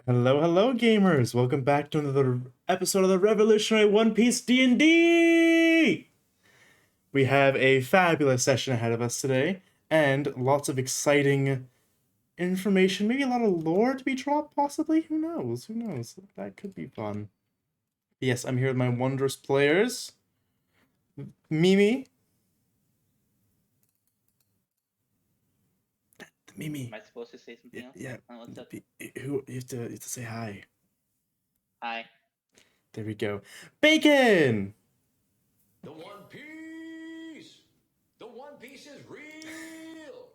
Hello, hello, gamers! Welcome back to another episode of the Revolutionary One Piece D&D! We have a fabulous session ahead of us today, and lots of exciting information, maybe a lot of lore to be dropped, possibly? Who knows? Who knows? That could be fun. Yes, I'm here with my wondrous players. Mimi. Mimi. Am I supposed to say something else? Yeah. What's up? You have to say hi. Hi. There we go. Bacon! The One Piece! The One Piece is real!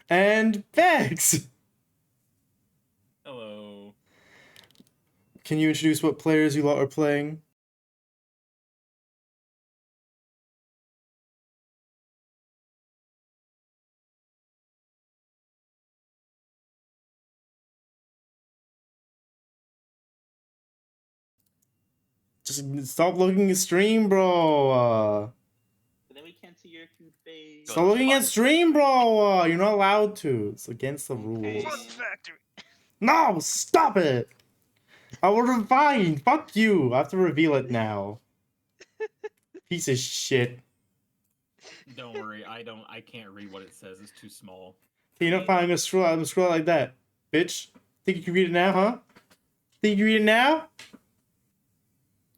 And Vex! Hello. Can you introduce what players you lot are playing? Just stop looking at stream, bro. But then we can't see your cute face. Stop looking at stream, bro. You're not allowed to. It's against the rules. Fun factory. No, stop it. I will refine. Fuck you. I have to reveal it now. Piece of shit. Don't worry, I can't read what it says. It's too small. Hey, you're not fine. I'm gonna scroll out. I'm gonna scroll out like that, bitch. Think you can read it now, huh? Think you can read it now?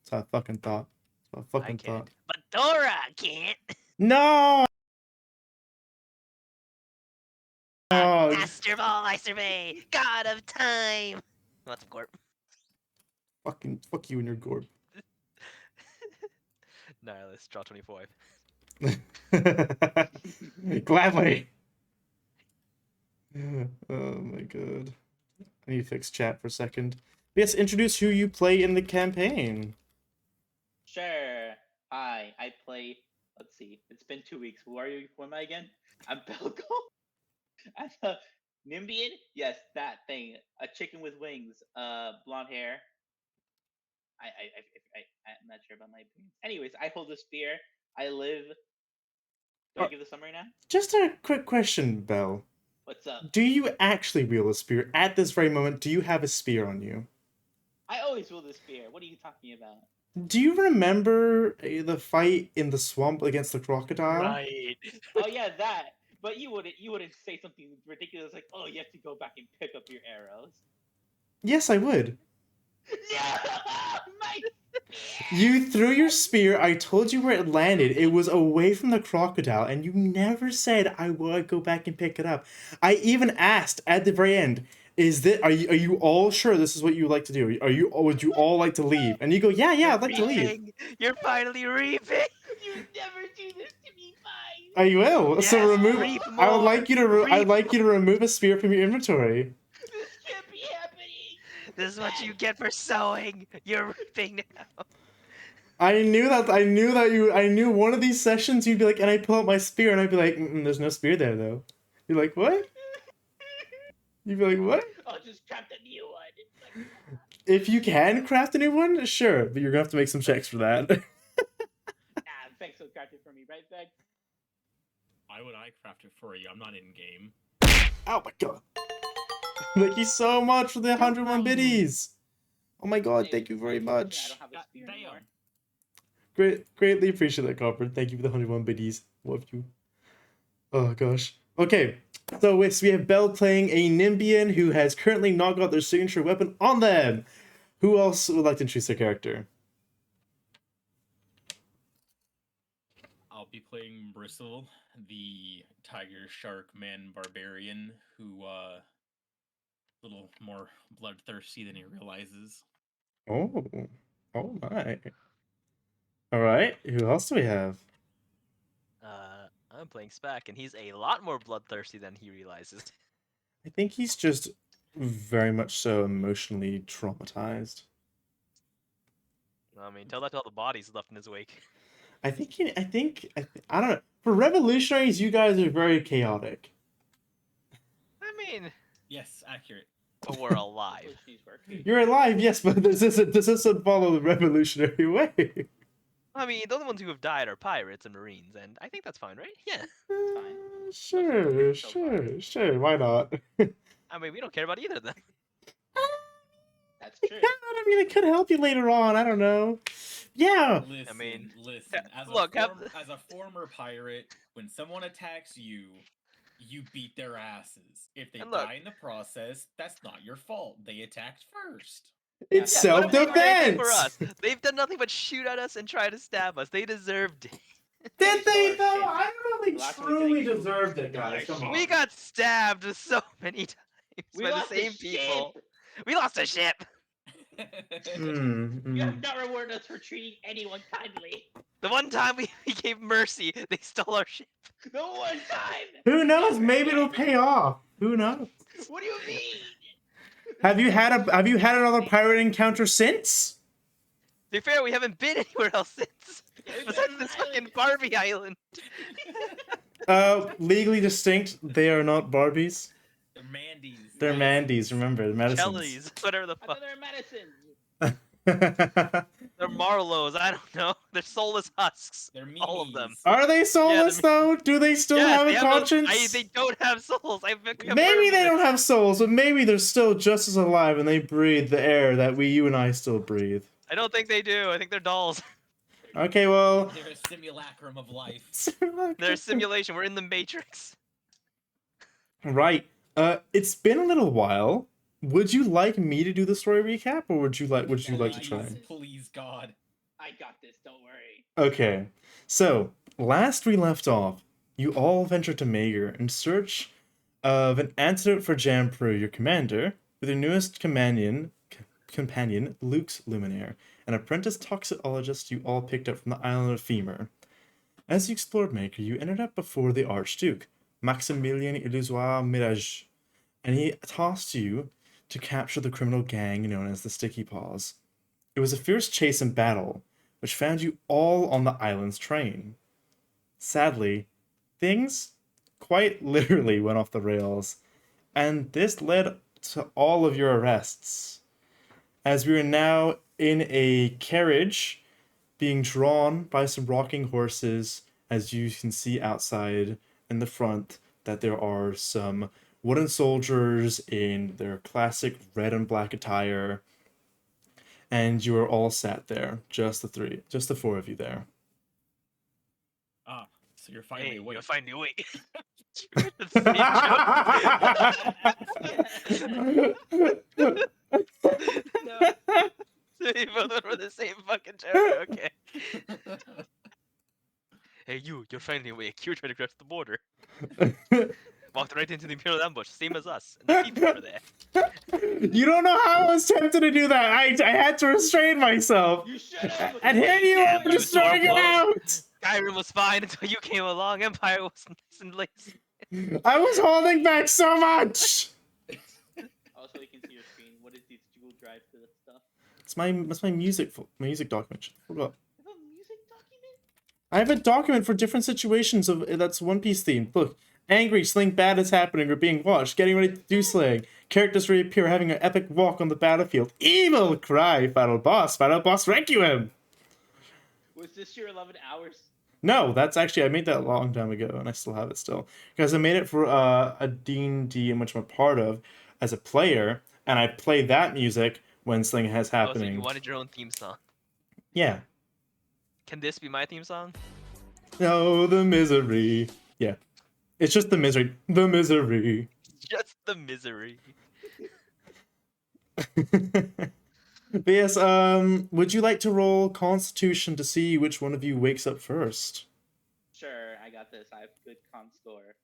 That's what I fucking thought. That's what I fucking thought. But Dora can't. No. Oh, Master Ball, I survey, God of Time. What's up, Gorp? fucking fuck you and your gorb. Nihilist, draw 25. Gladly. Oh my god. I need to fix chat for a second. Yes, introduce who you play in the campaign. Sure. Hi. I play. Let's see. It's been 2 weeks. Who are you? Who am I again? I'm Belko. I'm a Nimbian. Yes, that thing. A chicken with wings. Blonde hair. I'm not sure about my opinion. Anyways, I hold a spear. I live. Do I give the summary now? Just a quick question, Belle. What's up? Do you actually wield a spear? At this very moment, do you have a spear on you? I always wield a spear. What are you talking about? Do you remember the fight in the swamp against the crocodile? Right. Oh yeah, that. But you wouldn't say something ridiculous like, "Oh, you have to go back and pick up your arrows." Yes, I would. No, my You threw your spear, I told you where it landed. It was away from the crocodile, and you never said I would go back and pick it up. I even asked at the very end, are you all sure this is what you would like to do? Would you all like to leave? And you go, yeah, I'd like to leave. Reaping. You're finally reaping. You never do this to me, fine. I will. Yes, So remove. reap I would more, like you to. I'd reap like you to remove a spear from your inventory. This can't be happening. This is what you get for sowing. You're reaping now. I knew one of these sessions you'd be like, and I pull out my spear, and I'd be like, there's no spear there though. You're like, what? You'd be like, what? I'll just craft a new one. If you can craft a new one, sure, but you're gonna have to make some checks for that. Vex will craft it for me, right, Vex? Why would I craft it for you? I'm not in game. Oh my god. Thank you so much for the 101 biddies. Oh my god, thank you very I much. don't have a spear anymore. Greatly appreciate that, Copper. Thank you for the 101 biddies. Love you. Oh gosh. Okay, so we have Belle playing a Nimbian who has currently not got their signature weapon on them. Who else would like to introduce their character? I'll be playing Bristle, the tiger shark man barbarian who a little more bloodthirsty than he realizes. Oh my. All right, who else do we have? I'm playing Spack, and he's a lot more bloodthirsty than he realizes. I think he's just very much so emotionally traumatized. I mean, tell that to all the bodies left in his wake. I don't know. For revolutionaries, you guys are very chaotic. I mean, Yes, accurate. but we're alive. Oh, she's working. You're alive, yes, but this doesn't follow the revolutionary way. I mean, the only ones who have died are pirates and marines, and I think that's fine, right? Yeah. Fine. Sure. Why not? I mean, we don't care about either of them. That's true. I mean, it could help you later on. I don't know. Yeah. Listen, mean, listen. As look, as a former pirate, when someone attacks you, you beat their asses. If they And look- die in the process, that's not your fault. They attacked first. It's Yeah, what have they done anything for self-defense. us? They've done nothing but shoot at us and try to stab us. They deserved it. Did they Shit. though? I don't know. They Last week truly they- deserved it, guys. Nice. Come on. We got stabbed so many times We by the lost the same people. ship. We lost a ship. Mm, You have mm. not rewarded us for treating anyone kindly. The one time we gave mercy, they stole our ship. The one time. Who knows? Maybe it'll pay off. Who knows? What do you mean? Have you had another pirate encounter since? To be fair, we haven't been anywhere else since. Besides this fucking Barbie island. Legally distinct. They are not Barbies. They're Mandy's. They're Mandy's. Remember, the medicines. Kellys, whatever the I thought fuck. they were medicine. They're Marlows, I don't know. They're soulless husks. They're All of them. meanies. Are they soulless the- though? Do they still Yes, have they a no- conscience? they don't have souls. Maybe they don't have souls, but maybe they're still just as alive and they breathe the air that you and I still breathe. I don't think they do. I think they're dolls. Okay, well. They're a simulacrum of life. They're a simulation. We're in the Matrix. Right. It's been a little while. Would you like me to do the story recap, or would you like to try? Please, God. I got this. Don't worry. Okay. So last we left off, you all ventured to Mager in search of an antidote for Jamprue, your commander, with your newest companion, Luke's Luminaire, an apprentice toxicologist you all picked up from the island of Femur. As you explored Maker, you ended up before the Archduke, Maximilien Illusoire Mirage, and he tasked you to capture the criminal gang known as the Sticky Paws. It was a fierce chase and battle, which found you all on the island's train. Sadly, things quite literally went off the rails, and this led to all of your arrests, as we are now in a carriage being drawn by some rocking horses, as you can see outside in the front that there are some wooden soldiers in their classic red and black attire, and you are all sat there, just the four of you there. Ah, so you're finally Hey, awake. you're finally awake. No. You both went for the same fucking joke. Okay. Hey, you're finally awake. You were trying to cross the border. Walked right into the Imperial ambush, same as us. And the people were there. You don't know how I was tempted to do that. I had to restrain myself. You should have. And here you Yeah, are you just throwing it were out. Skyrim was fine until you came along. Empire was nice and lazy. I was holding back so much. Also, you can see your screen. What is these Google Drive for this stuff? That's my music document. Forgot. You have a music document? I have a document for different situations of that's One Piece themed. Look, angry, something bad is happening or being watched, getting ready to do slaying. Characters reappear having an epic walk on the battlefield. Evil cry, final boss requiem. Was this your 11 hours? No, that's actually I made that a long time ago, and I still have it still because I made it for a D&D in which I'm a part of as a player, and I play that music when something has Oh, so happening. you wanted your own theme song. Yeah. Can this be my theme song? Oh, the misery. Yeah, it's just the misery. The misery. Just the misery. But yes, would you like to roll Constitution to see which one of you wakes up first? Sure, I got this. I have good con score.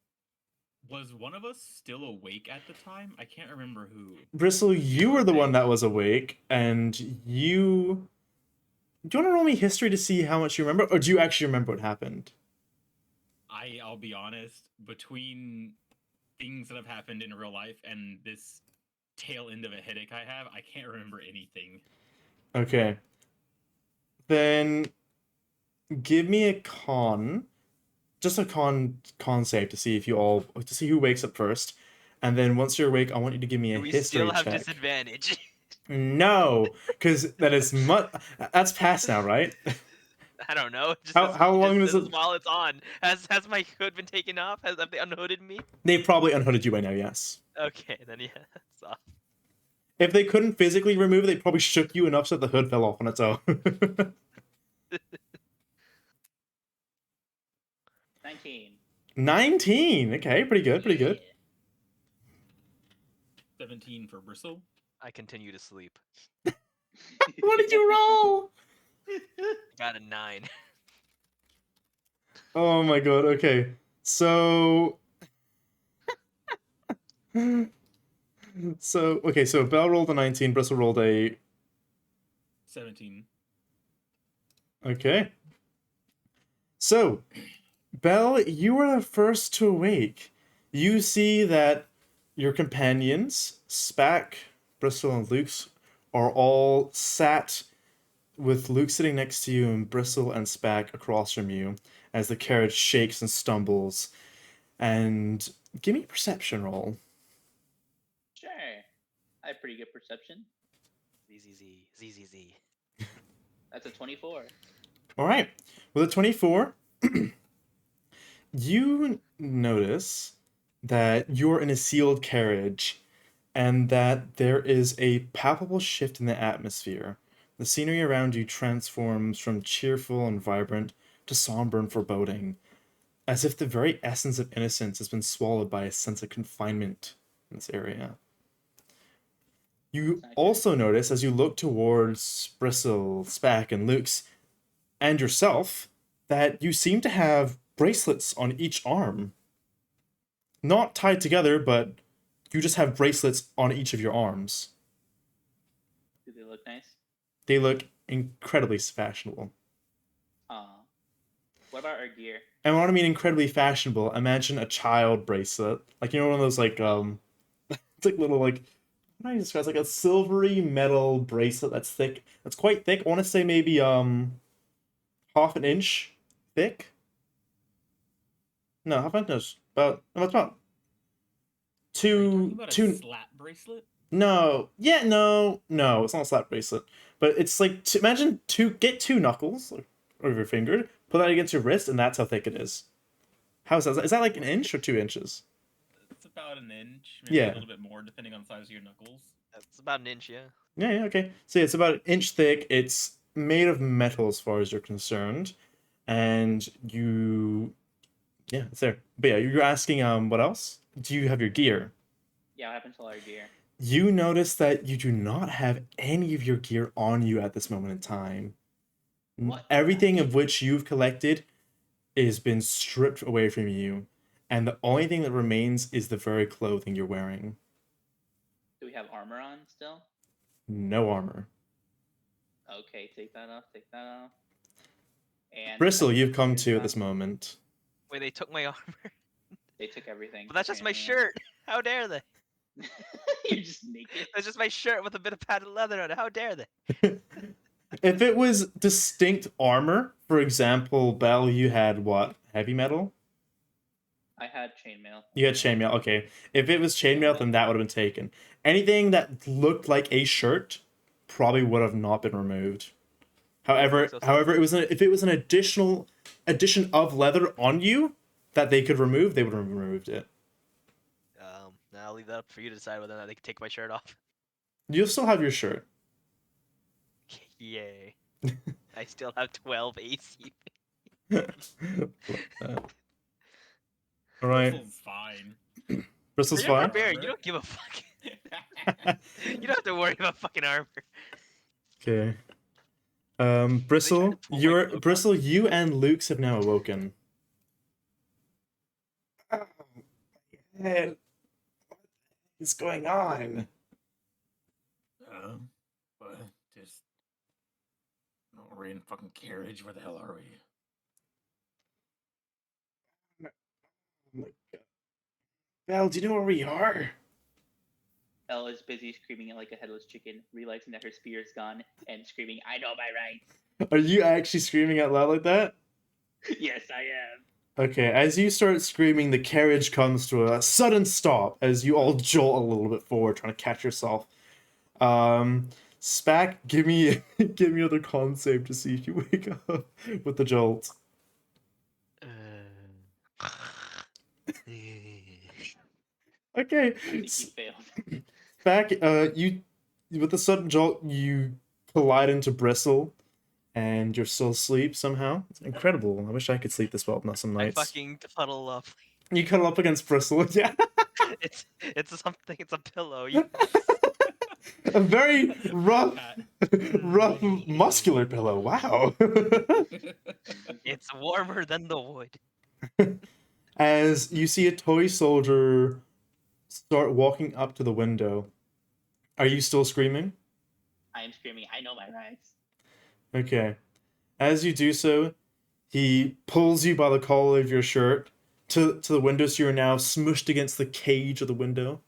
Was one of us still awake at the time? I can't remember who. Bristle, you were the one that was awake, and you... Do you want to roll me history to see how much you remember, or do you actually remember what happened? I'll be honest, between things that have happened in real life and this tail end of a headache I have, I can't remember anything. Okay. Then give me a con. Just a con save to see if to see who wakes up first. And then once you're awake, I want you to give me a Do we history still have check. disadvantage? No, because that is that's past now, right? I don't know. Just How long does says it- while it's on? Has my hood been taken off? Have they unhooded me? They've probably unhooded you by now, yes. Okay, then yeah, that's off. If they couldn't physically remove it, they probably shook you enough so the hood fell off on its own. 19. 19. Okay, pretty good, pretty good. 17 for Bristle. I continue to sleep. What did you roll? Got a 9. Oh my god, okay. So so Bell rolled a 19, Bristle rolled a 17. okay. So, Bell, you are the first to awake. You see that your companions, Spack, Bristle, and Luke's, are all sat with Luke sitting next to you and Bristle and Spack across from you as the carriage shakes and stumbles. And give me a perception roll. Sure. I have pretty good perception. Z. That's a 24. All right. With a 24, you notice that you're in a sealed carriage and that there is a palpable shift in the atmosphere. The scenery around you transforms from cheerful and vibrant to somber and foreboding, as if the very essence of innocence has been swallowed by a sense of confinement in this area. You Okay. also notice as you look towards Bristle, Spack, and Luke's, and yourself, that you seem to have bracelets on each arm. Not tied together, but you just have bracelets on each of your arms. Do they look nice? They look incredibly fashionable. What about our gear? And when I mean incredibly fashionable, imagine a child bracelet. Like, you know, one of those, like, it's like little, like, how do I describe it? It's like a silvery metal bracelet that's thick. That's quite thick. I want to say maybe, half an inch thick. No, half an inch. About, no, it's about Are you talking two, about two, a slap bracelet? no, yeah, no, it's not a slap bracelet. But it's like, imagine get two knuckles over your finger, put that against your wrist, and that's how thick it is. How is that? Is that like an inch or 2 inches? It's about an inch, maybe Yeah. a little bit more, depending on the size of your knuckles. That's about an inch, yeah. Yeah, okay. So yeah, it's about an inch thick. It's made of metal as far as you're concerned. And yeah, it's there. But yeah, you're asking, what else? Do you have your gear? Yeah, what happened to all our gear? You notice that you do not have any of your gear on you at this moment in time. What? Everything of which you've collected has been stripped away from you, and the only thing that remains is the very clothing you're wearing. Do we have armor on still? No armor. Okay, take that off, take that off. And Bristle, you've come here's to at that. this moment. Wait, they took my armor. They took everything. But that's just my apparently. shirt. How dare they? You're just naked. That's just my shirt with a bit of padded leather on it. How dare they? If it was distinct armor, for example, Bell, you had what? Heavy metal? I had chainmail. You had chainmail, okay. If it was chainmail, then that would have been taken. Anything that looked like a shirt probably would have not been removed. However, So- if it was an addition of leather on you that they could remove, they would have removed it. Now I'll leave that up for you to decide whether or not they can take my shirt off. You'll still have your shirt. Yay. I still have 12 AC. All right, Bristle's fine. Bristle's You're a fine. barbarian, you don't give a fuck. You don't have to worry about fucking armor. Okay. Bristle, pull my cloak off? Bristle, you and Luke's have now awoken. Oh, my head. What is going on? But just. No, we're in fucking carriage. Where the hell are we? Oh my god. Belle, do you know where we are? Elle is busy screaming like a headless chicken, realizing that her spear is gone, and screaming, "I know my rights." Are you actually screaming out loud like that? Yes, I am. Okay, as you start screaming, the carriage comes to a sudden stop as you all jolt a little bit forward, trying to catch yourself. Spack, give me another con save to see if you wake up with the jolt. Okay. I think you failed. Back, you with a sudden jolt, you collide into Bristle, and you're still asleep somehow. It's incredible. I wish I could sleep this well, not some I nights. fucking huddle up. You cuddle up against Bristle, yeah. It's something. It's a pillow. You, A very rough, Pat. rough, muscular pillow. Wow. it's warmer than the wood. As you see a toy soldier start walking up to the window. Are you still screaming? I am screaming. I know my rights. Okay. As you do so, he pulls you by the collar of your shirt to the window, so you're now smushed against the cage of the window.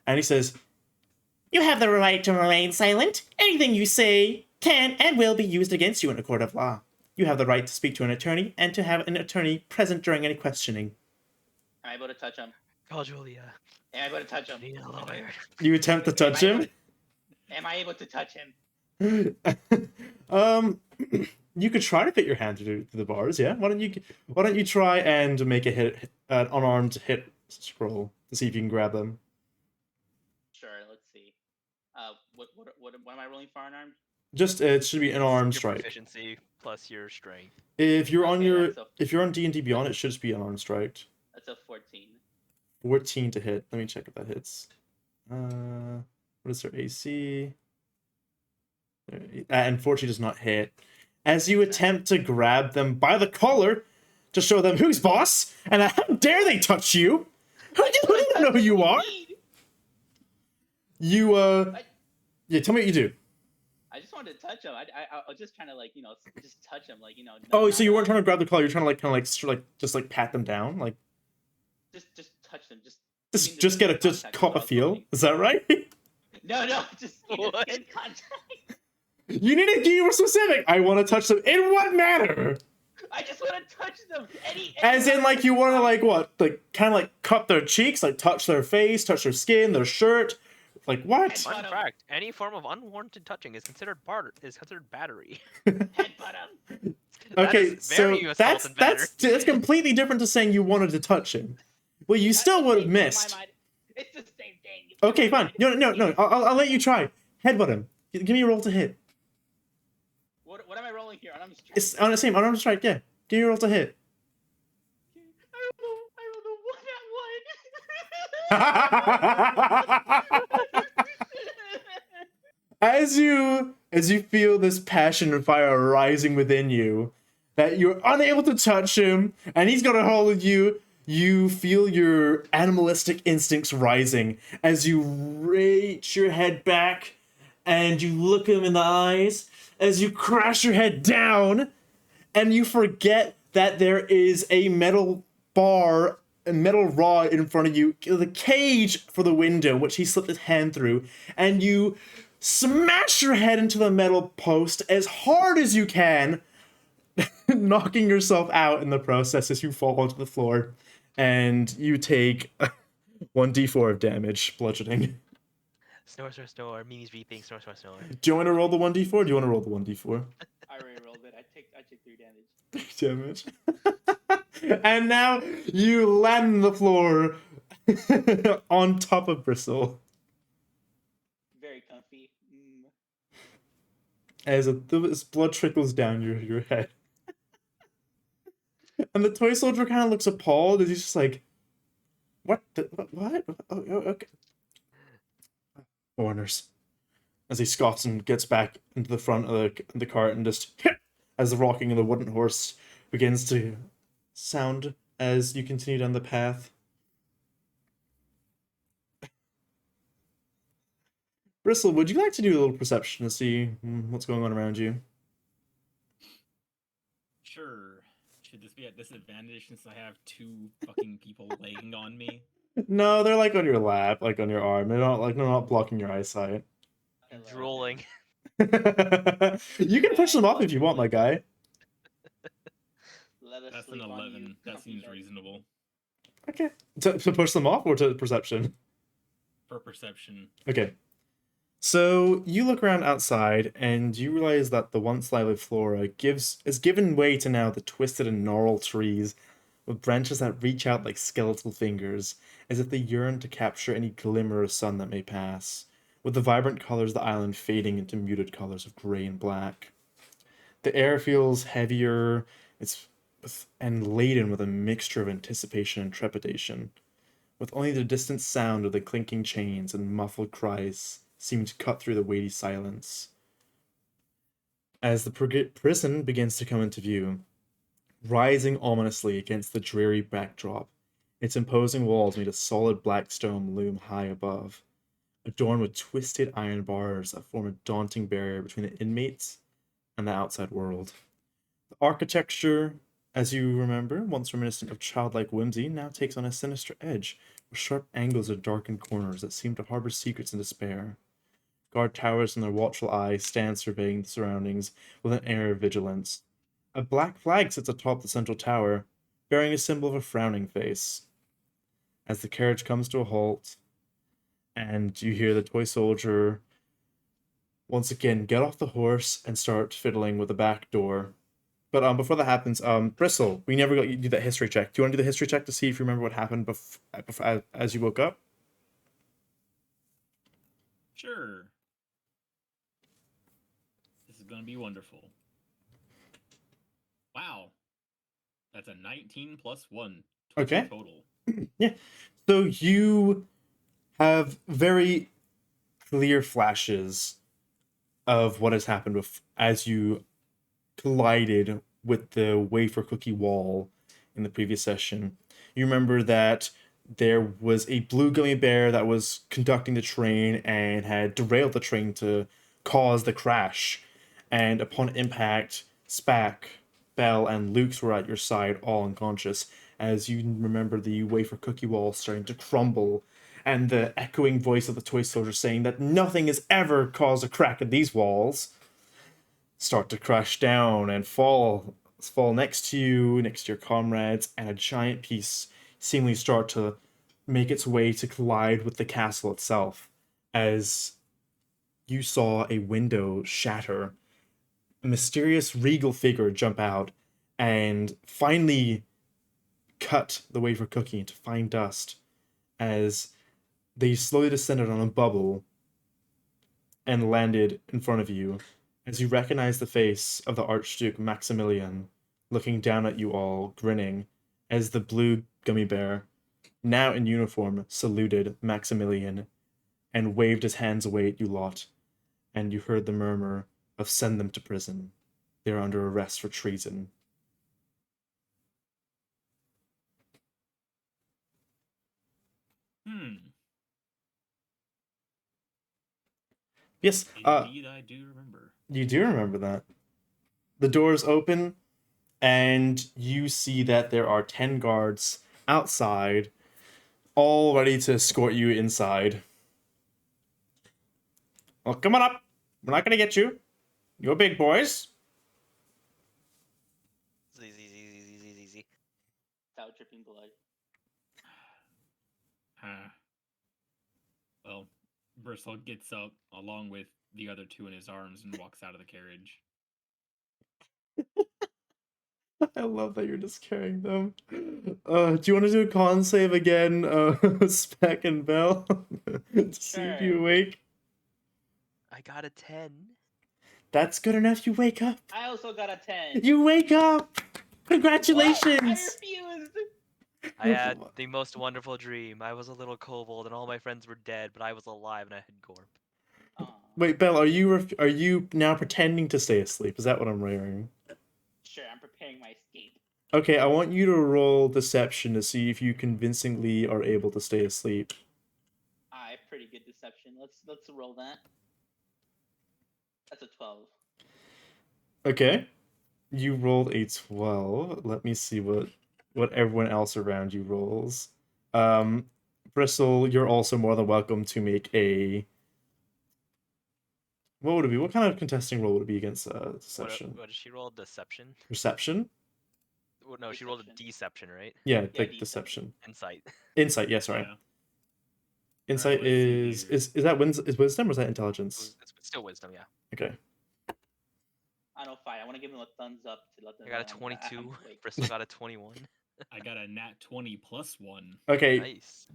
And he says, "You have the right to remain silent. Anything you say can and will be used against you in a court of law. You have the right to speak to an attorney and to have an attorney present during any questioning." Am I able to touch him? Call Julia. Am I able to touch him? Need a lawyer. You attempt to touch him? Am I able to touch him? You could try to fit your hand through the bars, yeah? Why don't you try and make a hit, an unarmed hit scroll to see if you can grab them? Sure. Let's see. What am I rolling for unarmed? Just it should be an unarmed Your strike. proficiency plus your strength. If you're on Okay, your that's a- if you're on D&D Beyond, it should just be unarmed strike. That's a 14. 14 to hit. Let me check if that hits. What is their AC? And 14 does not hit. As you attempt to grab them by the collar to show them who's boss, and how dare they touch you? Who do you know who you are? You yeah, tell me what you do. I just wanted to touch him. I was just trying to just touch him Oh, so you weren't trying to grab the collar, you're trying to just pat them down, like just touch them. just cop a feel. Is that right? No, just What? skin contact. You need to be more specific. I want to touch them. In what manner? I just want to touch them. As in, like, you want to, like, what? Like, kind of, like, cup their cheeks, like, touch their face, touch their skin, their shirt. Like, what? Headbutt Fun 'em. fact: any form of unwarranted touching is considered battery. Headbutt him. That Okay, is very so assault and battery. that's completely different to saying you wanted to touch him. Well, you still would have missed. It's the same thing. Okay, fine. No. I'll let you try. Headbutt him. Give me a roll to hit. What am I rolling here? I'm just It's on the same unarmed strike. Yeah. Give me a roll to hit. I rolled a 1 As you feel this passion and fire rising within you, that you're unable to touch him, and he's got a hold of you, you feel your animalistic instincts rising as you reach your head back and you look him in the eyes, as you crash your head down, and you forget that there is a metal bar, a metal rod in front of you, the cage for the window, which he slipped his hand through, and you smash your head into the metal post as hard as you can, knocking yourself out in the process as you fall onto the floor, and you take 1d4 of damage, bludgeoning. Snore, snore, snore. Mimi's reaping. Snore, snore, snore. Do you want to roll the 1d4? Or do you want to roll the 1d4? I already rolled it. I take 3 damage. Damage. And now you land on the floor on top of Bristle. Very comfy. As this blood trickles down your head. And the toy soldier kind of looks appalled as he's just like, what? What? Oh, okay. Foreigners. As he scoffs and gets back into the front of the cart and just, as the rocking of the wooden horse begins to sound as you continue down the path. Bristle, would you like to do a little perception to see what's going on around you? Sure. Should this be at disadvantage since I have 2 fucking people laying on me? No, they're like on your lap, like on your arm. They're not blocking your eyesight. Drooling. You can push them off if you want, my guy. That's an 11. That seems reasonable. Okay. To push them off or to perception? For perception. Okay. So you look around outside and you realize that the once lively flora is given way to now the twisted and gnarled trees with branches that reach out like skeletal fingers, as if they yearn to capture any glimmer of sun that may pass, with the vibrant colors of the island fading into muted colors of gray and black. The air feels heavier, and laden with a mixture of anticipation and trepidation, with only the distant sound of the clinking chains and muffled cries seeming to cut through the weighty silence. As the prison begins to come into view, rising ominously against the dreary backdrop, its imposing walls made of solid black stone loom high above, adorned with twisted iron bars that form a daunting barrier between the inmates and the outside world. The architecture, as you remember, once reminiscent of childlike whimsy, now takes on a sinister edge, with sharp angles and darkened corners that seem to harbor secrets and despair. Guard towers and their watchful eyes stand surveying the surroundings with an air of vigilance. A black flag sits atop the central tower, bearing a symbol of a frowning face. As the carriage comes to a halt, and you hear the toy soldier once again get off the horse and start fiddling with the back door. But before that happens, Bristle, we never got you to do that history check. Do you want to do the history check to see if you remember what happened as you woke up? Sure. This is gonna be wonderful. Wow. That's a 19 plus 1. 20 Okay. Total. Yeah. So you have very clear flashes of what has happened as you collided with the wafer cookie wall in the previous session. You remember that there was a blue gummy bear that was conducting the train and had derailed the train to cause the crash. And upon impact, Spack, Bell, and Luke's were at your side, all unconscious, as you remember the wafer cookie wall starting to crumble, and the echoing voice of the toy soldier saying that nothing has ever caused a crack in these walls start to crash down and fall next to you, next to your comrades, and a giant piece seemingly start to make its way to collide with the castle itself, as you saw a window shatter, a mysterious regal figure jump out, and finally cut the wafer cookie into fine dust, as they slowly descended on a bubble and landed in front of you, as you recognize the face of the Archduke Maximilian looking down at you all, grinning, as the blue gummy bear, now in uniform, saluted Maximilian and waved his hands away at you lot, and you heard the murmur of "Send them to prison. They are under arrest for treason." Yes, Indeed, I do remember. you do remember that. The doors open, and you see that there are 10 guards outside, all ready to escort you inside. Well, come on up. We're not gonna get you. You're big boys. Easy. Without dripping blood. Well, Bristle gets up along with the other two in his arms and walks out of the carriage. I love that you're just carrying them. Do you want to do a con save again, Speck and Bell? To see if you Sure. awake? I got a 10. That's good enough. You wake up. I also got a 10. You wake up. What? Congratulations. I refused. I had the most wonderful dream. I was a little kobold and all my friends were dead, but I was alive and I had Gorp. Aw. Wait, Bell, are you now pretending to stay asleep? Is that what I'm hearing? Sure, I'm preparing my escape. Okay, I want you to roll deception to see if you convincingly are able to stay asleep. I have pretty good deception. Let's roll that. That's a 12. Okay. You rolled a 12. Let me see what everyone else around you rolls. Bristle, you're also more than welcome to make a... What would it be? What kind of contesting roll would it be against deception? What did she roll? Deception? Perception? Well, no, she rolled a Deception. deception, right? Yeah, Yeah, like deception. deception. Insight. Insight, yeah, sorry. Yeah. Insight let's see is here. is that is wisdom or is that intelligence? It's still wisdom, yeah. Okay. I know, fine. I want to give them a thumbs up to let them I got a know I'm 22. awake. Bristol got a 21. I got a nat 20 plus 1. Okay, Nice.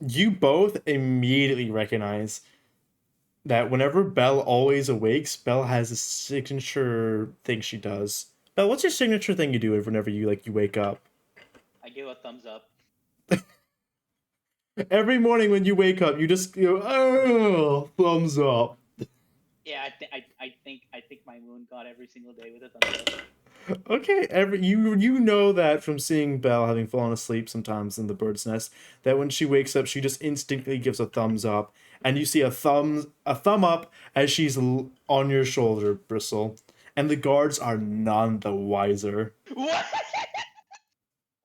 you both immediately recognize that whenever Belle always awakes, Belle has a signature thing she does. Belle, what's your signature thing you do whenever you wake up? I give a thumbs up. Every morning when you wake up, you just go, oh, thumbs up. Yeah, I think my moon god every single day with a thumbs up. Okay, you know that from seeing Belle having fallen asleep sometimes in the bird's nest, that when she wakes up, she just instinctively gives a thumbs up, and you see a thumb up as she's on your shoulder, Bristle, and the guards are none the wiser. What?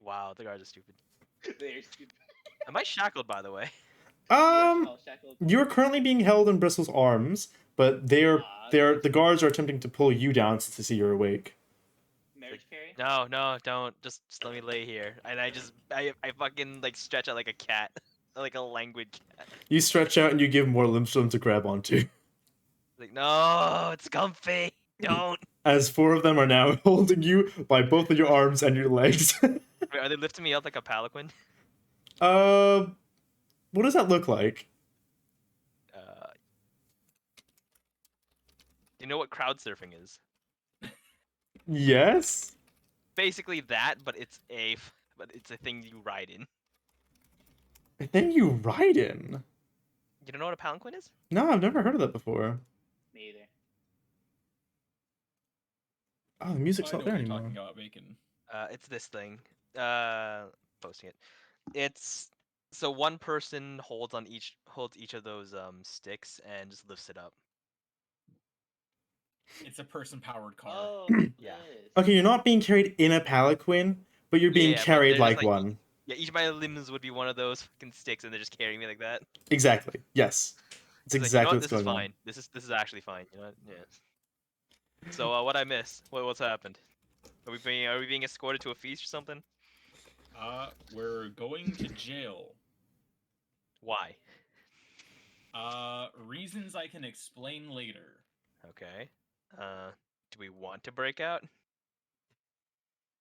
Wow, the guards are stupid. They're stupid. Am I shackled, by the way? Shackled. You're currently being held in Bristle's arms, but the guards are attempting to pull you down to see you're awake. Marriage carry? No, don't. Just let me lay here. And I fucking like stretch out like a cat, like a languid cat. You stretch out and you give more limbs for them to grab onto. Like, no, it's comfy. Don't. As 4 of them are now holding you by both of your arms and your legs. Wait, are they lifting me up like a palanquin? What does that look like? You know what crowd surfing is? Yes? Basically that, but it's a thing you ride in. A thing you ride in? You don't know what a palanquin is? No, I've never heard of that before. Me either. Oh, the music's I know not there what you're anymore. talking about, Bacon. It's this thing. Posting it. It's so one person holds each of those sticks and just lifts it up. It's a person-powered car. Oh, Yeah. this. Okay, you're not being carried in a palanquin, but you're being Yeah, but carried they're like just, like, one. Yeah, each of my limbs would be one of those fucking sticks, and they're just carrying me like that. Exactly. Yes. It's It's like, exactly you know what? what's This is going on. fine. This is actually fine. You know what? Yeah. So what I miss? What's happened? Are we being escorted to a feast or something? We're going to jail. Why? Reasons I can explain later. Okay. Do we want to break out?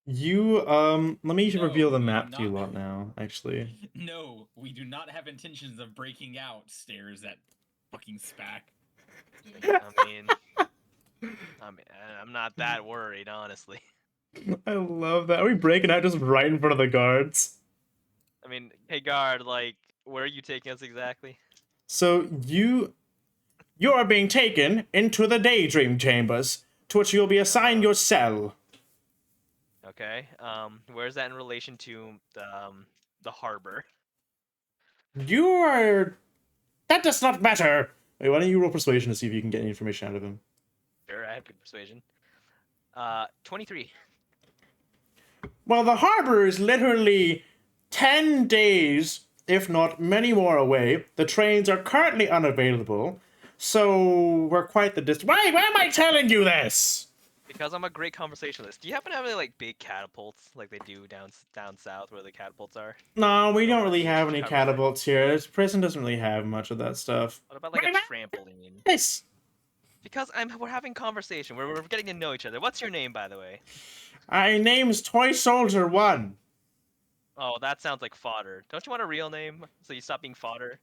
You, let me No, reveal the we do map to you not. lot now, actually. No, we do not have intentions of breaking out, stares at fucking Spack. I mean, I'm not that worried, honestly. I love that. Are we breaking out just right in front of the guards? I mean, hey guard, like, where are you taking us exactly? So you are being taken into the daydream chambers, to which you'll be assigned your cell. Okay. Where's that in relation to the harbor? You are. That does not matter. Wait, why don't you roll persuasion to see if you can get any information out of him? Sure, I have good persuasion. 23. Well, the harbor is literally 10 days, if not many more away. The trains are currently unavailable, so we're quite the distance. Why am I telling you this? Because I'm a great conversationalist. Do you happen to have any like big catapults like they do down south where the catapults are? No, we don't Oh, really you have should any cover that. catapults here. This prison doesn't really have much of that stuff. What about like a trampoline? Yes. Because we're having conversation. We're getting to know each other. What's your name, by the way? My name's Toy Soldier 1. Oh, that sounds like fodder. Don't you want a real name so you stop being fodder?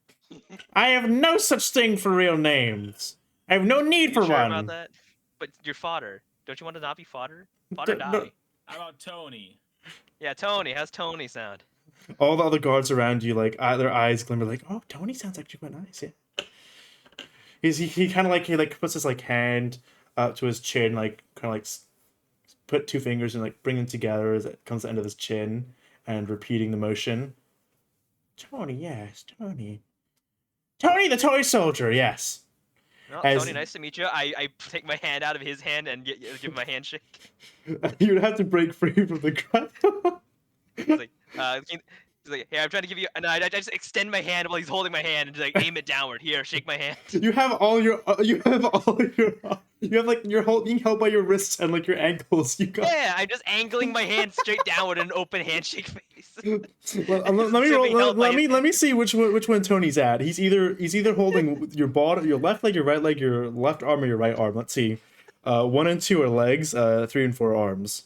I have no such thing for real names. I have no need You for sure one. about that? But you're fodder. Don't you want to not be fodder? Fodder D- die. no. How about Tony? Yeah, Tony. How's Tony sound? All the other guards around you, like, their eyes glimmer, like, oh, Tony sounds actually quite nice, yeah. He kind of like, he like puts his like hand up to his chin, like kind of like put 2 fingers and like bring them together as it comes to the end of his chin and repeating the motion. Tony, yes, Tony. Tony the Toy Soldier, yes. No, As- Tony, nice to meet you. I take my hand out of his hand and give him a handshake. You'd have to break free from the grapple. He's like, he's like, hey, I'm trying to give you, and I just extend my hand while he's holding my hand and just like aim it downward. Here, shake my hand. You have like you're being held by your wrists and like your ankles. You got. Yeah, I'm just angling my hand straight downward in an open handshake face. Well, let me Should roll, be held by let me see which one Tony's at. He's either holding your left leg, your right leg, your left arm, or your right arm. Let's see. 1 and 2 are legs. 3 and 4 are arms.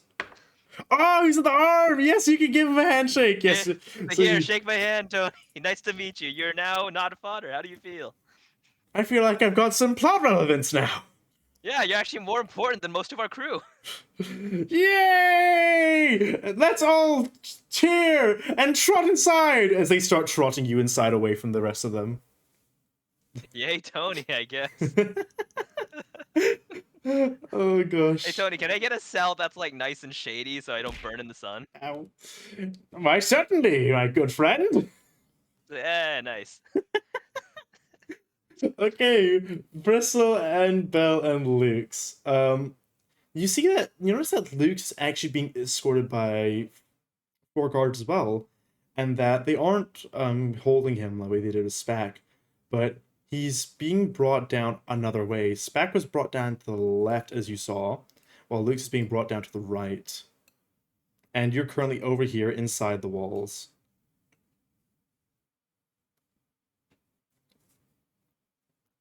Oh, he's at the arm. Yes, you can give him a handshake. Yes. Yeah, So Here, you- shake my hand, Tony. Nice to meet you. You're now not a fodder. How do you feel? I feel like I've got some plot relevance now. Yeah, you're actually more important than most of our crew. Yay! Let's all cheer and trot inside as they start trotting you inside away from the rest of them. Yay, Tony, I guess. Oh gosh. Hey, Tony, can I get a cell that's like nice and shady so I don't burn in the sun? Ow. Why, certainly, my good friend. Yeah, nice. Okay, Bristle and Belle and Luke's. You see that? You notice that Luke's actually being escorted by 4 guards as well, and that they aren't holding him the way they did with Spack, but he's being brought down another way. Spack was brought down to the left, as you saw, while Luke's is being brought down to the right. And you're currently over here inside the walls.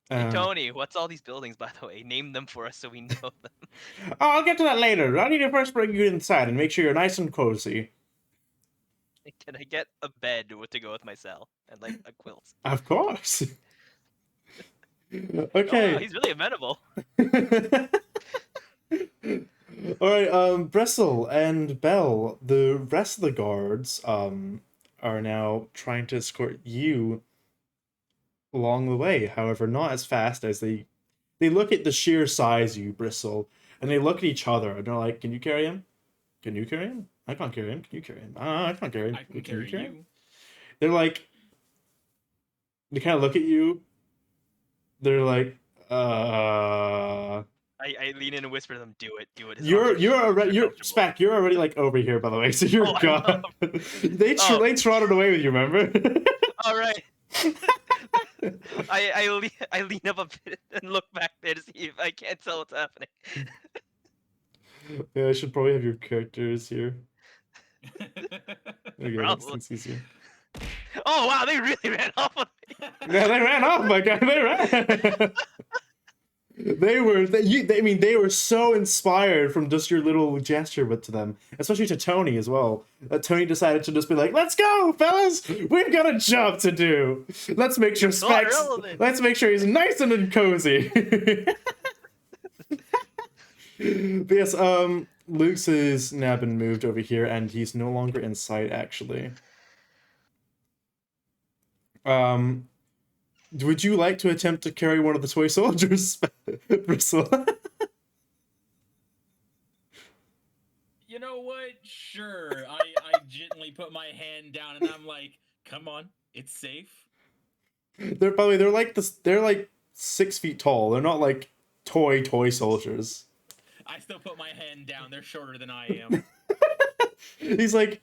Hey, Tony, what's all these buildings, by the way? Name them for us so we know them. Oh, I'll get to that later. I need to first bring you inside and make sure you're nice and cozy. Can I get a bed to go with my cell? And like a quilt? Of course. Oh, Okay. wow, he's really amenable. All right, Bristle and Belle, the rest of the guards are now trying to escort you along the way. However, not as fast as they look at the sheer size of you, Bristle, and they look at each other and they're like, "Can you carry him? Can you carry him? I can't carry him. Can you carry him? I can't carry him. I can carry you. him?" They're like, they kind of look at you. They're like, I lean in and whisper to them, do it. It's You're uncomfortable. Spack. You're already like over here, by the way. So you're Oh, I gone. They Oh. they trotted away with you. Remember? All right. I lean up a bit and look back there to see if I can't tell what's happening. Yeah, I should probably have your characters here. Okay, Probably. that's easier. Oh wow, they really ran off on me. Yeah, they ran off, my guy. They ran. They were so inspired from just your little gesture to them, especially to Tony as well. Tony decided to just be like, "Let's go, fellas! We've got a job to do. Let's make sure not Specs. relevant." Let's make sure he's nice and cozy." But yes, Luke's has now been moved over here, and he's no longer in sight. Actually, would you like to attempt to carry one of the toy soldiers, Bristle? You know what? Sure. I gently put my hand down and I'm like, come on, it's safe. They're like this. They're like 6 feet tall. They're not like toy soldiers. I still put my hand down. They're shorter than I am. He's like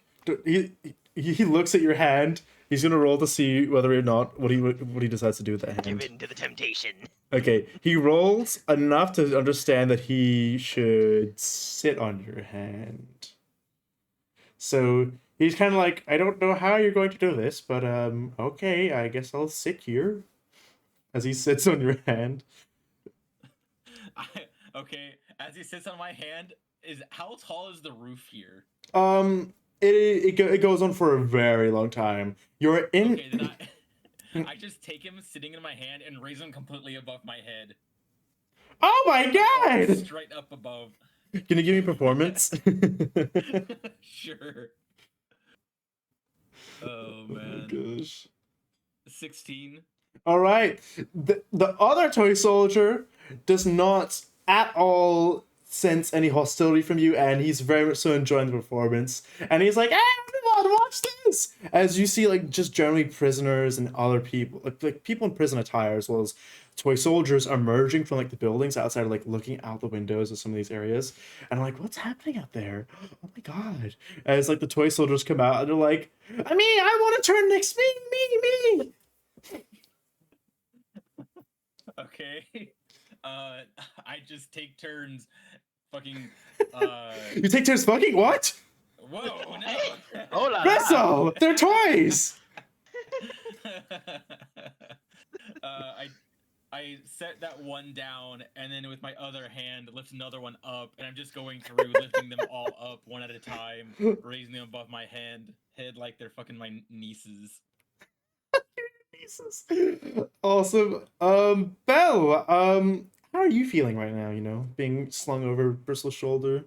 he looks at your hand. He's gonna roll to see whether or not what he decides to do with that Give hand. in to the temptation. Okay, he rolls enough to understand that he should sit on your hand. So he's kind of like, I don't know how you're going to do this, but okay, I guess I'll sit here. As he sits on your hand. Okay, as he sits on my hand, how tall is the roof here? It goes on for a very long time. You're in. Okay, then I just take him sitting in my hand and raise him completely above my head. Oh my god! Straight up above. Can you give me performance? Sure. Oh Oh man. gosh. 16. All right. The other toy soldier does not at all sense any hostility from you, and he's very much so enjoying the performance. And he's like, "Hey, everyone, watch this!" As you see, like, just generally prisoners and other people, like people in prison attire, as well as toy soldiers emerging from like the buildings outside, like looking out the windows of some of these areas. And I'm like, what's happening out there? Oh my god! As like the toy soldiers come out, and they're like, I want to turn next. Me. Okay. I just take turns fucking You take turns fucking what? whoa, no. Hola. Bristle! They're toys! I set that one down, and then with my other hand, lift another one up, and I'm just going through, lifting them all up one at a time, raising them above my head like they're fucking my nieces. Jesus. Awesome. Belle, how are you feeling right now, you know, being slung over Bristle's shoulder?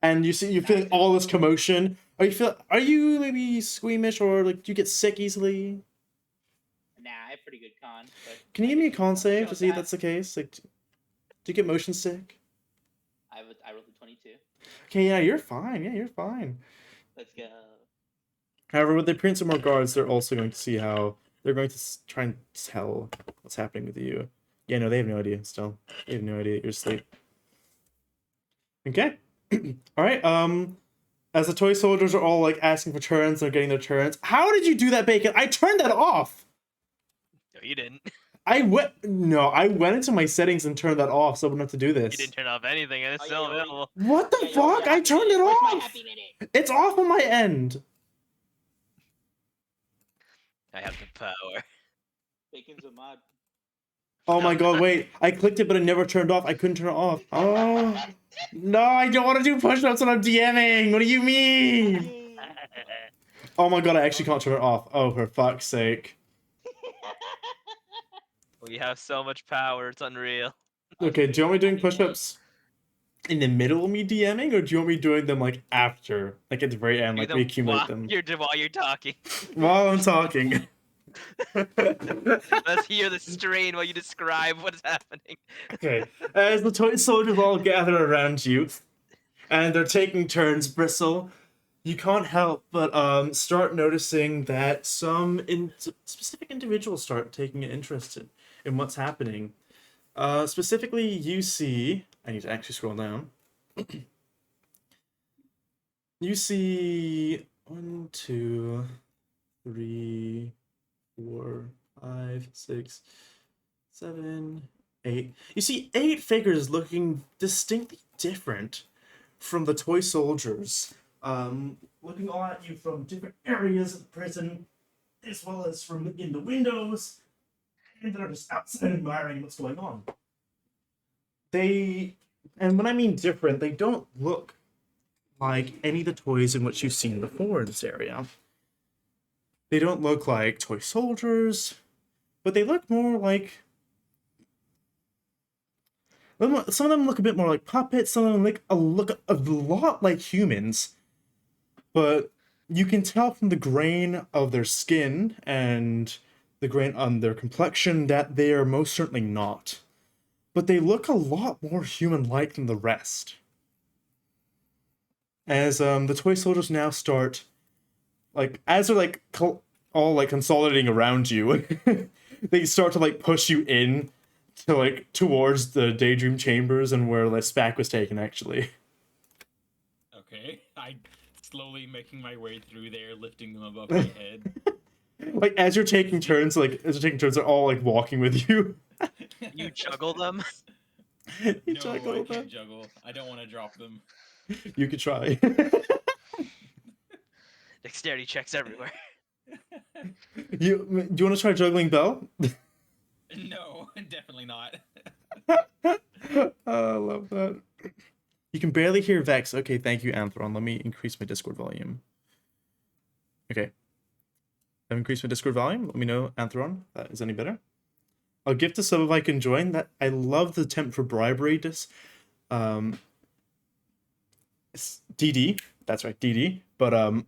And you're feeling all this commotion. Are you maybe squeamish or like do you get sick easily? Nah, I have pretty good con. But Can you give me a guess con I'll save show to see if that. that's the case? Like, do you get motion sick? I rolled a 22. Okay, yeah, you're fine. Yeah, you're fine. Let's go. However, with the Prince of more guards, they're also going to see how they're going to try and tell what's happening with you. Yeah, no, they have no idea. Still, they have no idea that you're asleep. Okay, all right. As the toy soldiers are all like asking for turns, they're getting their turns. How did you do that, Bacon? I turned that off. No, you didn't. I went into my settings and turned that off, so I wouldn't have to do You this. didn't turn off anything, and it's Oh, still yeah, you available. What the Yeah, yo, fuck? your I happy turned minute. it Where's my off. happy minute? It's off on my end. I have the power. Bacon's a mod. Oh my god, wait. I clicked it, but it never turned off. I couldn't turn it off. Oh. No, I don't want to do push-ups when I'm DMing. What do you mean? Oh my god, I actually can't turn it off. Oh, for fuck's sake. We have so much power, it's unreal. Okay, do you want me doing push-ups in the middle of me DMing, or do you want me doing them, like, after? Like, at the very end, Do like, them we accumulate while them. while you're talking. While I'm talking. Let's hear the strain while you describe what is happening. Okay, as the toy soldiers all gather around you, and they're taking turns, Bristle, you can't help but start noticing that some specific individuals start taking an interest in what's happening. Specifically, you see... I need to actually scroll down. You see 1, 2, 3, 4, 5, 6, 7, 8. You see 8 figures looking distinctly different from the toy soldiers. Looking all at you from different areas of the prison, as well as from in the windows, and they're just outside admiring what's going on. And when I mean different, they don't look like any of the toys in which you've seen before in this area. They don't look like toy soldiers, but they look more like... Some of them look a bit more like puppets, some of them look a lot like humans, but you can tell from the grain of their skin and the grain on their complexion that they are most certainly not. But they look a lot more human-like than the rest. As the toy soldiers now start, like, as they're like all like consolidating around you, they start to like push you in to like towards the daydream chambers and where like Spac was taken actually. Okay, I slowly making my way through there, lifting them above my head. Like as you're taking turns, they're all like walking with you. You juggle them. You No, juggle I them. can't juggle. I don't want to drop them. You could try. Dexterity checks everywhere. Do you want to try juggling Belle? No, definitely not. I love that. You can barely hear Vex. Okay, thank you, Anthron. Let me increase my Discord volume. Okay. I've increased my Discord volume. Let me know, Anthron, if that is any better. I'll gift a sub if I can join. That I love the attempt for bribery. It's DD. That's right, DD. But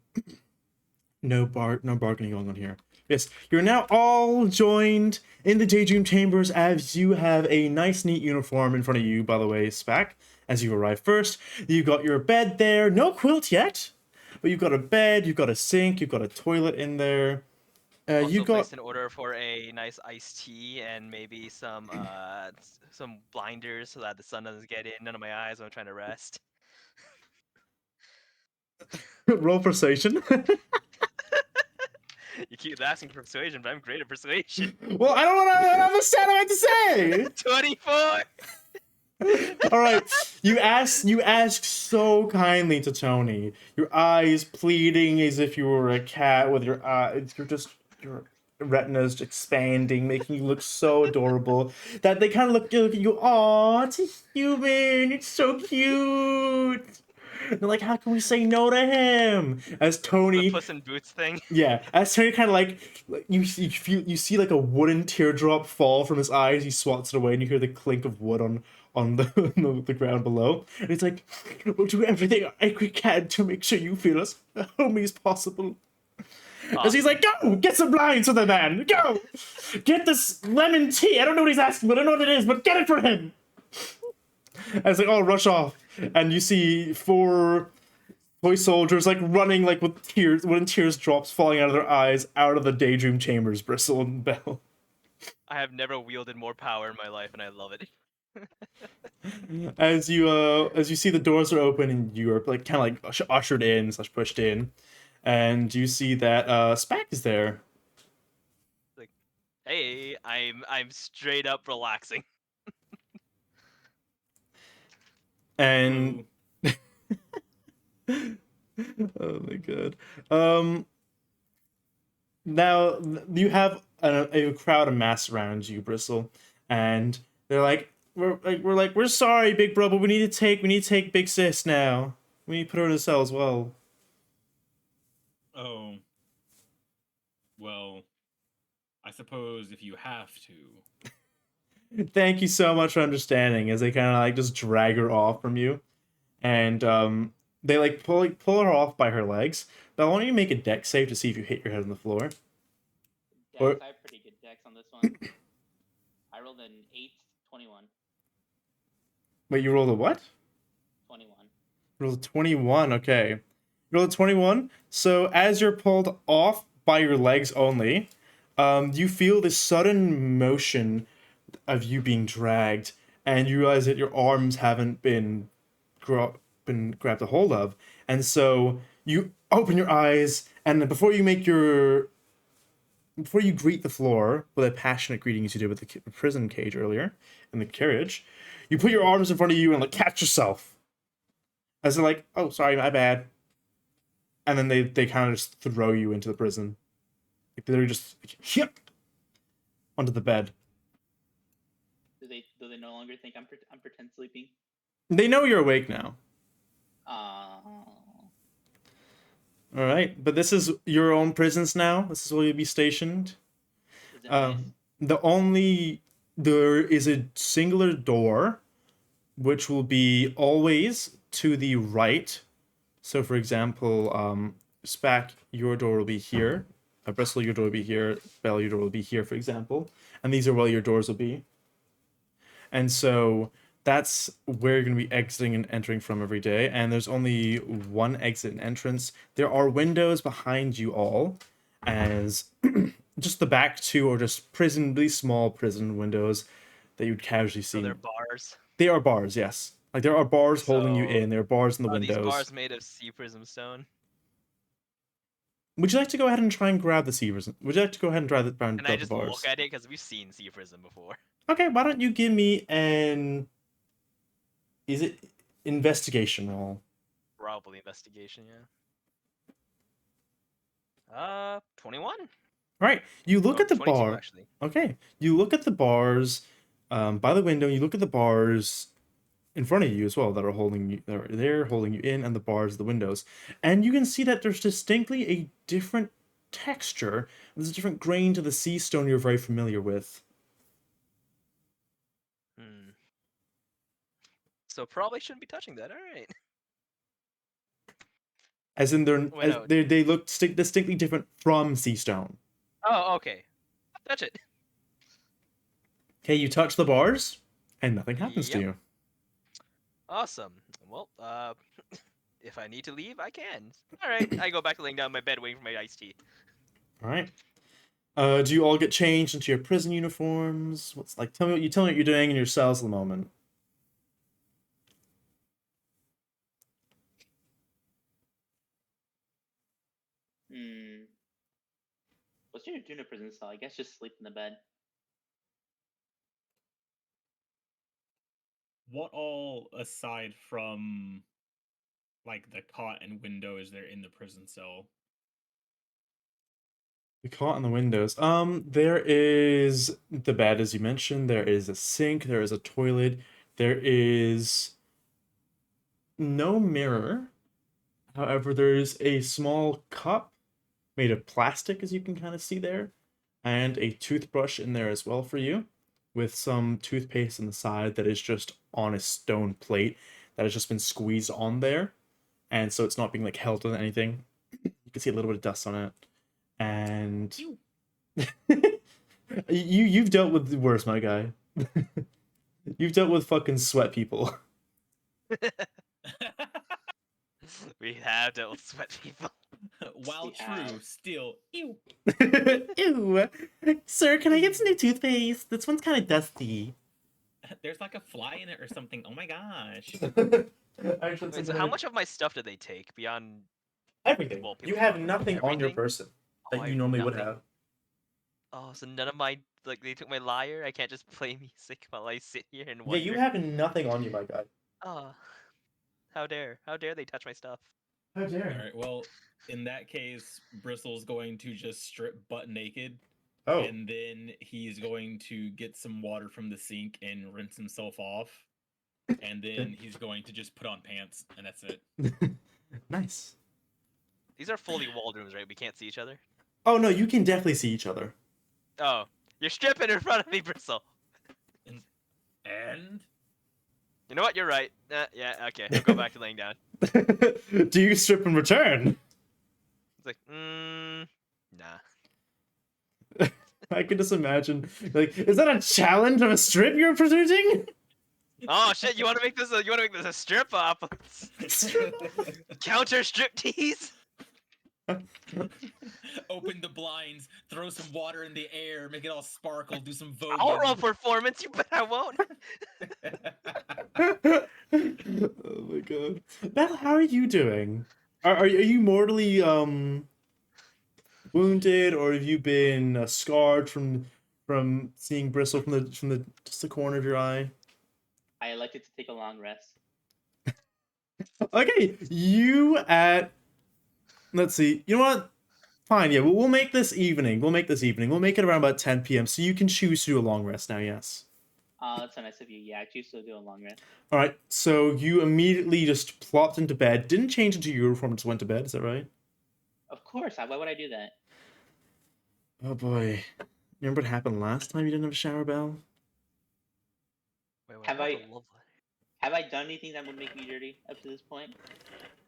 no bargaining going on here. Yes, you're now all joined in the Daydream Chambers as you have a nice, neat uniform in front of you, by the way, Spac, as you arrive first. You've got your bed there. No quilt yet, but you've got a bed, you've got a sink, you've got a toilet in there. Also You got... placed an order for a nice iced tea and maybe some blinders so that the sun doesn't get in none of my eyes when I'm trying to rest. Roll persuasion. You keep asking for persuasion, but I'm great at persuasion. Well, I don't want to understand what to say. 24. All right, you ask so kindly to Tony. Your eyes pleading as if you were a cat with your eyes. You're retinas expanding, making you look so adorable that they kind of look at you. Oh, it's a human. It's so cute. And they're like, how can we say no to him? As The Tony, Puss in Boots thing. yeah, as Tony kind of like you see like a wooden teardrop fall from his eyes. He swats it away, and you hear the clink of wood on the the ground below. And it's like, we'll do everything we can to make sure you feel as homey as possible. As he's like, go get some blinds for the man. Go get this lemon tea. I don't know what he's asking, but I know what it is. But get it for him. As they all rush off, and you see 4 toy soldiers like running like with tears, when tears drops falling out of their eyes, out of the daydream chambers. Bristle and Bell. I have never wielded more power in my life, and I love it. As you see the doors are open, and you are like kind of like ushered in / pushed in, and you see that Spack is there. Hey, I'm straight up relaxing. And oh my god. Now you have a crowd amassed around you, Bristle, and they're like, we're sorry, Big Bro, but we need to take Big Sis now. We need to put her in a cell as well. Oh. Well, I suppose if you have to. Thank you so much for understanding. As they kind of like just drag her off from you, and they like pull her off by her legs. But I want you to make a dex save to see if you hit your head on the floor. Dex, Or- I have pretty good dex on this one. I rolled an 8, 21. Wait, you rolled a what? 21. You rolled a 21. Okay, you rolled a 21. So as you're pulled off by your legs only, you feel this sudden motion of you being dragged, and you realize that your arms haven't been grabbed a hold of, and so you open your eyes, and then before you greet the floor with a passionate greeting as you did with the prison cage earlier in the carriage, you put your arms in front of you and like catch yourself, as they're like, oh sorry, my bad, and then they kind of just throw you into the prison, like they're just like, onto the bed. Do they no longer think I'm pretend sleeping? They know you're awake now. Oh. All right, but this is your own prisons now. This is where you'll be stationed. Is it nice? There is a singular door, which will be always to the right. So, for example, Spack, your door will be here. Bristle, your door will be here. Bell, your door will be here, for example. And these are where your doors will be. And so that's where you're going to be exiting and entering from every day. And there's only one exit and entrance. There are windows behind you all, as just the back 2 are just really small prison windows that you'd casually see. So they're bars. They are bars, yes. Like there are bars holding you So, in. There are bars in the Are these windows. bars made of sea prism stone? Would you like to go ahead and try and grab the sea prism? Would you like to go ahead and grab Can I the just bars? look at it? Because we've seen sea prism before. Okay, why don't you give me an... Is it investigation roll? Probably investigation, yeah. 21. All right, you look Oh, at the 22, bar. actually. Okay, you look at the bars by the window. You look at the bars in front of you as well that are holding you. They're holding you in, and the bars, the windows, and you can see that there's distinctly a different texture. There's a different grain to the sea stone you're very familiar with. So probably shouldn't be touching that. All right. As in, Wait, no. they look distinctly different from sea stone. Oh, okay. Touch it. Okay, you touch the bars, and nothing happens to Yep. you. Awesome. Well, if I need to leave, I can. All right. I go back to laying down in my bed waiting for my iced tea. All right. Do you all get changed into your prison uniforms? What's like? Tell me what you're doing in your cells at the moment. What's your doing in a prison cell? I guess just sleep in the bed. What all, aside from like the cot and window, is there in the prison cell? The cot and the windows. There is the bed, as you mentioned. There is a sink. There is a toilet. There is no mirror. However, there's a small cup made of plastic, as you can kind of see there, and a toothbrush in there as well for you, with some toothpaste on the side that is just on a stone plate that has just been squeezed on there, and so it's not being like held on anything. You can see a little bit of dust on it, and you've dealt with worse, my guy. You've dealt with fucking sweat people. We have dealt with sweat people. While We have. true, still, ew. Ew. Sir, can I get some new toothpaste? This one's kind of dusty. There's like a fly in it or something. Oh my gosh. Actually, Wait, so how much of my stuff did they take beyond? Everything. wallpaper You have phone? nothing on your Everything? person Oh, that I you have normally would nothing. have. Oh, so none of my like they took my lyre. I can't just play music while I sit here and Yeah, wonder. you have nothing on you, my guy. Oh, how dare they touch my stuff? How dare All right. Well, in that case, Bristle's going to just strip butt naked, Oh, and then he's going to get some water from the sink and rinse himself off, and then he's going to just put on pants, and that's it. nice. These are fully walled rooms, right? We can't see each other. Oh no, you can definitely see each other. Oh, you're stripping in front of me, Bristle. And You know what? You're right. Yeah, okay. I'll go back to laying down. Do you strip in return? It's like, nah. I can just imagine. Like, is that a challenge of a strip you're presenting? Oh shit! You want to make this? You want to make this a strip up? Counter strip tease? open the blinds, throw some water in the air, make it all sparkle, do some voguing. I'll roll performance. You bet I won't. Oh my god. Belle, how are you doing? Are you mortally wounded, or have you been scarred from seeing Bristle from the just the corner of your eye? I elected to take a long rest. Okay, you at let's see. You know what? Fine, yeah, we'll make this evening. We'll make this evening. We'll make it around about 10 p.m. so you can choose to do a long rest now, yes. That's so nice of you. Yeah, I choose to do a long rest. All right, so you immediately just plopped into bed, didn't change into your uniform, just went to bed, is that right? Of course. Why would I do that? Oh boy. Remember what happened last time you didn't have a shower, Belle? Wait, Have what I- about the love letter? Have I done anything that would make me dirty up to this point?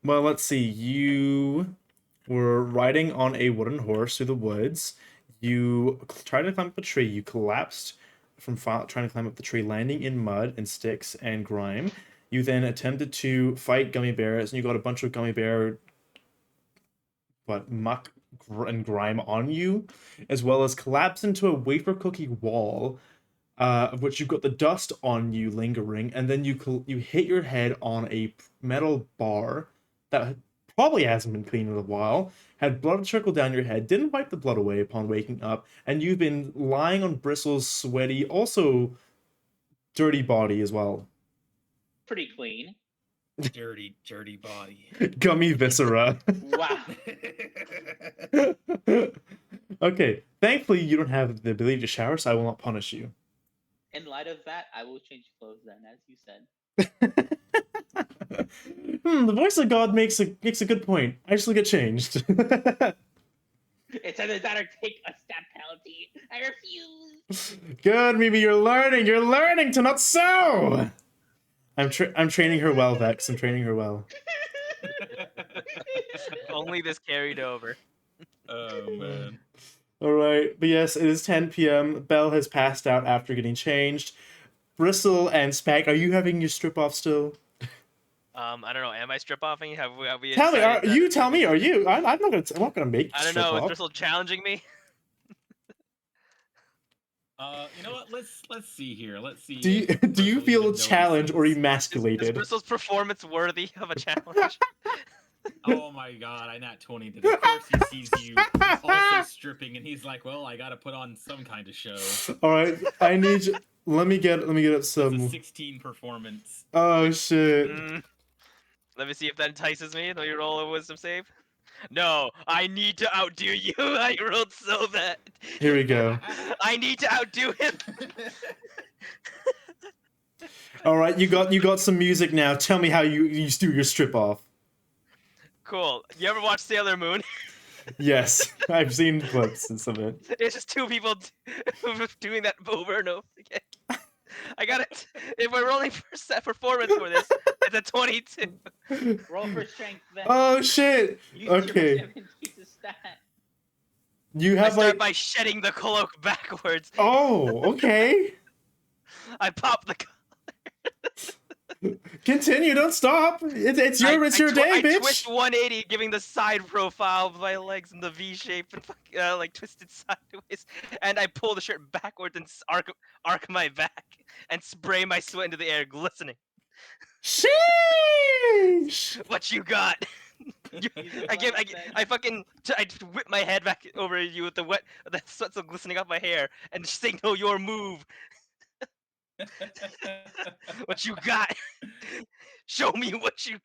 Well, let's see. You were riding on a wooden horse through the woods. You tried to climb up a tree. You collapsed from trying to climb up the tree, landing in mud and sticks and grime. You then attempted to fight gummy bears, and you got a bunch of gummy bear muck and grime on you, as well as collapsed into a wafer cookie wall, of which you've got the dust on you lingering, and then you hit your head on a metal bar that probably hasn't been cleaned in a while, had blood trickle down your head, didn't wipe the blood away upon waking up, and you've been lying on Bristle's sweaty, also dirty body as well. Pretty clean. dirty, dirty body. Gummy viscera. Wow. Okay, thankfully you don't have the ability to shower, so I will not punish you. In light of that, I will change clothes then, as you said. The voice of God makes a good point. I just look get changed. It's either that or take a stab penalty. I refuse. Good, Mimi, you're learning. You're learning to not sew. I'm training her well, Vex. I'm training her well. Only this carried over. Oh man. All right, but yes, it is 10 p.m. Belle has passed out after getting changed. Bristle and Spag, are you having your strip off still? I don't know. Am I strip offing? Have we Tell me, decided that- you tell me. Are you? I'm not gonna make you I don't strip know. Is off. Bristle challenging me? You know what? Let's see here. Let's see. Do you if do you Bristle feel even challenged or notices. Is emasculated? Bristle's performance worthy of a challenge? Oh my god, I nat 20 did. Of course he sees you also stripping and he's like, well, I gotta put on some kind of show. All right, I need you. Let me get up It's a some. 16 performance. Oh shit. Let me see if that entices me. Let me roll a wisdom save. No, I need to outdo you. I rolled so bad. Here we go. I need to outdo him. All right, you got some music now. Tell me how you do your strip off. Cool. You ever watch Sailor Moon? Yes, I've seen clips and some of it. It's just two people doing that over and over again. I got it. If we're rolling for set performance for this, it's a 22. Roll for strength then. Oh shit! Use your Okay, 17 to stat. you I have start like. by shedding the cloak backwards. Oh, okay. I pop the. Continue. Don't stop. It's your day, I bitch. twist 180, giving the side profile of my legs in the V shape and like twisted sideways, and I pull the shirt backwards and arc my back and spray my sweat into the air, glistening. Sheesh. What you got? Use your I bonus fucking I whip my head back over you with the sweat still glistening off my hair and signal your move. What you got? Show me what you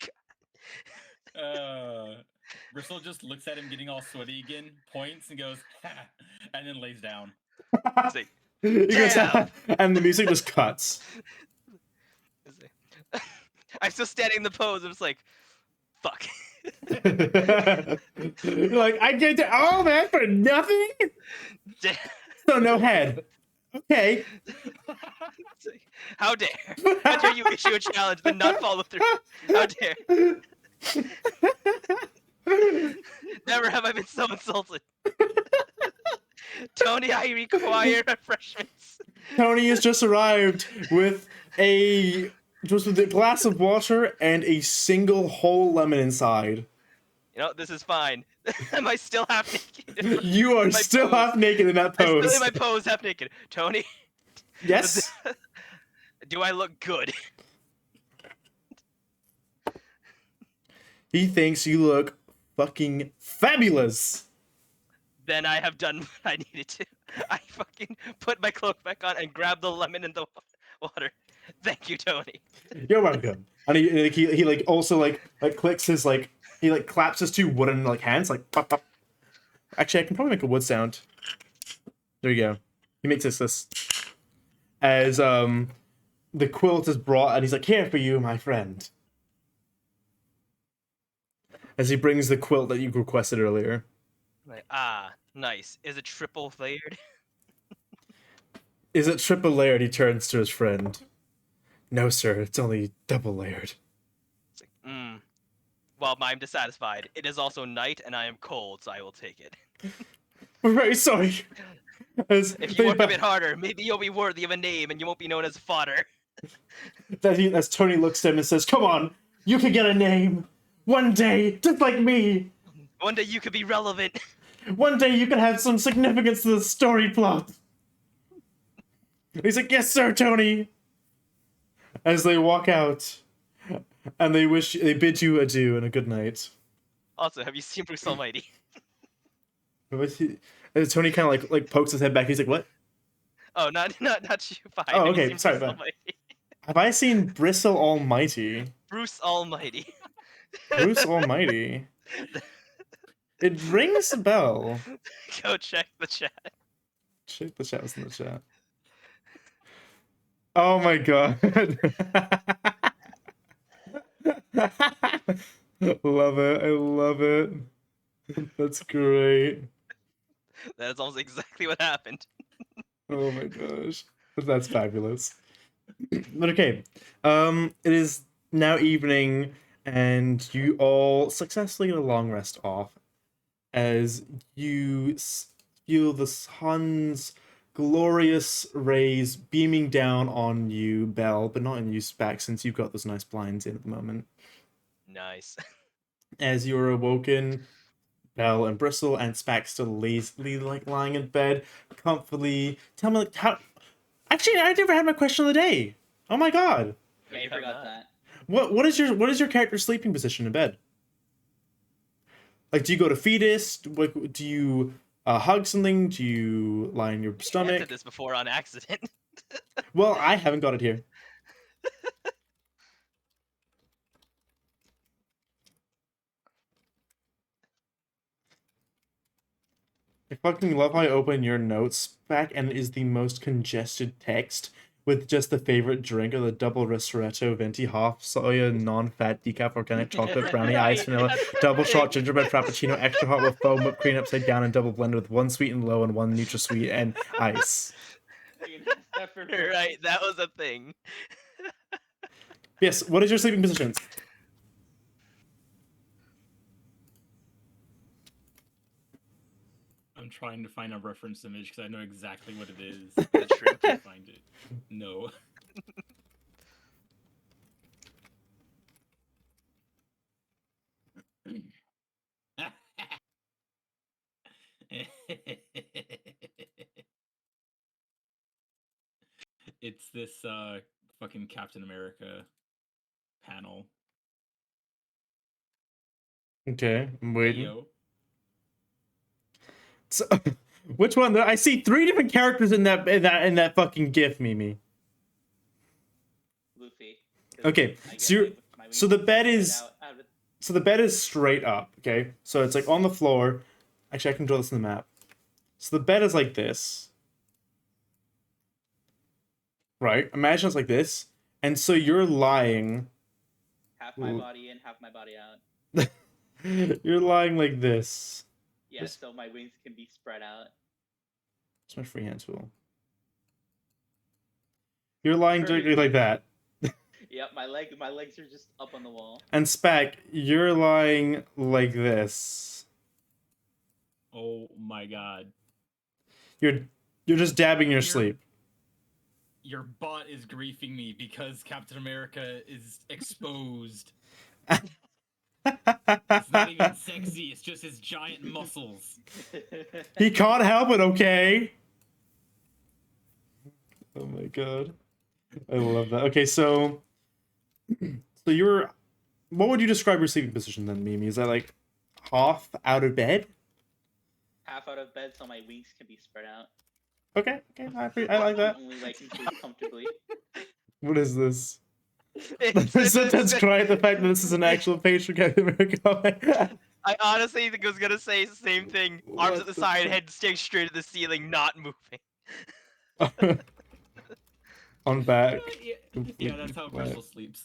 got. Bristle just looks at him getting all sweaty again, points and goes, ha, and then lays down. It's like, He goes, Damn. and the music just cuts. I'm still standing in the pose. I'm just like, fuck. You're like, I did all that for nothing? Damn. So no head. Okay. It's like, how dare? How dare you issue a challenge then not follow through? How dare? Never have I been so insulted. Tony, I require refreshments. Tony has just arrived with a glass of water and a single whole lemon inside. You know, this is fine. Am I still half naked? You are My still pose. half naked in that I'm still pose. in my pose, half naked. Tony, Yes. do I look good? He thinks you look fucking fabulous. Then I have done what I needed to. I fucking put my cloak back on and grab the lemon in the water. Thank you, Tony. You're welcome. And he like also like clicks his like he like claps his two wooden like hands like pop pop. Actually, I can probably make a wood sound. There you go. He makes this as the quilt is brought and he's like, here for you, my friend. As he brings the quilt that you requested earlier. Like, ah, nice. Is it triple layered? Is it triple layered? He turns to his friend. No, sir, it's only double layered. It's like, well, I'm dissatisfied. It is also night and I am cold, so I will take it. We're very sorry. If you work a bit harder, maybe you'll be worthy of a name and you won't be known as fodder. As Tony looks at him and says, come on, you can get a name. One day, just like me. One day you could be relevant. One day you can have some significance to the story plot. He's like, yes, sir, Tony. As they walk out, and they bid you adieu and a good night. Also, have you seen Bruce Almighty? As Tony kind of like pokes his head back. He's like, what? Oh, not you. Fine. Oh, Have you okay, seen sorry, Bruce man. Almighty? Have I seen Bristle Almighty? Bruce Almighty. Bruce Almighty. It rings a bell. Go check the chat. Check the chat was in the chat. Oh my god. Love it. I love it. That's great. That's almost exactly what happened. Oh my gosh. That's fabulous. But okay. It is now evening and you all successfully get a long rest off as you feel the sun's glorious rays beaming down on you, Belle, but not on you, Spax, since you've got those nice blinds in at the moment. Nice. As you're awoken, Belle and Bristle and Spax still lazily like lying in bed, comfortably. Tell me like how. Actually, I never had my question of the day. Oh my god. Yeah, you you have forgot that. that. What is your character's sleeping position in bed? Like, do you go to fetus? Like, do you hug something? Do you lie on your I answered stomach? this before on accident. Well, I haven't got it here. I fucking love how I open your notes back and it is the most congested text with just the favorite drink of the double ristretto venti half soya non-fat decaf organic chocolate brownie ice Right, vanilla that's the double shot thing. gingerbread frappuccino extra hot with foam whipped cream upside down and double blended with one sweet and low and one NutraSweet and ice. Right, that was a thing. Yes, what is your sleeping position? I'm trying to find a reference image because I know exactly what it is. The shrimp. Can't find it. No. It's this fucking Captain America panel. Okay, I'm waiting. Yo. So, which one? I see 3 different characters in that fucking GIF, Mimi. Luffy. 'cause Okay, I get, so you're- like, my so wings the bed spread is- out of- So the bed is straight up, okay? So it's like on the floor. Actually, I can draw this in the map. So the bed is like this. Right? Imagine it's like this. And so you're lying. half my Ooh. body in, half my body out. You're lying like this. Yeah, This- so my wings can be spread out. It's my freehand tool. You're lying Perfect. directly like that. Yep, my legs are just up on the wall. And Spec, you're lying like this. Oh my god. You're just dabbing in your sleep. Your bot is griefing me because Captain America is exposed. It's not even sexy, it's just his giant muscles. He can't help it, okay? Oh my god. I love that. Okay, so you're what would you describe your sleeping position then, Mimi? Is that like half out of bed? Half out of bed so my wings can be spread out. Okay, I like that. Only way I can sleep comfortably. What is this? It's- Sometimes cry at the fact that this is an actual page for Captain America. I honestly think I was gonna say the same thing. Arms What at the the side, fuck? head staring straight at the ceiling, not moving. On back. Yeah, that's how Crystal sleeps.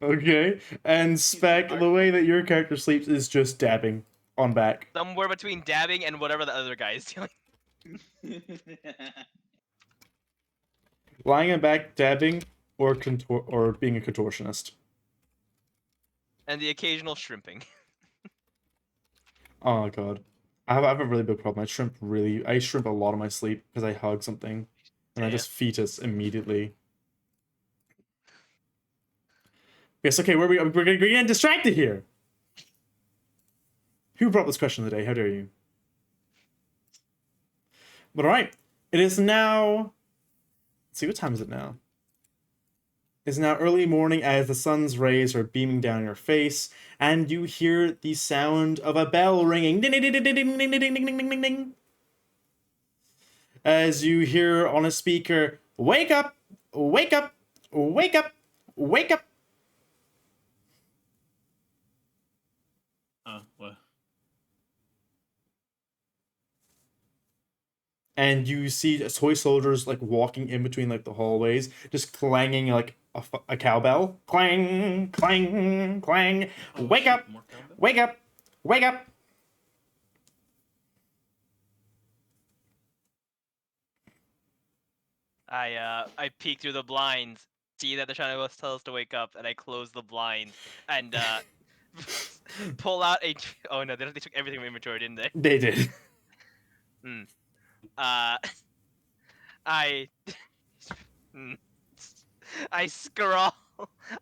Okay. And Spec, the way that your character sleeps is just dabbing on back. Somewhere between dabbing and whatever the other guy is doing. Lying on back, dabbing, or being a contortionist. And the occasional shrimping. Oh god. I have a really big problem. I shrimp a lot of my sleep because I hug something. And I Damn. just fetus immediately. Yes, okay, we're getting distracted here. Who brought this question of the day? How dare you? But alright. It is now. Let's see, what time is it now? It's now early morning as the sun's rays are beaming down your face, and you hear the sound of a bell ringing. Ding, ding, ding, ding, ding, ding, ding, ding, ding, ding, ding, ding. As you hear on a speaker, wake up, wake up, wake up, wake up. What? And you see toy soldiers like walking in between like the hallways, just clanging like a cowbell. Clang, clang, clang. Oh, Wake shit, up, more cowbell? wake up, wake up. I peek through the blinds, see that they're trying to tell us to wake up, and I close the blinds and pull out a. Oh no, they took everything from inventory, didn't they? They did. I I scroll.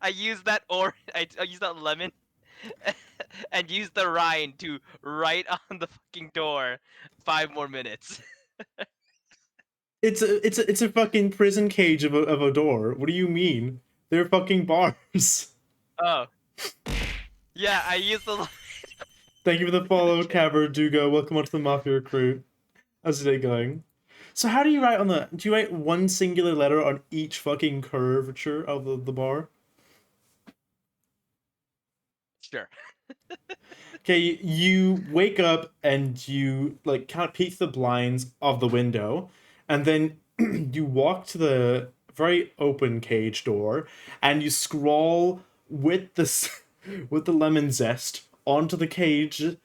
I use that I use that lemon and use the rind to write on the fucking door 5 more minutes. It's a fucking prison cage of a door. What do you mean? They're fucking bars. Oh. Yeah, I use the Thank you for the follow, Caverdugo. Welcome onto the Mafia Recruit. How's your day going? So how do you write on the... Do you write one singular letter on each fucking curvature of the bar? Sure. Okay, you wake up and you like kind of peek the blinds of the window, and then you walk to the very open cage door, and you scroll with with the lemon zest onto the cage,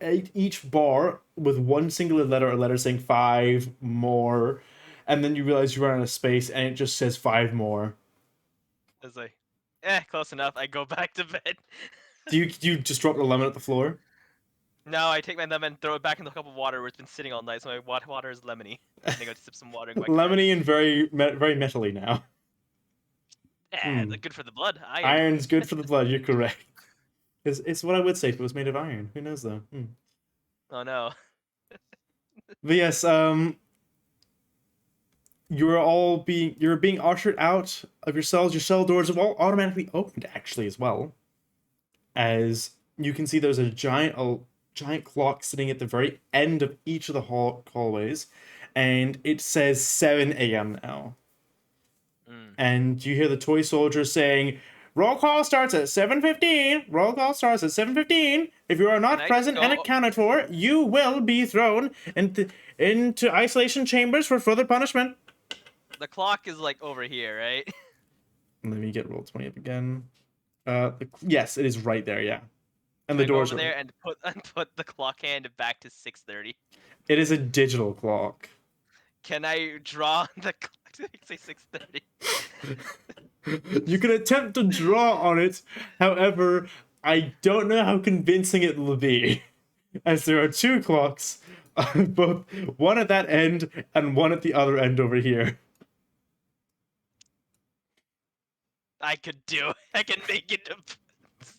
each bar with one singular letter, a letter saying 5 more, and then you realize you run out of space, and it just says 5 more. I was like, close enough. I go back to bed. Do you just drop the lemon at the floor? No, I take my lemon and throw it back in the cup of water where it's been sitting all night, so my water is lemony. And I go to sip some water and go back to bed. Lemony and very metally now. They're good for the blood. Iron. Iron's good for the blood. You're correct. It's what I would say if it was made of iron. Who knows though? Oh no. But yes, you're being ushered out of your cells. Your cell doors have all automatically opened actually as well. As you can see, there's a giant clock sitting at the very end of each of the hallways, and it says 7 a.m. now. And you hear the toy soldier saying, "Roll call starts at 7:15. Roll call starts at 7:15. If you are not Can I present and go- accounted for, you will be thrown into isolation chambers for further punishment." The clock is like over here, right? Let me get roll 20 up again. Yes, it is right there. Yeah, and Can the I go doors over are. there and put the clock hand back to 6:30. It is a digital clock. Can I draw the clock to say 6:30? You can attempt to draw on it, however, I don't know how convincing it will be, as there are 2 clocks, both one at that end and one at the other end over here. I could do it. I can make it.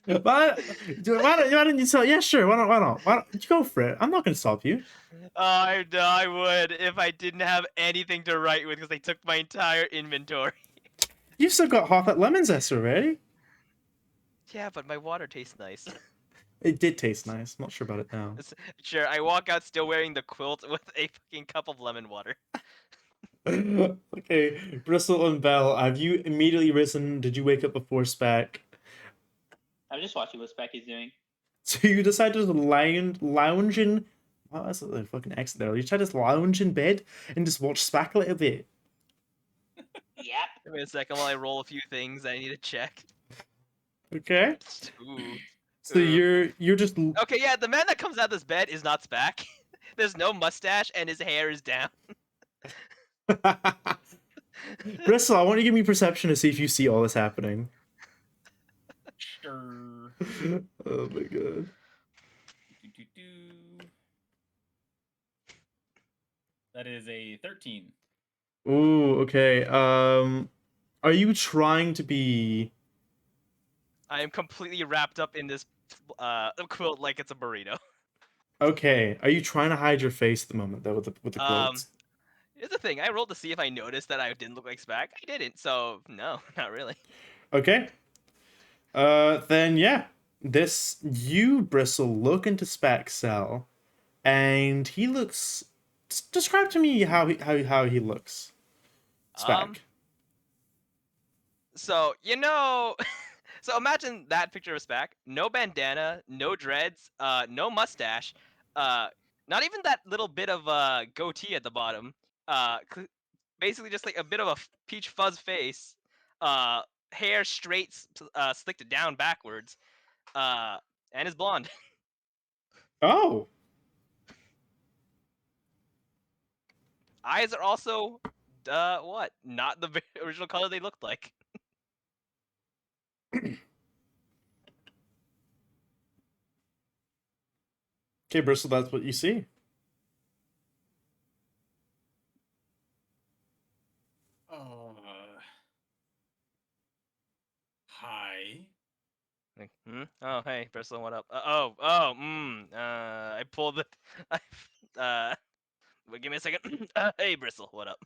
Why don't you tell? Yeah, sure. Why don't you go for it? I'm not gonna stop you. I would if I didn't have anything to write with because they took my entire inventory. You've still got half that lemon zest already. Yeah, but my water tastes nice. It did taste nice. Not sure about it now. Sure, I walk out still wearing the quilt with a fucking cup of lemon water. Okay, Bristle and Bell, have you immediately risen? Did you wake up before Spec? I'm just watching what Specky's doing. So you decided to lounge in. Oh, that's a fucking exit there. You tried to just lounge in bed and just watch Spack a little bit. Yep. Give me a second while I roll a few things I need to check. Okay. Ooh. So you're just. Okay, yeah, the man that comes out of this bed is not Spack. There's no mustache and his hair is down. Bristle, I want you to give me perception to see if you see all this happening. Sure. Oh my god. Do. That is a 13. Ooh, okay. Are you trying to be? I am completely wrapped up in this quilt like it's a burrito. Okay. Are you trying to hide your face at the moment though with the quotes? Here's the thing, I rolled to see if I noticed that I didn't look like Spack. I didn't, so no, not really. Okay. Then yeah. You, Bristle, look into Spack's cell, and he looks. Describe to me how he looks. Spack. So, so imagine that picture of Spack. No bandana, no dreads, no mustache, not even that little bit of goatee at the bottom. Basically just like a bit of a peach fuzz face, hair straight, slicked down backwards, and is blonde. Oh. Eyes are also, not the original color they looked like. Okay, Bristle, that's what you see. Hi. Like, oh, hey, Bristle, what up? I pulled it. Wait, give me a second. Hey, Bristle, what up?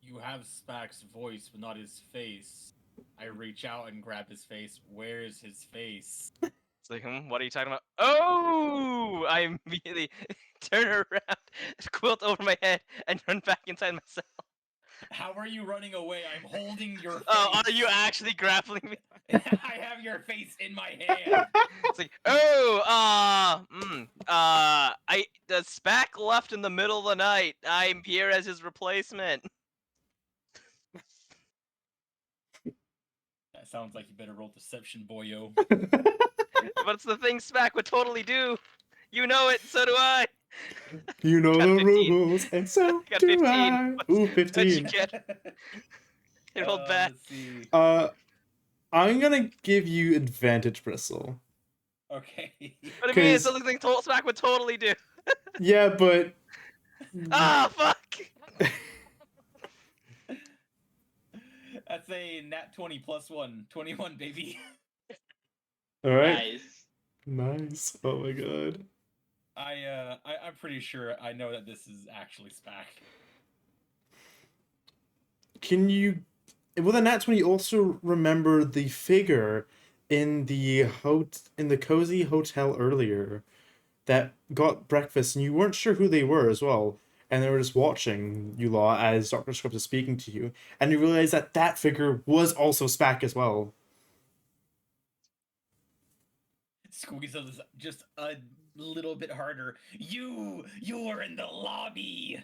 You have Spack's voice, but not his face. I reach out and grab his face. Where is his face? It's like, what are you talking about? Oh! I immediately turn around, quilt over my head, and run back inside my cell. How are you running away? I'm holding your face. Oh, are you actually grappling me? I have your face in my hand. It's like, the SPAC left in the middle of the night. I'm here as his replacement. That sounds like you better roll deception, boyo. But it's the thing SPAC would totally do. You know it, so do I. You know Got the 15. rules, and so Got do 15. I. Ooh, What'd you 15. get? It rolled bad. Let's see. I'm gonna give you advantage, Bristle. Okay. What do you mean? It's 'Cause- the thing SPAC would totally do. Yeah, but Ah, fuck! That's a nat 20 plus 1. 21, baby. all right, Nice. nice. Oh my god. I'm pretty sure I know that this is actually SPAC. Can you, with a nat 20, also remember the figure in the cozy hotel earlier that got breakfast, and you weren't sure who they were as well, and they were just watching you lot as Dr. Scrubs is speaking to you, and you realize that that figure was also SPAC as well. Squeeze this just a little bit harder. You're in the lobby.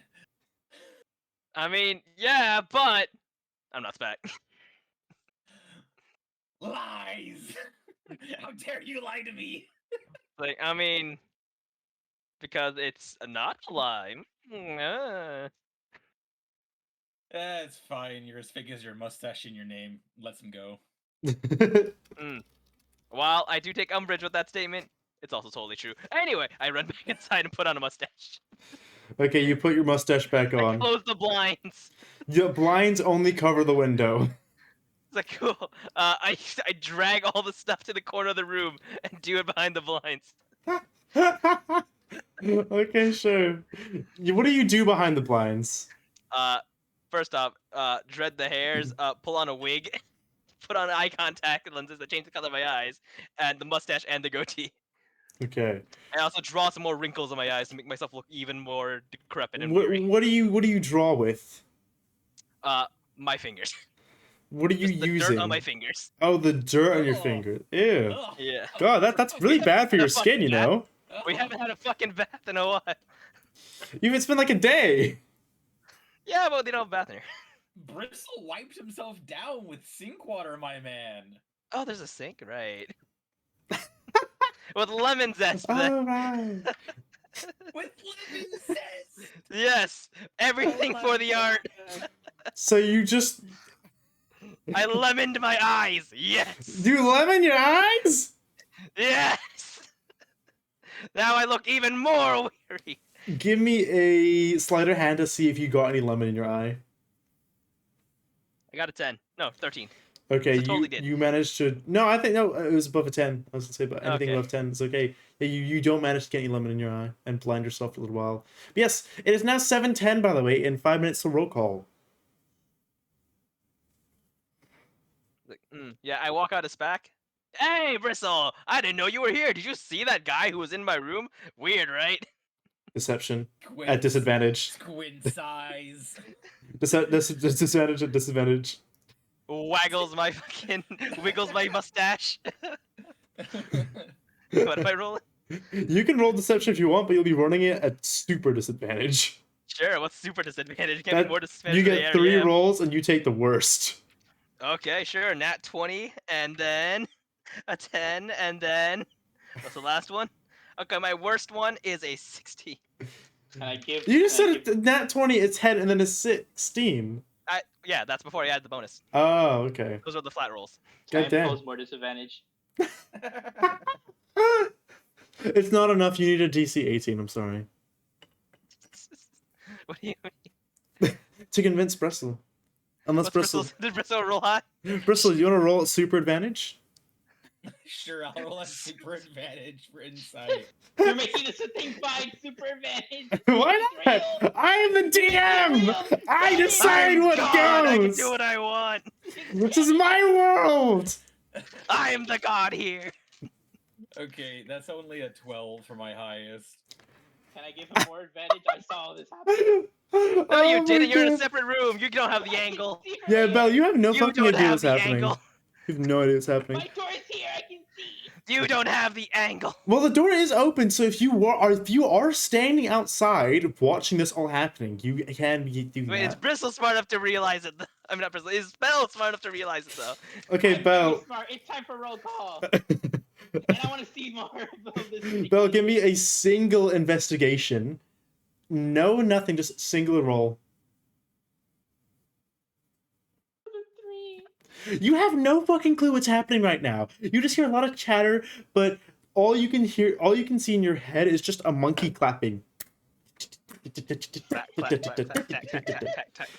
I mean, yeah, but I'm not SPAC. Lies. How dare you lie to me? Like, I mean, because it's not a lie. It's fine. You're as fake as your mustache in your name. Lets him go. While I do take umbrage with that statement, it's also totally true. Anyway, I run back inside and put on a mustache. Okay, you put your mustache back I on. close the blinds. The blinds only cover the window. It's like, cool. I drag all the stuff to the corner of the room and do it behind the blinds. Okay, sure. What do you do behind the blinds? First off, dread the hairs, pull on a wig, put on eye contact lenses that change the color of my eyes, and the mustache and the goatee. Okay. I also draw some more wrinkles in my eyes to make myself look even more decrepit and weary. What do you draw with? My fingers. What are you Just the using? dirt on my fingers. Oh, the dirt on your Oh. finger. Ew. Ugh. Yeah. God, that's really bad for your The fucking skin, you bath. know? We haven't had a fucking bath in a while. It's been like a day. Yeah, but they don't have a bath in here. Bristle wiped himself down with sink water, my man. Oh, there's a sink, right? With lemon zest. then. All right. With lemon zest. Yes, everything Oh for my the art. God. So you just I lemoned my eyes. Yes. do lemon your eyes? Yes. Now I look even more weary. Give me a sleight of hand to see if you got any lemon in your eye. I got a 10. No, 13. Okay, So totally did. you managed to. No, I think no, it was above a 10. I was gonna say, but anything Okay. above 10 is okay. Yeah, you don't manage to get any lemon in your eye and blind yourself for a little while. But yes, it is now 7:10, by the way, in 5 minutes till roll call. Like, yeah, I walk out of SPAC. Hey, Bristle! I didn't know you were here. Did you see that guy who was in my room? Weird, right? Deception Squint, at disadvantage. Squint size. Disadvantage at disadvantage. Waggles my fucking... wiggles my mustache. What am I rolling? You can roll deception if you want, but you'll be running it at super disadvantage. Sure, what's super disadvantage? Can't That- be more disadvantage You than I get already 3 am. rolls and you take the worst. Okay, sure. Nat 20, and then a 10, and then... What's the last one? Okay, my worst one is a 16. Can I give? You just can I said give- it, nat 20, it's 10, and then a 16. Yeah, that's before I added the bonus. Oh, okay. Those are the flat rolls. can I God damn. impose more disadvantage? It's not enough. You need a DC 18. I'm sorry. What do you mean? To convince Bristle. Unless What's Bristle. Did Bristle roll high? Bristle, do you want to roll at super advantage? Sure, I'll roll a super advantage for insight. You're making this a thing. Fine, super advantage. Why not? I am the DM! I decide what God, I can goes! do what I want. This is my world! I am the god here. Okay, that's only a 12 for my highest. Can I give him more advantage? I saw all this happen. No, Oh you my didn't. You're in a God. separate room. You don't have I the can angle. see Yeah, right Belle, here. you have no You fucking don't idea have what's the happening. angle. You have no idea what's happening. My door is here. I can see. You don't have the angle. Well, the door is open, so if you are standing outside watching this all happening, you can be doing Wait, is that. Bristle smart enough to realize it? I mean, not Bristle. Is Bell smart enough to realize it though? Okay, I'm very Belle. smart. It's time for roll call, and I want to see more of this. Belle, give me a single investigation. No, nothing, just single roll. 3. You have no fucking clue what's happening right now. You just hear a lot of chatter, but all you can see in your head is just a monkey clapping. Clap, clap, clap, clap, tack, tack, tack, tack, tack.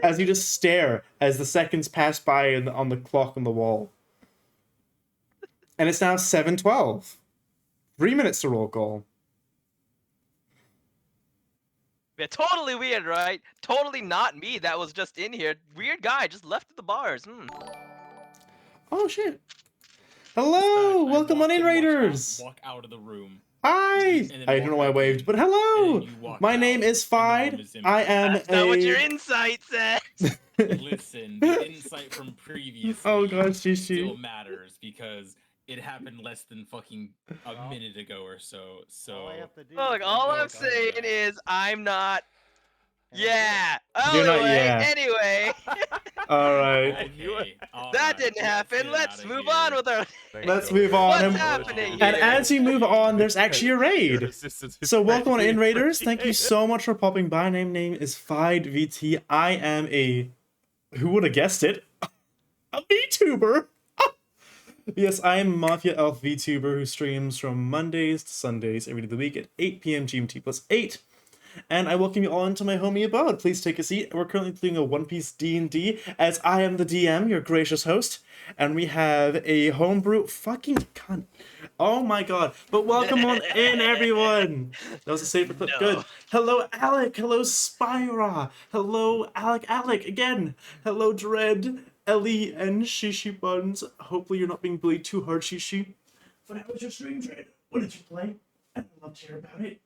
As you just stare as the seconds pass by on the clock on the wall. And it's now 7:12. 3 minutes to roll call. Yeah, totally weird, right? Totally not me. That was just in here. Weird guy, just left at the bars. Oh shit. It's bad. Hello! I Welcome walk on in, and Raiders! Walk out of the room. Hi! and then I don't know walk why I back waved, in, but and hello! then you walk My out, name is and the room Fide. is I empty. am That's not what your a... insight says. Listen, the insight from previously Oh gosh, still Shishi. matters because it happened less than fucking a minute ago or so. So Look, all I'm walk out. saying is I'm not. Yeah. You're not Anyway, yeah. anyway, Alright. Okay, that alright, didn't let's happen. get Let's outta move here. on with our. Let's move on. What's And, happening and here? as we move on, there's actually a raid. So welcome on in, Raiders. Thank you so much for popping by. My name is FideVT. I am a... Who would have guessed it? A VTuber! Yes, I am Mafia Elf VTuber who streams from Mondays to Sundays every day of the week at 8 p.m. GMT plus 8. And I welcome you all into my homie abode. Please take a seat. We're currently doing a One Piece D&D as I am the DM, your gracious host. And we have a homebrew fucking cunt. Oh my god. But welcome on in, everyone. That was a safer clip. No. Good. Hello, Alec. Hello, Spyra. Hello, Alec again. Hello, Dread, Ellie, and Shishi Buns. Hopefully you're not being bullied too hard, Shishi. But how was your stream, Dread? What did you play? I'd love to hear about it.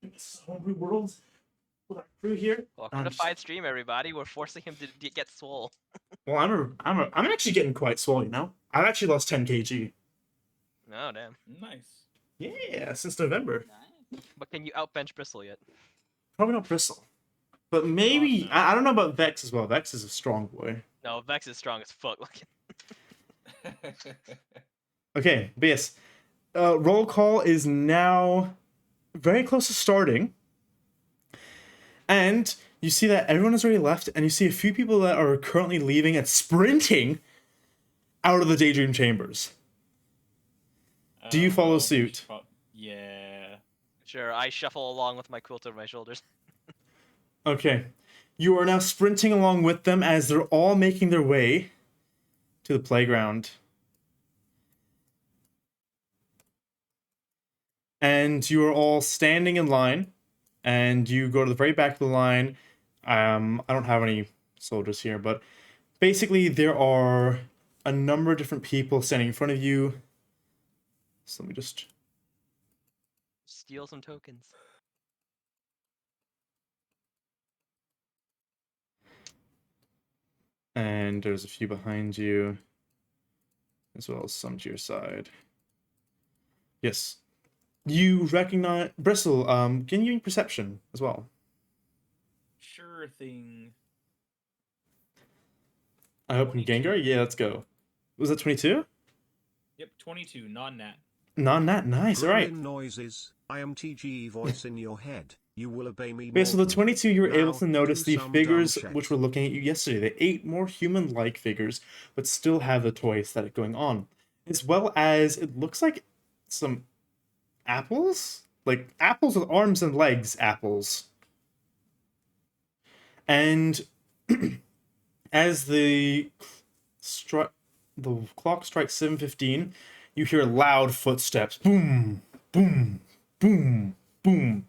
This is Homebrew World with our crew here. Welcome to Fight Stream, everybody. We're forcing him to get swole. Well, I'm actually getting quite swole, you know. I've actually lost 10 kg. Oh damn. Nice. Yeah, since November. Nice. But can you outbench Bristle yet? Probably not Bristle, but maybe Oh, no. I don't know about Vex as well. Vex is a strong boy. No, Vex is strong as fuck. Okay, but yes, roll call is now very close to starting, and you see that everyone has already left, and you see a few people that are currently leaving and sprinting out of the Daydream Chambers. Do you follow we suit? should yeah. Sure, I shuffle along with my quilt over my shoulders. Okay. You are now sprinting along with them as they're all making their way to the playground. And you are all standing in line, and you go to the very back of the line. I don't have any soldiers here, but basically there are a number of different people standing in front of you. So let me just... Steal some tokens. And there's a few behind you, as well as some to your side. Yes. You recognize... Bristle, can you give me perception as well? Sure thing. I hope in 22. Gengar? Yeah, let's go. Was that 22? Yep, 22, non-nat. Non-nat, nice, alright. Gremlin noises. I am TGE voice in your head. You will obey me. Okay, so the Morgan. 22, you were able Now, to notice do the some figures dumb which checks. were looking at you yesterday. They 8 more human-like figures, but still have the toy aesthetic going on. As well as, it looks like some apples? Like, apples with arms and legs apples. And as the clock strikes 7:15, you hear loud footsteps. Boom, boom, boom, boom.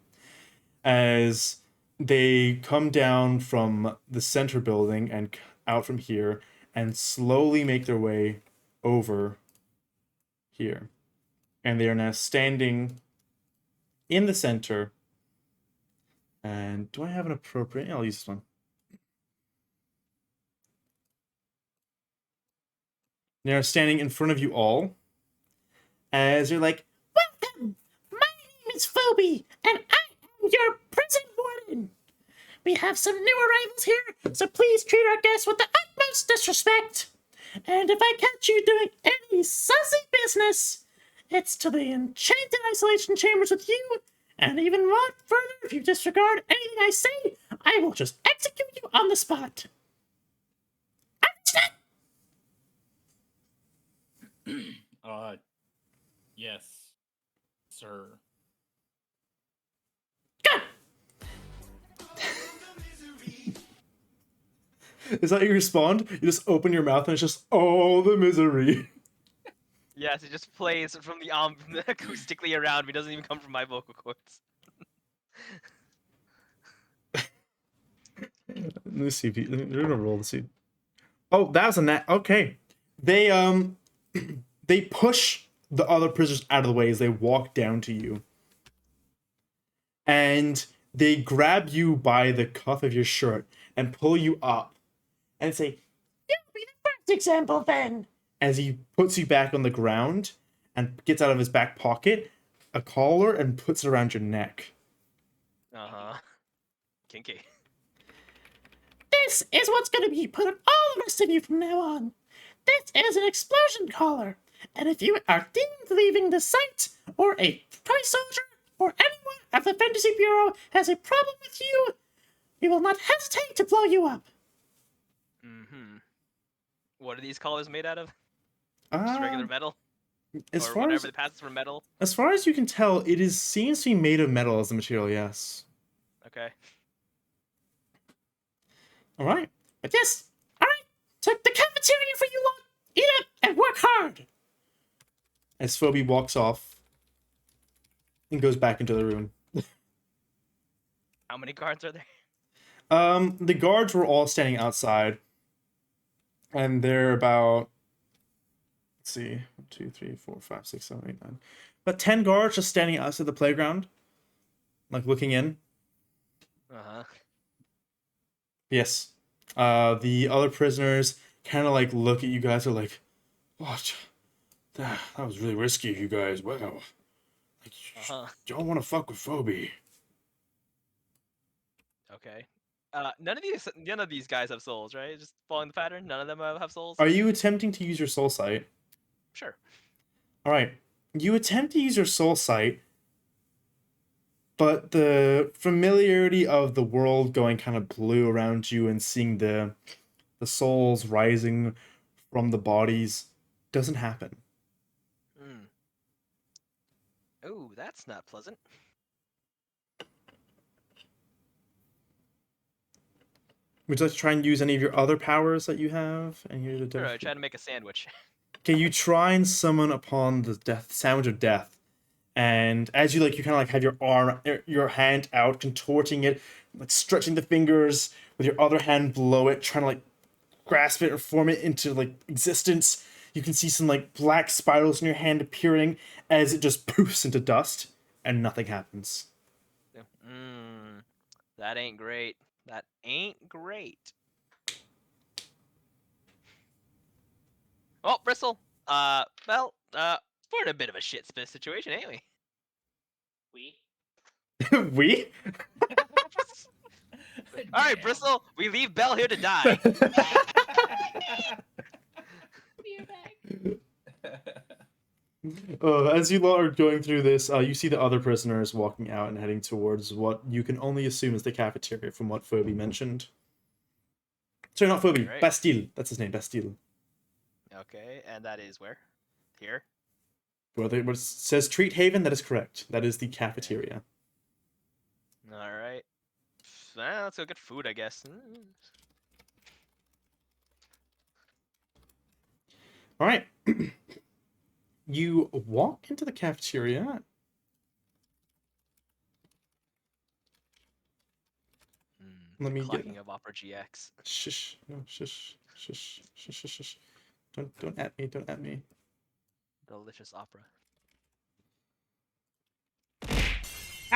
As they come down from the center building and out from here and slowly make their way over here. And they are now standing in the center. And do I have an appropriate? I'll use this one. They're standing in front of you all as you're like, "Welcome! My name is Phoebe, and I am your prison warden. We have some new arrivals here, so please treat our guests with the utmost disrespect. And if I catch you doing any sussy business, it's to the enchanted isolation chambers with you, and even more further, if you disregard anything I say, I will just execute you on the spot. Understand?" Yes, sir. Good! Is that how you respond? You just open your mouth and it's just all the misery. Yes, it just plays from the acoustically around me. Doesn't even come from my vocal cords. Let me see if you, they're gonna roll to see. Oh, that was a nat. Okay, they they push the other prisoners out of the way as they walk down to you, and they grab you by the cuff of your shirt and pull you up, and say, "You'll be the first example then." As he puts you back on the ground and gets out of his back pocket a collar and puts it around your neck. Kinky. "This is what's going to be put on all the rest of you from now on. This is an explosion collar, and if you are deemed leaving the site, or a toy soldier, or anyone at the Fantasy Bureau has a problem with you, we will not hesitate to blow you up." What are these collars made out of? Just regular metal? As Or far whatever as the passes for metal? as far as you can tell, it is seems to be made of metal as the material. Yes. Okay. All right. But yes. All right. So the cafeteria for you lot. Eat up and work hard. As Phoebe walks off and goes back into the room. How many guards are there? The guards were all standing outside, and they're about, let's see, 1, 2, 3, 4, 5, 6, 7, 8, 9, about 10 guards just standing outside the playground, like looking in. Yes. The other prisoners kind of like look at you guys, are like, "What? That was really risky, you guys. Wow. Like, y'all want to fuck with Phoebe." Okay. None of these guys have souls, right? Just following the pattern. None of them have souls. Are you attempting to use your soul sight? Sure. All right. You attempt to use your soul sight, but the familiarity of the world going kind of blue around you and seeing the souls rising from the bodies doesn't happen. Ooh, that's not pleasant. Would you like to try and use any of your other powers that you have? And you're Sure, I tried to make a sandwich. Okay, you try and summon upon the sandwich of death, and as you kind of have your hand out, contorting it, like stretching the fingers with your other hand below it, trying to like grasp it and form it into like existence. You can see some like black spirals in your hand appearing as it just poofs into dust, and nothing happens. That ain't great. That ain't great. Oh, Bristle. Well, we're in a bit of a shit situation, ain't we? We? All right, Bristle. We leave Belle here to die. As you lot are going through this, you see the other prisoners walking out and heading towards what you can only assume is the cafeteria from what Phoebe mentioned. Sorry, not Phoebe. Right. Bastille. That's his name, Bastille. Okay, and that is where? Here? Well, what it says Treat Haven, that is correct. That is the cafeteria. All right. Well, let's go get food, I guess. All right. You walk into the cafeteria. Let me Clocking get. of Opera GX. Shush. No, shush. Shush. Shush. Shush. Shush. Don't at me. Don't at me. Delicious opera.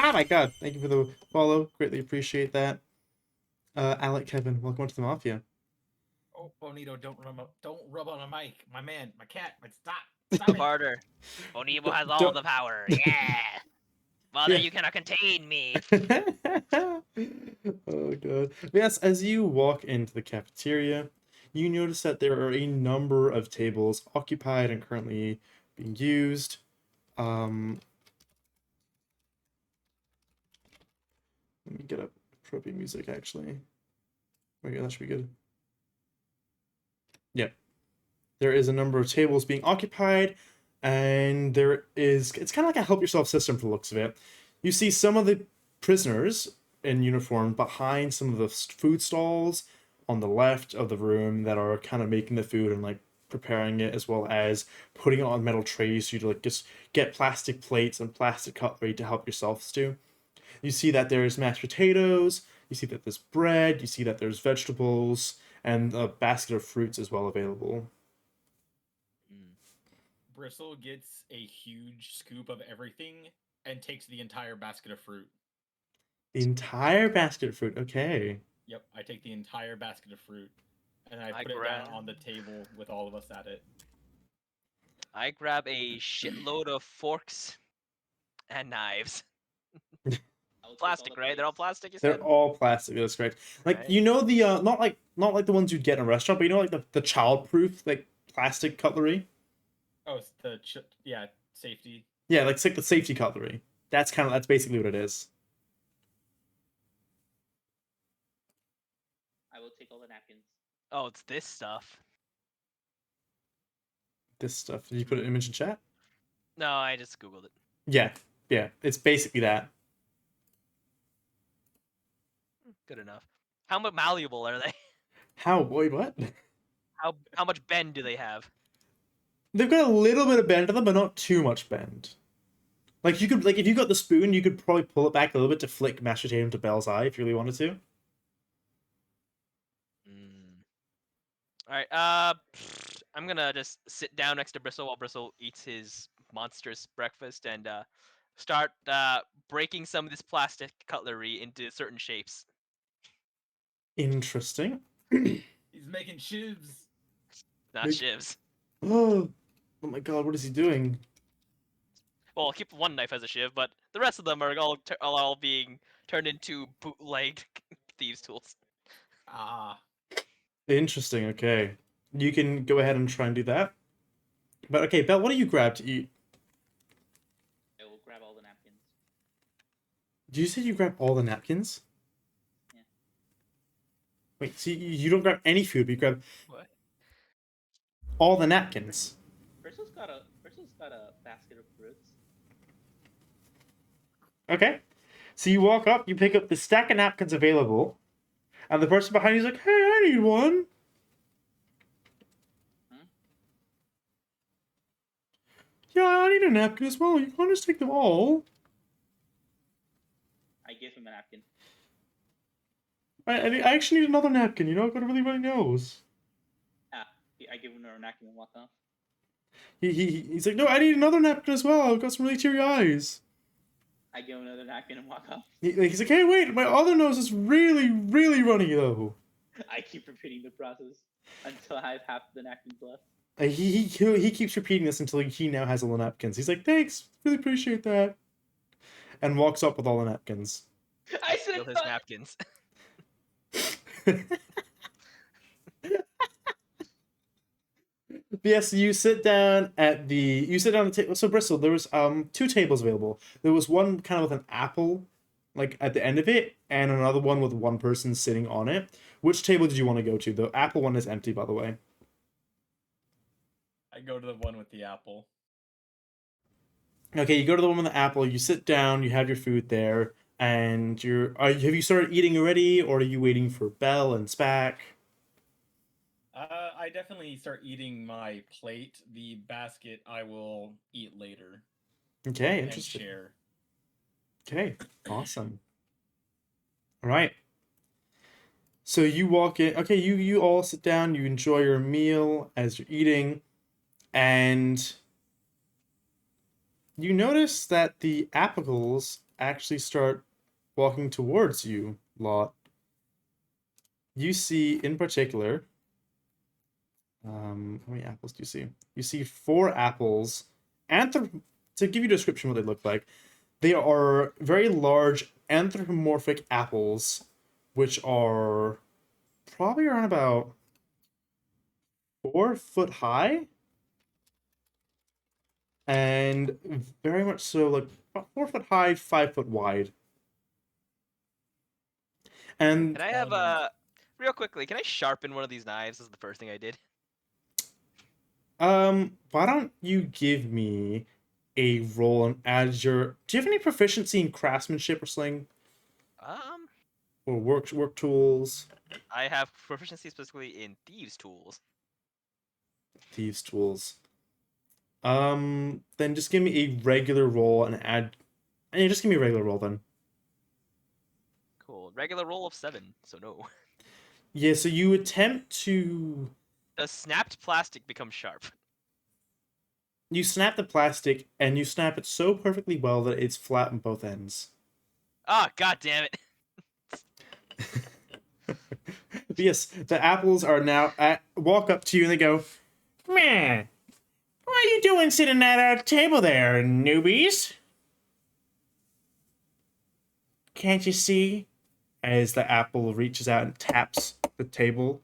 Ah, my God! Thank you for the follow. Greatly appreciate that. Alec Kevin, welcome to the Mafia. Oh, Bonito, don't rub on a mic. My man, my cat, stop. Stop it. Barter. Bonimo has all Don't- the power. Yeah. Mother, Yeah. you cannot contain me. Oh God. Yes, as you walk into the cafeteria, you notice that there are a number of tables occupied and currently being used. Let me get up appropriate music actually. Okay, that should be good. Yep. There is a number of tables being occupied, and it's kind of like a help yourself system for the looks of it. You see some of the prisoners in uniform behind some of the food stalls on the left of the room that are kind of making the food and like preparing it, as well as putting it on metal trays so you to like just get plastic plates and plastic cutlery to help yourself stew. You see that there's mashed potatoes, you see that there's bread, you see that there's vegetables, and a basket of fruits as well available. Bristle gets a huge scoop of everything and takes the entire basket of fruit. The entire basket of fruit, okay. Yep, I take the entire basket of fruit and I I put it grab- down on the table with all of us at it. I grab a shitload of forks and knives. I will take all Plastic, the right? They're all plates. plastic, you They're said? all plastic, that's correct. Like Right. you know the not like the ones you'd get in a restaurant, but you know like the child-proof like plastic cutlery? Oh, it's the safety. Yeah, like it's like the safety cutlery. That's basically what it is. I will take all the napkins. Oh, it's this stuff. This stuff. Did you put an image in chat? No, I just googled it. Yeah. Yeah. It's basically that. Good enough. How malleable are they? How boy what? How much bend do they have? They've got a little bit of bend to them, but not too much bend. Like you could if you got the spoon, you could probably pull it back a little bit to flick mashed potato into Belle's eye if you really wanted to. All right. I'm gonna just sit down next to Bristle while Bristle eats his monstrous breakfast and start breaking some of this plastic cutlery into certain shapes. Interesting. He's making shivs. Not Make- shivs. Oh my God, what is he doing? Well, I'll keep one knife as a shiv, but the rest of them are all being turned into bootleg thieves' tools. Ah. Interesting, okay. You can go ahead and try and do that. But okay, Belle, what do you grab to eat? I will grab all the napkins. Do you say you grab all the napkins? Yeah. Wait, so you don't grab any food, but you grab What? all the napkins. Bristol's got a basket of fruits. Okay. So you walk up, you pick up the stack of napkins available, and the person behind you's like, hey, I need one. Hmm? Yeah, I need a napkin as well. You can't just take them all. I give him a napkin. I actually need another napkin, you know? I've got a really runny nose. I give him a napkin and walk off. He's like, no, I need another napkin as well. I've got some really teary eyes. I give him another napkin and walk off. He's like, hey, wait, my other nose is really, really runny though. I keep repeating the process until I have half the napkins left. He keeps repeating this until he now has all the napkins. He's like, thanks, really appreciate that, and walks up with all the napkins. I Steal said his napkins. Yes, you sit down at the table. So Bristol, there was two tables available. There was one kind of with an apple, like at the end of it, and another one with one person sitting on it. Which table did you want to go to? The apple one is empty, by the way. I go to the one with the apple. Okay, you go to the one with the apple. You sit down. You have your food there, and have you started eating already, or are you waiting for Belle and Spack? I definitely start eating my plate. The basket I will eat later Okay, and interesting. share. Okay, awesome. All right. So you walk in. Okay, you all sit down. You enjoy your meal as you're eating, and you notice that the apples actually start walking towards you, Lot, you see in particular, how many apples do you see? You see 4 apples. To give you a description of what they look like, they are very large anthropomorphic apples, which are probably around about 4 foot high, and very much so like about 4 foot high, 5 foot wide. And Can I have real quickly? Can I sharpen one of these knives? This is the first thing I did. why don't you give me a roll and add your? Do you have any proficiency in craftsmanship or sling or work tools? I have proficiency specifically in thieves' tools. Thieves tools. Then just give me a regular roll and add. And just give me a regular roll then. Cool. Regular roll of 7, so no. Yeah, so you attempt to. Does snapped plastic become sharp? You snap the plastic and you snap it so perfectly well that it's flat on both ends. Ah, god damn it. But yes, the apples are now walk up to you and they go, "Man, what are you doing sitting at our table there, newbies? Can't you see?" As the apple reaches out and taps the table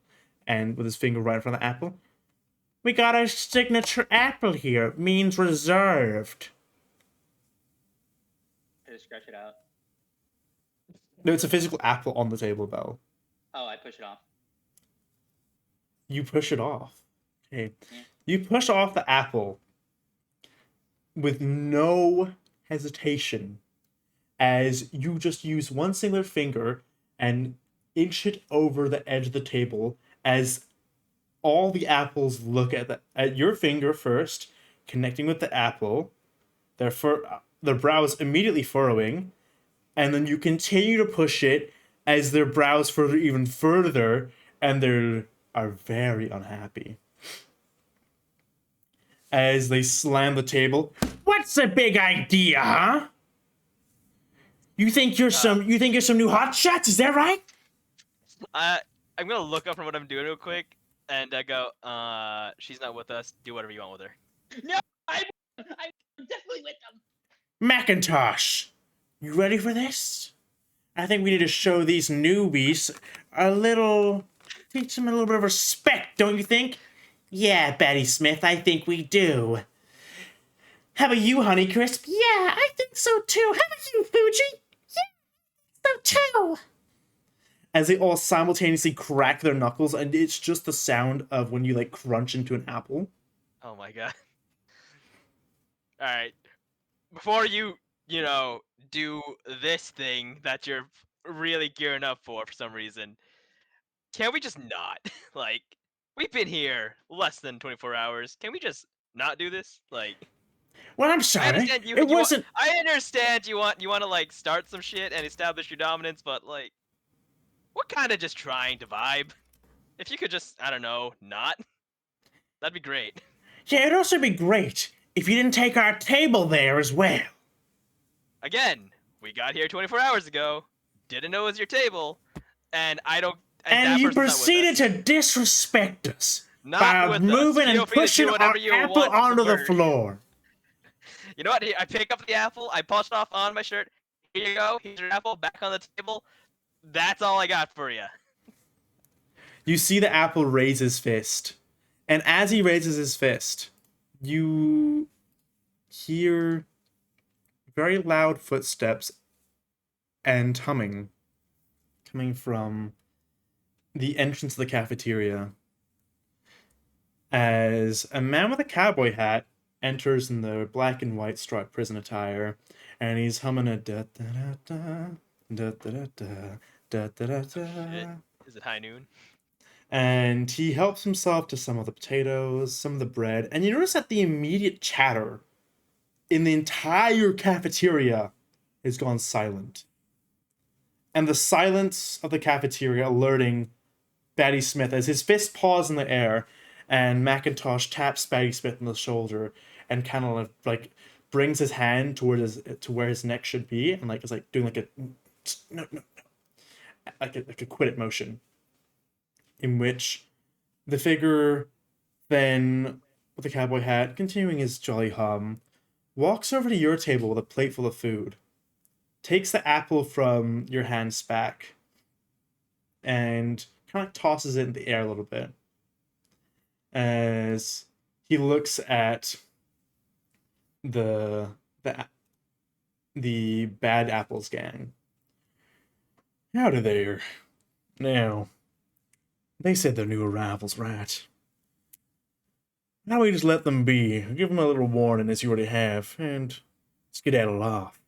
and with his finger right in front of the apple. "We got our signature apple here. It means reserved." I just scratch it out. No, it's a physical apple on the table, Belle. Oh, I push it off. You push it off. Okay. Yeah. You push off the apple with no hesitation as you just use one singular finger and inch it over the edge of the table as all the apples look at your finger first, connecting with the apple, their brows immediately furrowing, and then you continue to push it as their brows further even further, and they are very unhappy. As they slam the table. "What's the big idea, huh? You think you're some new hotshots, is that right?" I'm gonna look up from what I'm doing real quick, and I go, she's not with us. Do whatever you want with her. No, I'm definitely with them. Macintosh, you ready for this? I think we need to show these newbies teach them a little bit of respect, don't you think? Yeah, Betty Smith, I think we do. How about you, Honeycrisp? Yeah, I think so too. How about you, Fuji? Yeah, so too. As they all simultaneously crack their knuckles, and it's just the sound of when you like crunch into an apple. Oh my god. Alright. Before you do this thing that you're really gearing up for some reason, can we just not? Like, we've been here less than 24 hours. Can we just not do this? Like, Well, I'm I sorry. understand It wasn't. I understand you want to like start some shit and establish your dominance, but like, we're kind of just trying to vibe. If you could just, I don't know, not, that'd be great. Yeah, it'd also be great if you didn't take our table there as well. Again, we got here 24 hours ago, didn't know it was your table, and I don't. And that you person's not with us. proceeded to disrespect us Not by with us. moving Feel and free to do pushing our whatever you apple want with onto the bird. floor. You know what? I pick up the apple, I polish it off on my shirt. Here you go. Here's your apple back on the table. That's all I got for you. You see the apple raise his fist. And as he raises his fist, you hear very loud footsteps and humming coming from the entrance of the cafeteria. As a man with a cowboy hat enters in the black and white striped prison attire, and he's humming a da da da da da da da da da da. Is it high noon? And he helps himself to some of the potatoes, some of the bread, and you notice that the immediate chatter in the entire cafeteria has gone silent. And the silence of the cafeteria alerting Batty Smith as his fist paws in the air, and Macintosh taps Batty Smith on the shoulder and kind of like brings his hand towards to where his neck should be, and like is like doing like a no, like a quit it motion, in which the figure then, with the cowboy hat, continuing his jolly hum, walks over to your table with a plate full of food, takes the apple from your hand's back, and kind of tosses it in the air a little bit as he looks at the Bad Apples gang. Howdy there. Now, they said they're new arrivals, right? Now we just let them be, give them a little warning as you already have, and skedaddle off.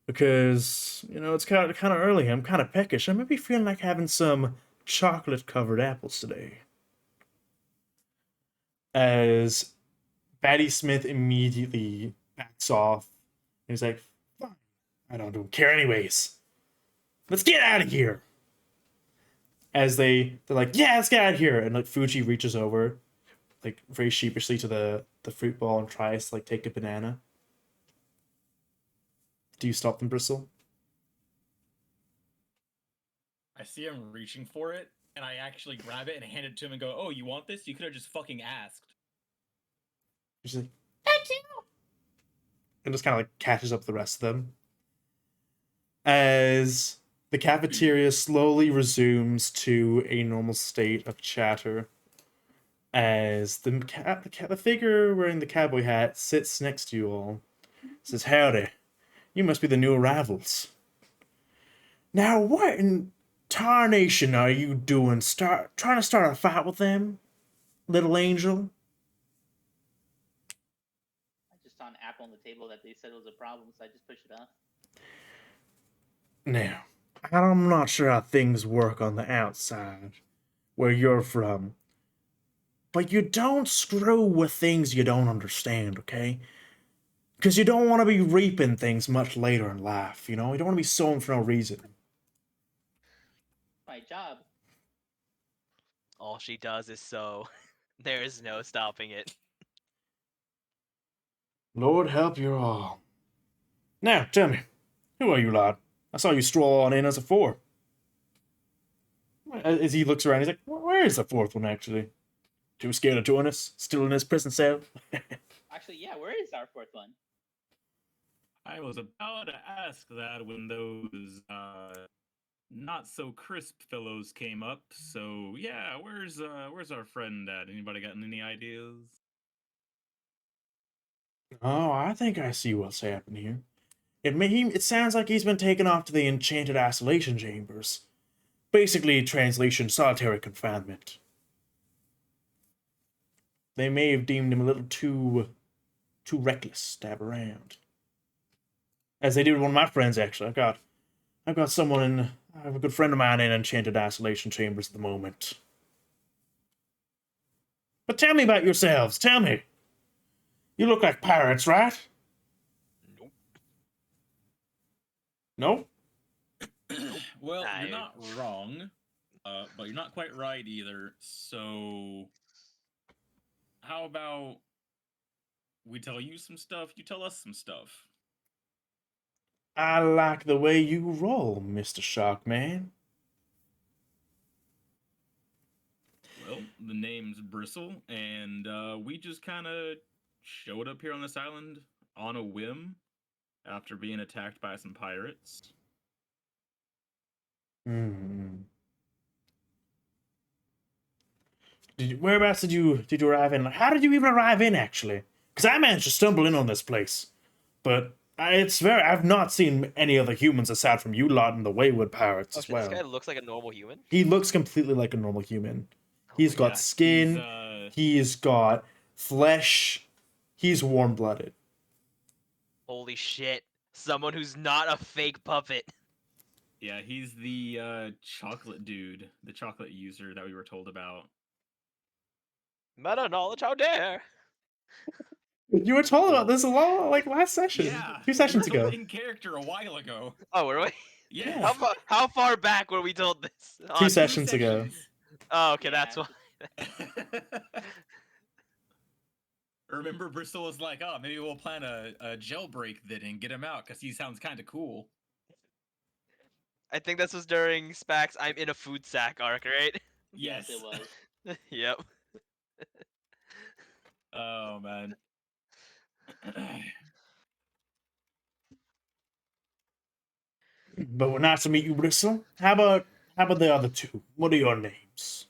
Because, you know, it's kind of early, I'm kind of peckish, I may be feeling like having some chocolate-covered apples today. As Batty Smith immediately backs off, and he's like, fine, I don't care anyways. Let's get out of here! As they're like, yeah, let's get out of here! And like Fuji reaches over, like very sheepishly to the fruit ball and tries to like take a banana. Do you stop them, Bristle? I see him reaching for it, and I actually grab it and hand it to him and go, "Oh, you want this? You could have just fucking asked." She's like, thank you! And just kind of like catches up the rest of them. As the cafeteria slowly resumes to a normal state of chatter. As the figure wearing the cowboy hat sits next to you all. Says, howdy. You must be the new arrivals. Now, what in tarnation are you doing? Trying to start a fight with them? Little angel? I just saw an apple on the table that they said was a problem, so I just pushed it off. Now, I'm not sure how things work on the outside, where you're from. But you don't screw with things you don't understand, okay? Because you don't want to be reaping things much later in life, you know? You don't want to be sowing for no reason. My job. All she does is sow. There is no stopping it. Lord help you all. Now, tell me, who are you, lad? I saw you stroll on in as a four. As he looks around, he's like, where is the fourth one, actually? Too scared to join us? Still in his prison cell? Actually, yeah, where is our fourth one? I was about to ask that when those not so crisp fellows came up. So yeah, where's our friend at? Anybody got any ideas? Oh, I think I see what's happened here. It sounds like he's been taken off to the Enchanted Isolation Chambers. Basically, translation, solitary confinement. They may have deemed him a little too reckless to have around. As they did with one of my friends, actually. I've got someone I have a good friend of mine in Enchanted Isolation Chambers at the moment. But tell me about yourselves, tell me. You look like pirates, right? Nope. Nope? Well, I- you're not wrong, but you're not quite right either. So, how about we tell you some stuff, you tell us some stuff? I like the way you roll, Mr. Sharkman. Well, the name's Bristle, and we just kind of showed up here on this island on a whim after being attacked by some pirates. Whereabouts did you arrive in? How did you even arrive in, actually? Because I managed to stumble in on this place, but I've not seen any other humans aside from you lot and the Wayward Pirates as well. This guy looks like a normal human. He looks completely like a normal human. He's got Yeah, skin. He's got flesh. He's warm-blooded. Holy shit. Someone who's not a fake puppet. Yeah, he's the chocolate dude, the chocolate user that we were told about. Meta knowledge, how dare! You were told about this a lot, like last session, Yeah, 2 sessions we were ago. in character a while ago. Oh, were we? Yeah. How far back were we told this? Two On- sessions ago. Oh, okay, Yeah. that's why. Remember, Bristol was like, "Oh, maybe we'll plan a jailbreak then and get him out because he sounds kind of cool." I think this was during Spax I'm in a food sack arc, right? Yes, it was. Yep. Oh man. But nice to meet you, Bristle. How about the other two? What are your names?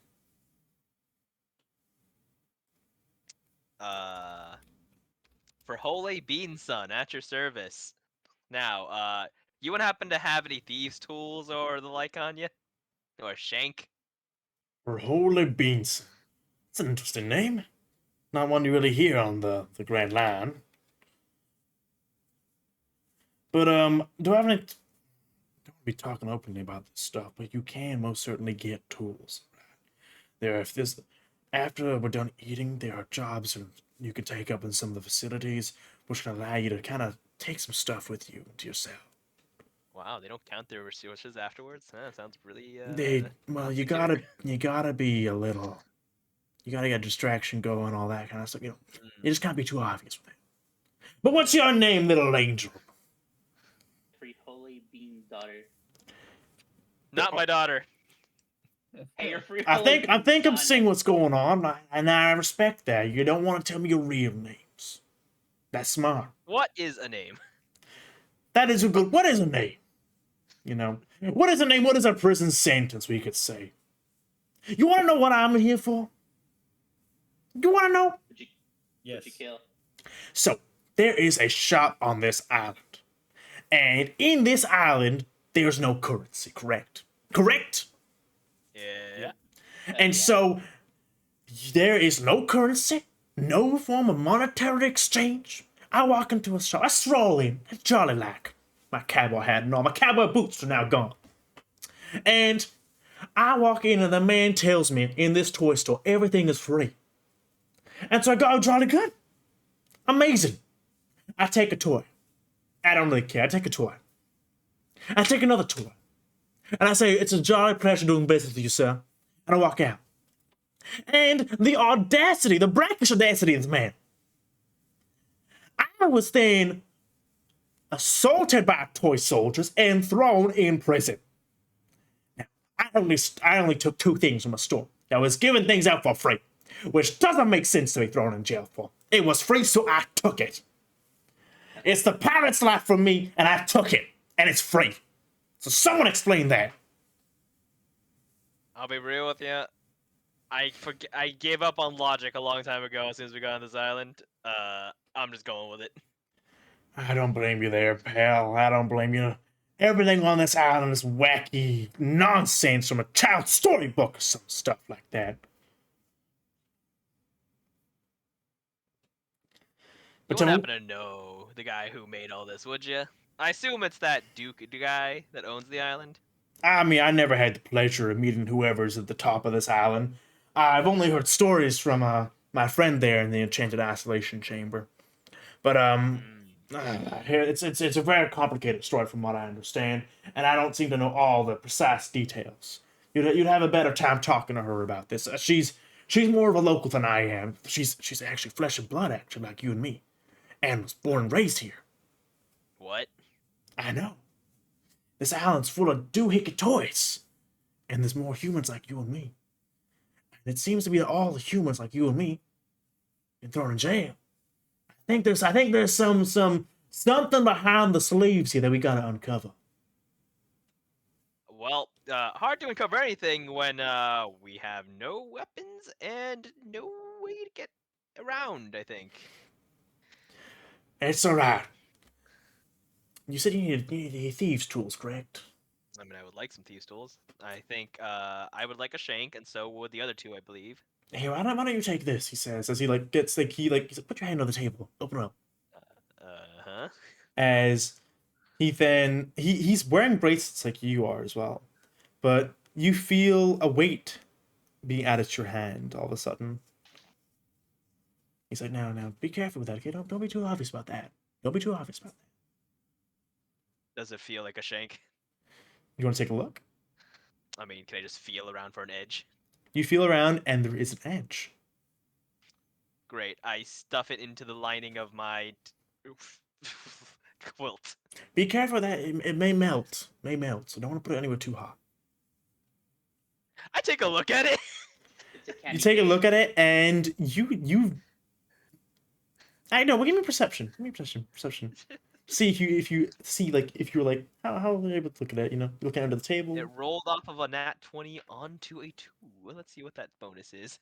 For Holy Bean Son, at your service. Now, you wouldn't happen to have any thieves' tools or the like on you? Or a shank? For Holy Beans. It's an interesting name. Not one you really hear on the Grand Line. But do I have any? Don't be talking openly about this stuff, but you can most certainly get tools. If this after we're done eating, there are jobs you can take up in some of the facilities, which can allow you to kind of take some stuff with you to yourself. Wow, they don't count their resources afterwards? That sounds really, Well, you secure. gotta be a little. You gotta get distraction going, all that kind of stuff. You just can't be too obvious with it. But what's your name, little angel? Free Holy Bean daughter. Not my daughter. Hey, you're free. I Holy think Bean I'm son. seeing what's going on, and I respect that. You don't want to tell me your real names. That's smart. What is a name? That is a good. What is a name? You know, what is a name? What is a prison sentence? We could say. You want to know what I'm here for? You want to know? Would you Yes. kill? So there is a shop on this island, and in this island there's no currency. Correct? Correct? Yeah. And Yeah. so there is no currency, no form of monetary exchange. I walk into a shop, I stroll in, jolly like, my cowboy hat and all, my cowboy boots are now gone. And I walk in and the man tells me in this toy store everything is free. And so I go, oh, jolly good. Amazing. I take a toy. I don't really care. I take a toy. I take another toy. And I say, it's a jolly pleasure doing business with you, sir. And I walk out. And the audacity, the brackish audacity of this man. I was then assaulted by toy soldiers and thrown in prison. Now, I only took two things from a store. I was giving things out for free, which doesn't make sense to be thrown in jail for. It was free, so I took it. It's the pirate's life from me, and I took it, and it's free. So someone explain that. I'll be real with you. I gave up on logic a long time ago as soon as we got on this island. I'm just going with it. I don't blame you there, pal. I don't blame you. Everything on this island is wacky nonsense from a child's storybook or some stuff like that. You But wouldn't tell me, happen to know the guy who made all this, would you? I assume it's that Duke guy that owns the island. I mean, I never had the pleasure of meeting whoever's at the top of this island. I've only heard stories from my friend there in the Enchanted Isolation Chamber. But it's a very complicated story from what I understand, and I don't seem to know all the precise details. You'd have a better time talking to her about this. She's more of a local than I am. She's actually flesh and blood, actually, like you and me, and was born and raised here. What? I know. This island's full of doohickey toys, and there's more humans like you and me. And it seems to be that all the humans like you and me been thrown in jail. I think there's something behind the sleeves here that we gotta uncover. Well, hard to uncover anything when we have no weapons and no way to get around, I think. It's alright. You said you needed thieves' tools, correct? I mean, I would like some thieves' tools. I think I would like a shank, and so would the other two, I believe. Hey, why don't you take this? He says as he gets the key. He's like, put your hand on the table, open it up. Uh-huh. As he's wearing bracelets like you are as well, but you feel a weight being added to your hand all of a sudden. He's like, now, be careful with that, okay? Don't be too obvious about that. Don't be too obvious about that. Does it feel like a shank? You want to take a look? I mean, can I just feel around for an edge? You feel around, and there is an edge. Great. I stuff it into the lining of my quilt. Be careful that it may melt. May melt. So don't want to put it anywhere too hot. I take a look at it. It's a candy You take a cane. look at it, and you. I know. Well, give me perception. Give me perception. Perception. See if you see like if you're like how are you able to look at it? You know, looking under the table. It rolled off of a nat 20 onto a 2. Let's see what that bonus is.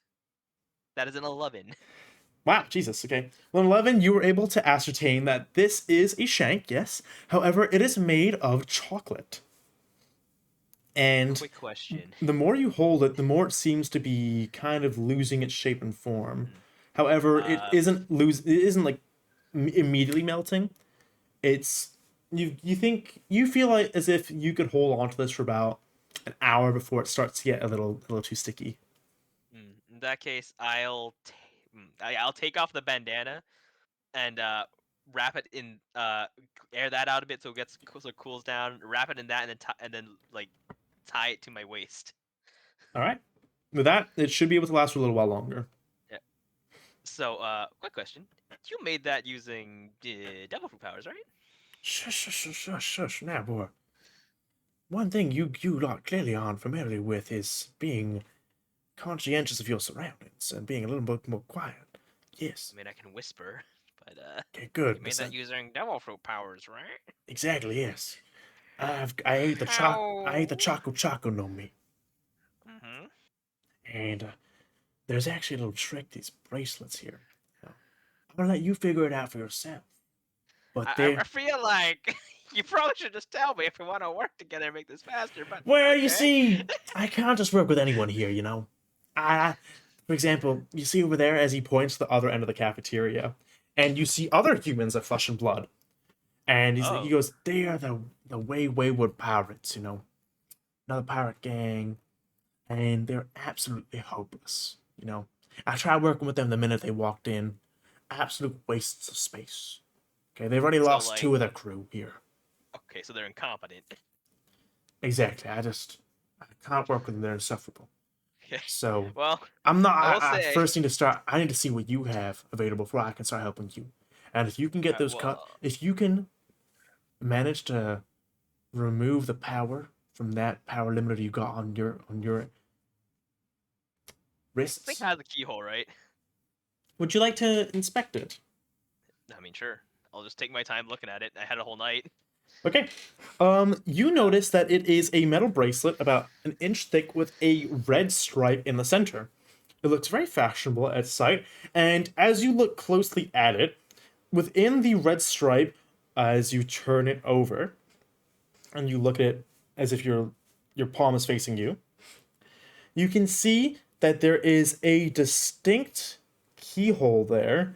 That is an 11. Wow, Jesus. Okay. Well, 11, you were able to ascertain that this is a shank. Yes. However, it is made of chocolate. And Quick question. the more you hold it, the more it seems to be kind of losing its shape and form. However, it isn't like immediately melting. It's you feel like as if you could hold on to this for about an hour before it starts to get a little too sticky. In that case, I'll take off the bandana and wrap it in air that out a bit so it cools down. Wrap it in that and then like tie it to my waist. All right. With that, it should be able to last for a little while longer. So, quick question: you made that using devil fruit powers, right? Shush. Now, boy. One thing you lot clearly aren't familiar with is being conscientious of your surroundings and being a little bit more quiet. Yes. I mean, I can whisper, but Okay, good. you made that using devil fruit powers, right? Exactly, yes. I ate the choco no me. Mm-hmm. And there's actually a little trick to these bracelets here. Now, I'm gonna let you figure it out for yourself. But I feel like you probably should just tell me if we want to work together and make this faster. But well, okay. you see, I can't just work with anyone here, you know. For example, you see over there as he points to the other end of the cafeteria, and you see other humans of flesh and blood. And he goes, they are the wayward pirates, you know. Another pirate gang. And they're absolutely hopeless, you know. I tried working with them the minute they walked in. Absolute wastes of space. Okay, they've already lost 2 of their crew here. Okay, so they're incompetent. Exactly. I can't work with them. They're insufferable. Okay. So, Well, I'm not. I will I say- first need to start. I need to see what you have available before I can start helping you. And if you can get those if you can manage to remove the power from that power limiter you got on your wrists, I think it has a keyhole, right? would you like to inspect it? I mean, sure. I'll just take my time looking at it. I had a whole night. Okay. You notice that it is a metal bracelet about an inch thick with a red stripe in the center. It looks very fashionable at sight, and as you look closely at it, within the red stripe, as you turn it over, and you look at it as if your palm is facing you, you can see that there is a distinct keyhole there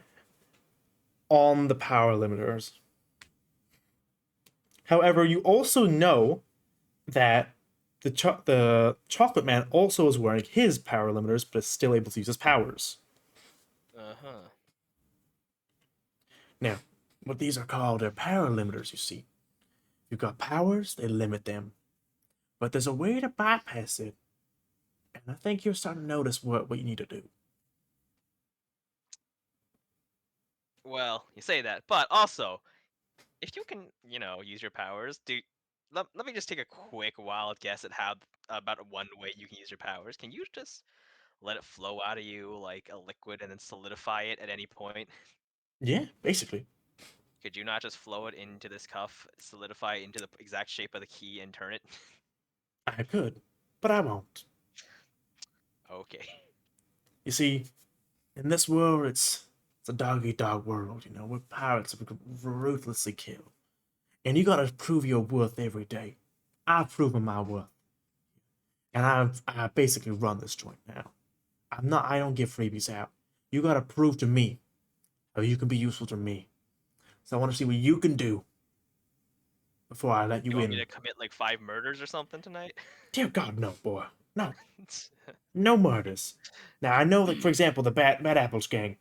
on the power limiters. However, you also know that the Chocolate Man also is wearing his power limiters, but is still able to use his powers. Uh-huh. Now, what these are called are power limiters, you see. You've got powers, they limit them. But there's a way to bypass it. And I think you're starting to notice what you need to do. Well, you say that, but also, if you can, use your powers, let me just take a quick wild guess at how about one way you can use your powers. Can you just let it flow out of you like a liquid and then solidify it at any point? Yeah, basically. Could you not just flow it into this cuff, solidify it into the exact shape of the key, and turn it? I could, but I won't. Okay. You see, in this world, it's a dog-eat-dog world, where pirates ruthlessly kill. And you gotta prove your worth every day. I've proven my worth. And I basically run this joint now. I don't give freebies out. You gotta prove to me how you can be useful to me. So I want to see what you can do before I let you You want in. me to commit like 5 murders or something tonight? Dear God, no, boy. No. No murders. Now, I know, like, for example, the Bad Apples gang,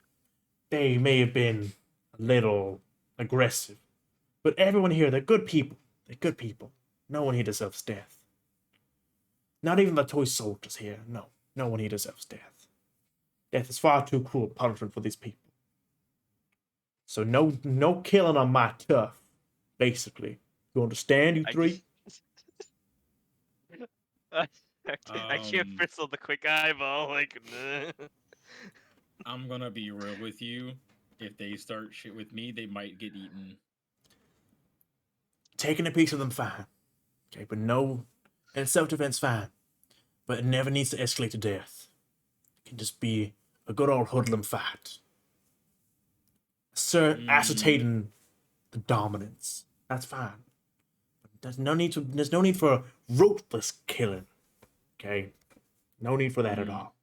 they may have been a little aggressive. But everyone here, they're good people. They're good people. No one here deserves death. Not even the toy soldiers here. No one here deserves death. Death is far too cruel punishment for these people. So no killing on my turf, basically. You understand, you I three? I give Um, Bristle the quick eyeball, like. Nah. I'm gonna be real with you. If they start shit with me, they might get eaten. Taking a piece of them, fine. Okay, but no, and self-defense, fine. But it never needs to escalate to death. It can just be a good old hoodlum fight. Ascertaining the dominance. That's fine. There's no need for ruthless killing. Okay? No need for that at all.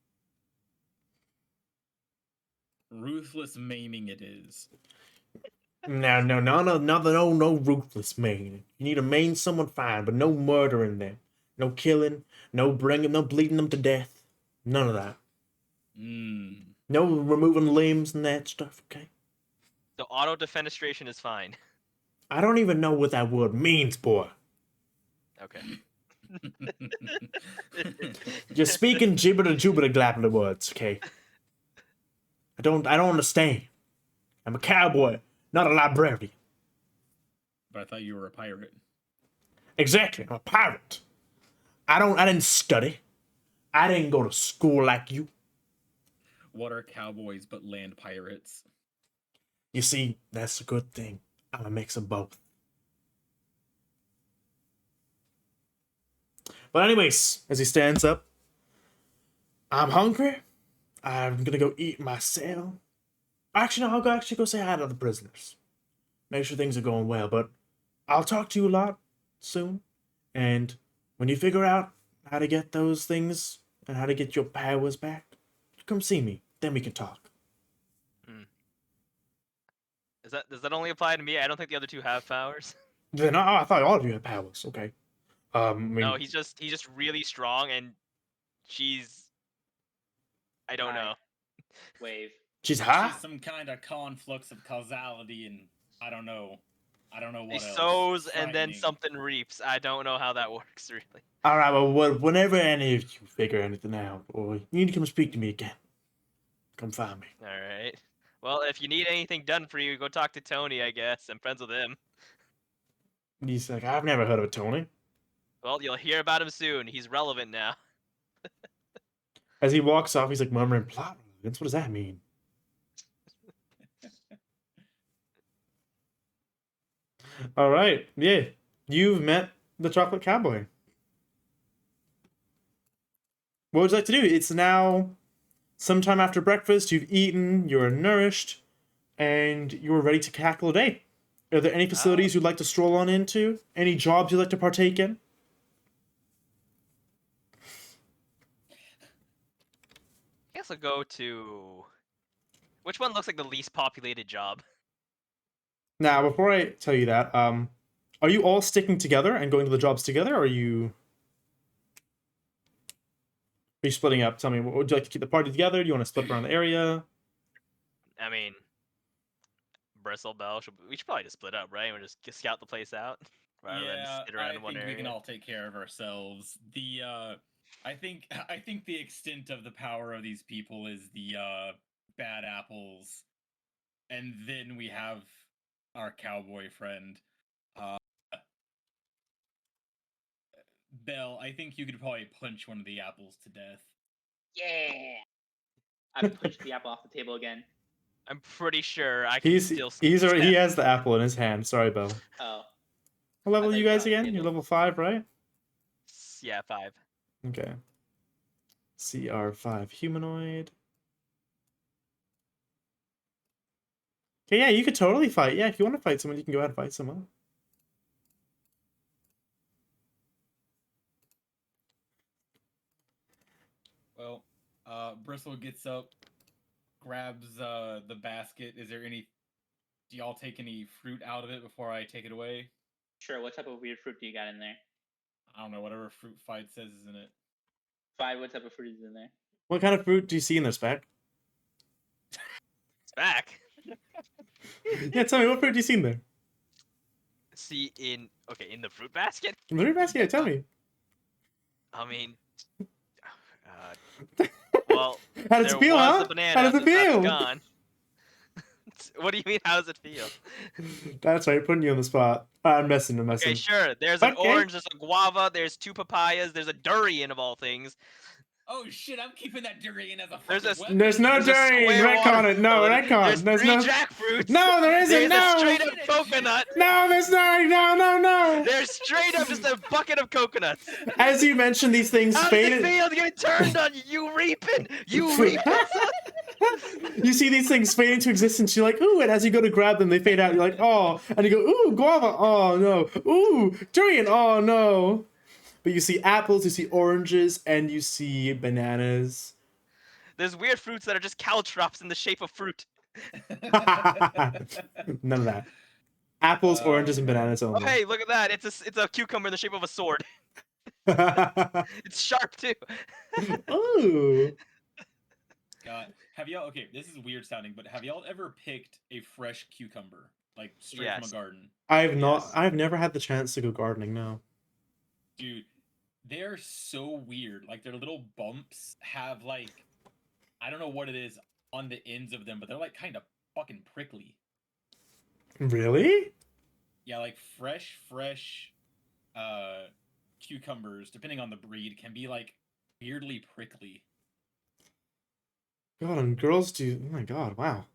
Ruthless maiming it is. No ruthless maiming. You need to maim someone, fine, but no murdering them. No killing, no bleeding them to death. None of that. No removing limbs and that stuff, okay? So auto defenestration is fine. I don't even know what that word means, boy. Okay. Just speaking gibber Jupiter glabbler words, okay? I don't understand. I'm a cowboy, not a librarian. But I thought you were a pirate. Exactly, I'm a pirate. I didn't study. I didn't go to school like you. What are cowboys but land pirates? You see, that's a good thing. I'm a mix of both. But anyways, as he stands up, I'm hungry. I'm gonna go eat myself. Actually, no, I'll go say hi to the prisoners. Make sure things are going well. But I'll talk to you a lot soon. And when you figure out how to get those things and how to get your powers back, come see me. Then we can talk. Does that only apply to me? I don't think the other two have powers. Then I thought all of you had powers. Okay. I mean, No, he's just really strong, and she's. I don't Hi. know. Wave. she's high. She's some kind of conflux of causality, and I don't know. I don't know He what else. sows and then Frightening. something reaps. I don't know how that works really. All right. Well, whenever any of you figure anything out, or you need to come speak to me again, come find me. All right. Well, if you need anything done for you, go talk to Tony. I guess I'm friends with him. He's like, I've never heard of Tony. Well, you'll hear about him soon. He's relevant now. As he walks off, he's like murmuring, "Plot relevance? What does that mean?" All right. Yeah. You've met the chocolate cowboy. What would you like to do? It's now sometime after breakfast. You've eaten, you're nourished, and you're ready to tackle the day. Are there any facilities you'd like to stroll on into? Any jobs you'd like to partake in? I guess I'll go to. Which one looks like the least populated job? Now, before I tell you that, are you all sticking together and going to the jobs together, or are you splitting up? Tell me, would you like to keep the party together? Do you want to split around the area? I mean, Bristle, Bell. We should probably just split up, right? And just scout the place out rather than Yeah, sit around I in one think area. we can all take care of ourselves. I think the extent of the power of these people is the bad apples, and then we have our cowboy friend. Bell, I think you could probably punch one of the apples to death. Yeah. I punched the apple off the table again. I'm pretty sure I can He has the apple in his hand. Sorry, Bill. Oh. What level I are thought you you guys were on the again? You're table. level 5, right? Yeah, 5. Okay. CR5 humanoid. Okay, yeah, you could totally fight. Yeah, if you want to fight someone, you can go ahead and fight someone. Well, Bristle gets up, grabs the basket. Is there any? Do y'all take any fruit out of it before I take it away? Sure, what type of weird fruit do you got in there? I don't know. Whatever fruit fight says is in it. 5, what type of fruit is in there? What kind of fruit do you see in this pack? It's back. Yeah, tell me, what fruit do you see in there? See in the fruit basket. In the fruit basket? Yeah, tell me. I mean, well, How does there it feel, was huh? a banana. How does it That's feel? gone. What? What do you mean? How does it feel? That's right, putting you on the spot. I'm messing. Okay, sure. There's an Okay. orange, there's a guava, there's 2 papayas, there's a durian of all things. Oh shit! I'm keeping that durian as a There's fucking a- weapon. There's no There's a durian. square Retcon it. No, watermelon, retcon. There's There's 3 no. jackfruits. No, there isn't. There's No. a straight up coconut. No, there's not. No, no, no. There's straight up just a bucket of coconuts. As you mentioned, these things How does fade. it feel to get turned on you? You reaping? You reaping? son? You see these things fade into existence. You're like, ooh, and as you go to grab them, they fade out. You're like, oh, and you go, ooh, guava. Oh no. Ooh, durian. Oh no. But you see apples, you see oranges, and you see bananas. There's weird fruits that are just caltrops in the shape of fruit. None of that. Apples, Oh, oranges, and bananas Oh only. hey, look at that! It's a cucumber in the shape of a sword. It's sharp too. Ooh. God, have y'all? Okay, this is weird sounding, but have y'all ever picked a fresh cucumber, like straight from Yes. a garden? I've not. Yes. I've never had the chance to go gardening. No. Dude, they're so weird. Like their little bumps have like, I don't know what it is on the ends of them, but they're like kind of fucking prickly. Really? Yeah, like fresh, cucumbers, depending on the breed, can be like weirdly prickly. God, and girls do. Oh my god! Wow.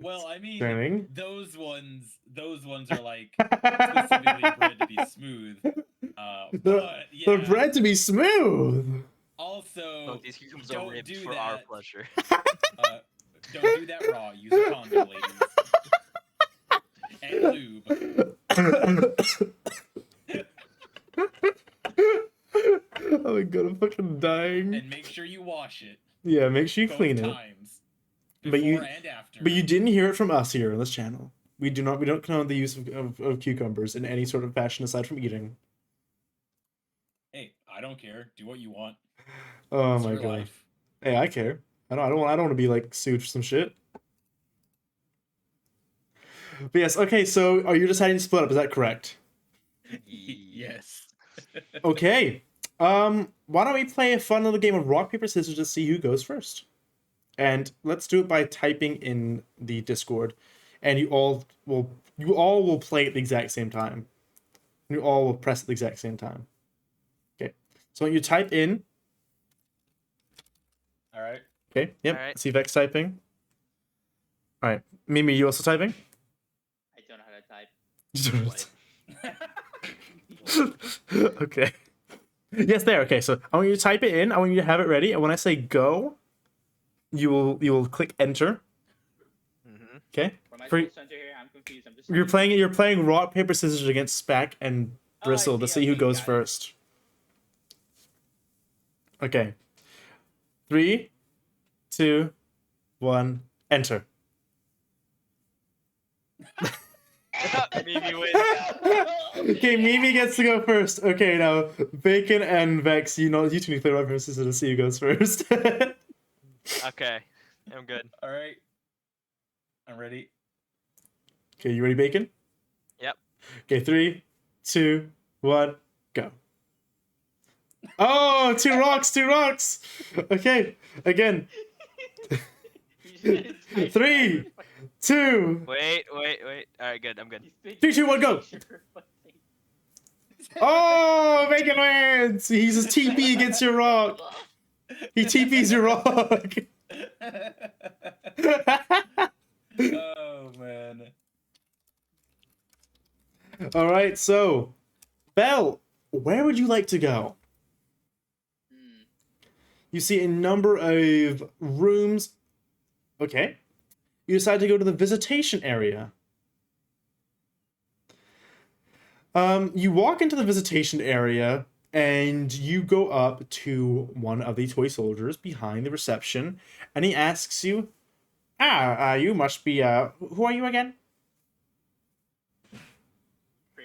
Well, I mean, Dang. those ones are like specifically bred to be smooth. But yeah. They're bred to be smooth. Also, Look, these cucumbers are don't ribbed do for our that. pleasure. Don't do that raw. Use a condom, ladies. And lube. Oh my god, I'm fucking dying. And make sure you wash it. Yeah, make sure you Both clean it. times. But Before you- and after. But you didn't hear it from us here on this channel. We don't condone the use of cucumbers in any sort of fashion aside from eating. Hey, I don't care. Do what you want. Oh It's my your god. life. Hey, I care. I don't want to be like sued for some shit. But yes, okay, so are you deciding to split up, is that correct? Yes. Okay. Why don't we play a fun little game of rock, paper, scissors to see who goes first? And let's do it by typing in the Discord. And you all will play at the exact same time. You all will press at the exact same time. Okay. So when you type in. Alright. Okay, yep. Alright. See Vex typing. Alright. Mimi, you also typing? I don't know how to type. Okay. Yes, there. Okay, so I want you to type it in. I want you to have it ready. And when I say go, you will click enter. Mhm. Okay. What am I For- supposed to enter here? I'm confused. I'm just. You're playing rock, paper, scissors against Spack and Oh, I Bristle to see, see who okay, goes got it. first. Okay. 3, 2, 1, enter. Mimi wins. Okay, Mimi gets to go first. Okay, now Bacon and Vex, you two need to play rock, paper, scissors to see who goes first. Okay, I'm good. Alright. I'm ready. Okay, you ready, Bacon? Yep. Okay, 3, 2, 1, go. Oh, two rocks. Okay, again. 3, 2, Wait. Alright, good. I'm good. 3, 2, 1, go. Oh, Bacon wins. He uses TP against your rock. He TPs your rock. Oh man. All right, so Belle, where would you like to go? You see a number of rooms. Okay. You decide to go to the visitation area. You walk into the visitation area and you go up to one of the toy soldiers behind the reception, and he asks you, you must be, who are you again?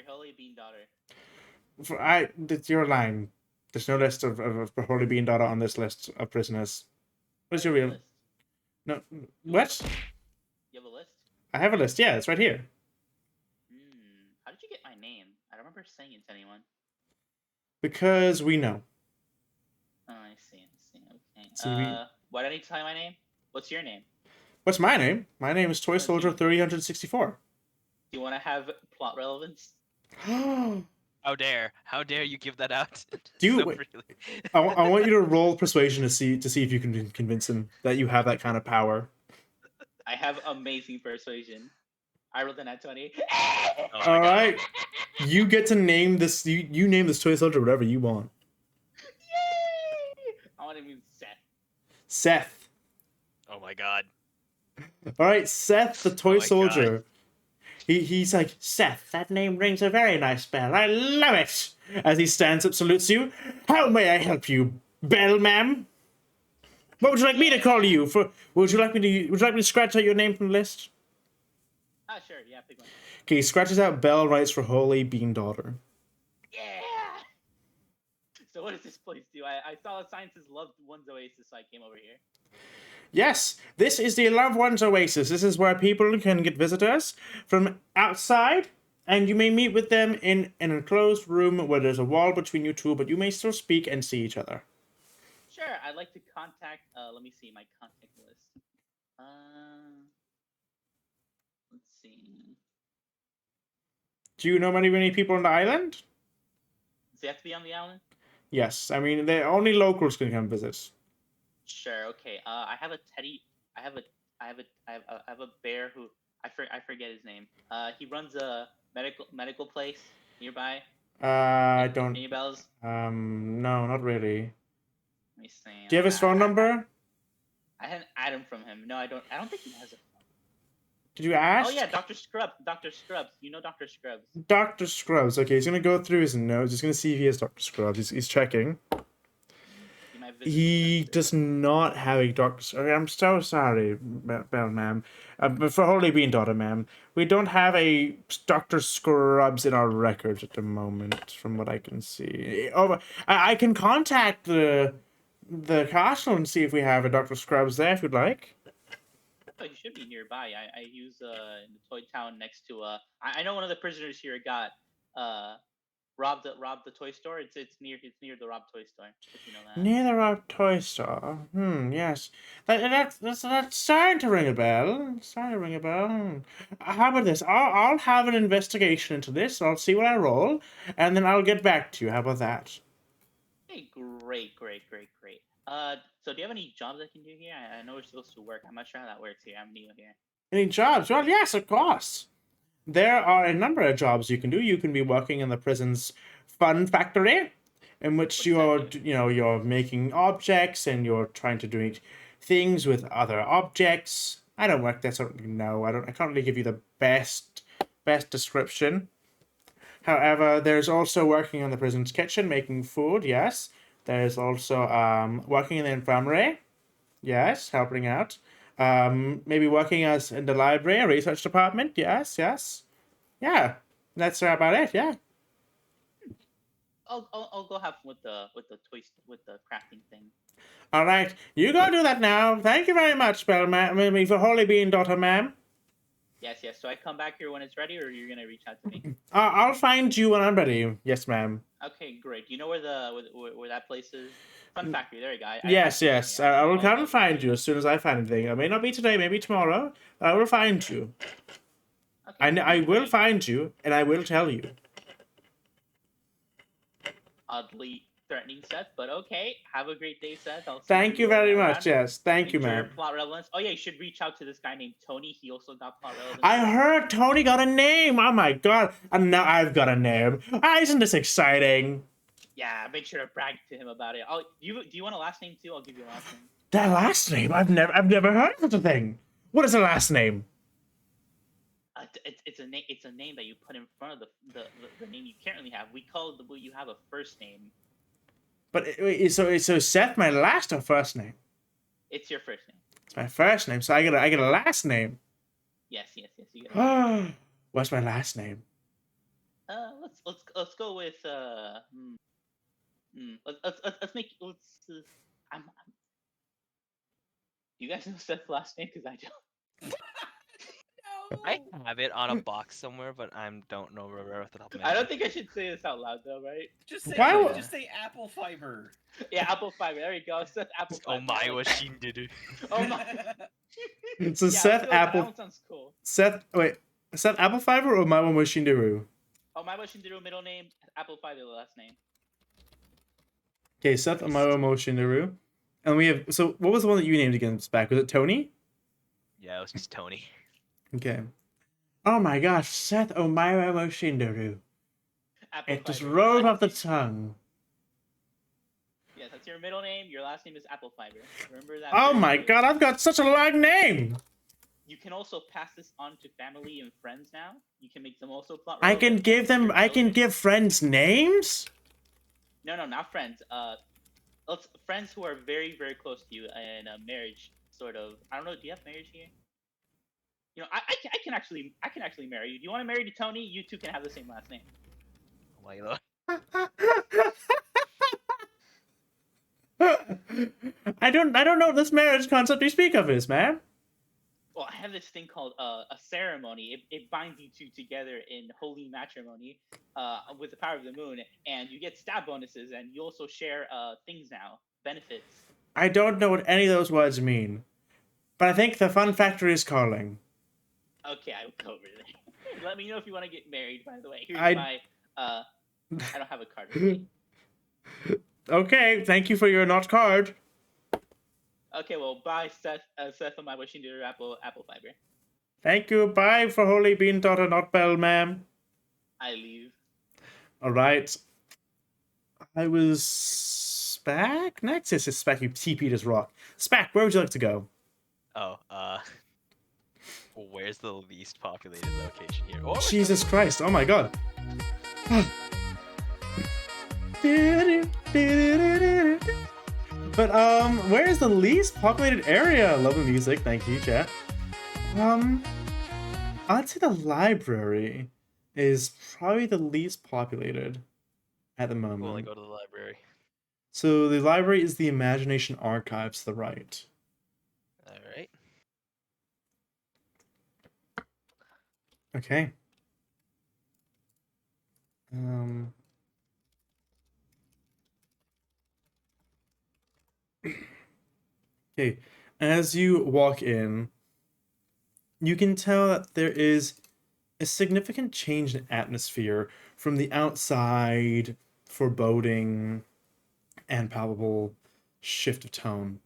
Holy Bean Daughter. That's your line. There's no list of Holy Bean Daughter on this list of prisoners. What's your real... List. No, what? You have a list? I have a list, yeah, it's right here. How did you get my name? I don't remember saying it to anyone. Because we know. Oh, I see. Okay. So we- Why do I need to tell you my name? What's your name? What's my name? My name is Toy Soldier 364. Do you want to have plot relevance? I How dare you give that out? Do you- so wait. freely. I want you to roll persuasion to see if you can convince him that you have that kind of power. I have amazing persuasion. I rolled a nat 20. Oh my All God. right, you get to name this. You name this Toy Soldier whatever you want. Yay! I want to be Seth. Seth. Oh my God. All right, Seth the Oh Toy my God. Soldier. He's like, Seth, that name rings a very nice bell. I love it. As he stands up, salutes you. How may I help you, Bell, ma'am? What would you like me to call you? Would you like me to scratch out your name from the list? Ah, sure. Yeah, pick one. Okay, he scratches out Bell, writes for Holy Bean Daughter. Yeah. So what does this place do? I saw Science's Loved Ones Oasis, so I came over here. Yes, this is the Loved Ones Oasis. This is where people can get visitors from outside, and you may meet with them in an enclosed room where there's a wall between you two, but you may still speak and see each other. Sure, I'd like to contact. Let me see my contact list. Let's see. Do you know many people on the island? Does he have to be on the island? Yes, I mean, only locals can come visit. Sure. Okay. I have a teddy. I have a bear who I forget his name. He runs a medical place nearby. I don't. Any bells? No, not really. Let me see. Do you have his phone number? I had an item from him. No, I don't. I don't think he has a. Did you ask? Oh yeah, Dr. Scrubs. Dr. Scrubs. You know Dr. Scrubs. Dr. Scrubs. Okay, he's gonna go through his notes. He's gonna see if he has Dr. Scrubs. He's checking. You might visit He him. does not have a Dr. I'm so sorry, Bell, ma'am. But for Holy Bean Daughter, ma'am, we don't have a Dr. Scrubs in our records at the moment, from what I can see. Oh, I can contact the castle and see if we have a Dr. Scrubs there, if you'd like. Oh, he should be nearby. I use in the toy town next to I know one of the prisoners here got robbed the toy store. It's near the robbed toy store. If you know that. Near the Rock Toy Store. Yes. That's starting to ring a bell. It's starting to ring a bell. How about this? I'll have an investigation into this. I'll see what I roll, and then I'll get back to you. How about that? Hey, great. So do you have any jobs I can do here? I know we're supposed to work. I'm not sure how that works here. I'm new here. Any jobs? Well, yes, of course. There are a number of jobs you can do. You can be working in the prison's fun factory, in which What's you're, that do? you're making objects and you're trying to do things with other objects. I don't work there, so no, I can't really give you the best description. However, there's also working in the prison's kitchen, making food. Yes. There's also working in the infirmary. Yes, helping out. Maybe working as in the library, research department. Yes. Yeah, that's about it. Yeah. I'll go have fun with the crafting thing. All right, you go do that now. Thank you very much, Bell, ma'am. I mean, for Holy Bean Daughter, ma'am. Yes. So I come back here when it's ready, or you're gonna reach out to me. I'll find you when I'm ready. Yes, ma'am. Okay, great. Do you know where where that place is? Fun factory. There you go. Yes. I will come and find Okay. you as soon as I find anything. It may not be today, maybe tomorrow. But I will find you. Okay, I will great. find you, and I will tell you. Oddly threatening, Seth, but okay. Have a great day, Seth. I'll see Thank you very around. much. Yes, thank you, Enjoy your ma'am. plot relevance. Oh yeah, you should reach out to this guy named Tony. He also got plot relevance. I heard Tony got a name. Oh my god! And now I've got a name. Isn't this exciting? Yeah, make sure to brag to him about it. Oh, do you want a last name too? I'll give you a last name. That last name? I've never heard of such a thing. What is the last name? It's a name that you put in front of the name you currently have. We call what you have a first name. But so Seth, my last or first name? It's your first name. It's my first name, so I get a last name. Yes. You get it. What's my last name? Let's go with let's make I'm you guys know Seth's last name because I don't. I have it on a box somewhere, but I don't know where off the top of my I head. don't think I should say this out loud though, right? Just say Why would- just say apple fiber. Yeah, apple fiber. There you go. Seth apple Oh fiber. my I like that. Washinderu. Oh my. So Yeah, Seth I feel like Apple That one sounds cool. Seth Apple Fiber or Maiwa Moshinderu? Oh, my Washinderu middle name, apple fiber the last name. Okay, Seth Maiwa Moshinderu. And we have so what was the one that you named again back? Was it Tony? Yeah, it was just Tony. Okay. Oh my gosh, Seth Omaira Moshinderu. Apple It just fiber. rolled Last off the name- tongue. Yes, that's your middle name. Your last name is apple fiber. Remember that. Oh very my clearly. god, I've got such a long name! You can also pass this on to family and friends now. You can make them also plot. I can relevant. give them Your I can children- give friends names? No, not friends. Let's friends who are very, very close to you in a marriage sort of. I don't know. Do you have marriage here? You know, I can actually marry you. Do you want to marry to Tony? You two can have the same last name. Why the- I don't know this marriage concept you speak of is, man. Well, I have this thing called a ceremony. It binds you two together in holy matrimony with the power of the moon, and you get stat bonuses, and you also share things now, benefits. I don't know what any of those words mean. But I think the fun factory is calling. Okay, I will go over there. Let me know if you want to get married. By the way, here's I- my. I don't have a card with me. Okay, thank you for your not card. Okay, well, bye, Seth. Seth, am I wishing you apple fiber? Thank you. Bye for Holy Bean Daughter Not Bell, ma'am. I leave. Alright. I was Spack? Next is Spack. You TP'd as rock. Spack, where would you like to go? Oh, where's the least populated location here? Oh, Jesus Christ. Oh my god. But where is the least populated area? Love the music, thank you, chat. I'd say the library is probably the least populated at the moment. Well, I go to the library. So the library is the Imagination Archives to the right. All right. Okay. Okay, as you walk in, you can tell that there is a significant change in atmosphere from the outside foreboding and palpable shift of tone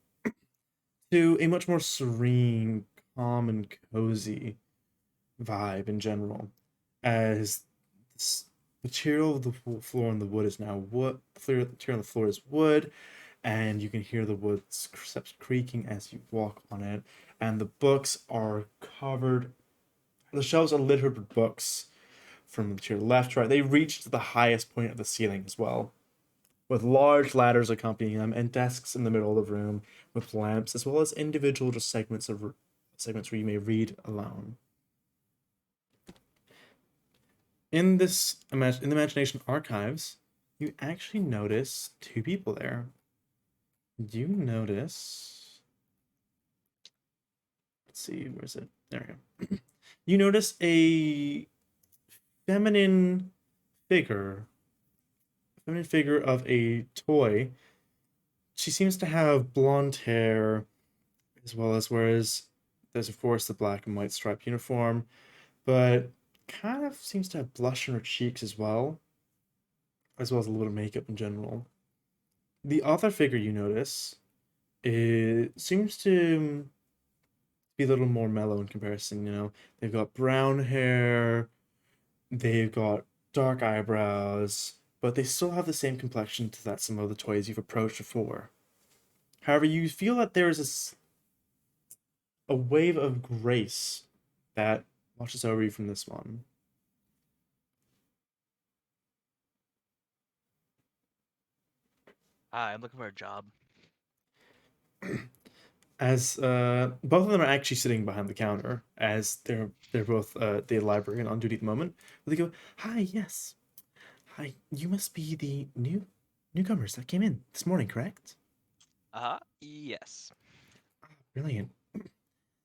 to a much more serene, calm, and cozy vibe in general. As this material of the floor and the wood is now wood, material on the floor is wood, and you can hear the wood creaking as you walk on it. And the books are covered. The shelves are littered with books from to your left to right. They reach to the highest point of the ceiling as well, with large ladders accompanying them and desks in the middle of the room with lamps, as well as individual just segments where you may read alone. In the Imagination Archives, you actually notice two people there. You notice. Let's see, where's it? There we go. You notice a feminine figure of a toy. She seems to have blonde hair, as well as there's of course the black and white striped uniform, but kind of seems to have blush on her cheeks as well as a little bit of makeup in general. The other figure you notice seems to be a little more mellow in comparison. You know, they've got brown hair, they've got dark eyebrows, but they still have the same complexion to that some of the toys you've approached before. However, you feel that there is a wave of grace that washes over you from this one. I'm looking for a job. As both of them are actually sitting behind the counter, as they're both the librarian on duty at the moment. But they go, "Hi, yes, hi. You must be the newcomers that came in this morning, correct?" Yes. Brilliant.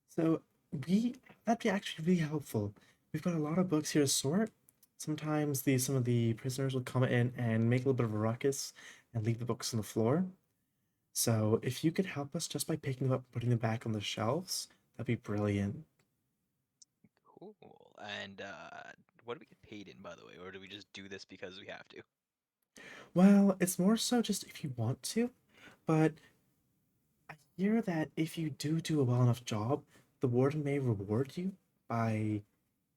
So That'd be actually really helpful. We've got a lot of books here to sort. Sometimes some of the prisoners will come in and make a little bit of a ruckus and leave the books on the floor. So if you could help us just by picking them up and putting them back on the shelves, that'd be brilliant. Cool. And what do we get paid in, by the way, or do we just do this because we have to? Well, it's more so just if you want to, but I hear that if you do a well enough job, the warden may reward you by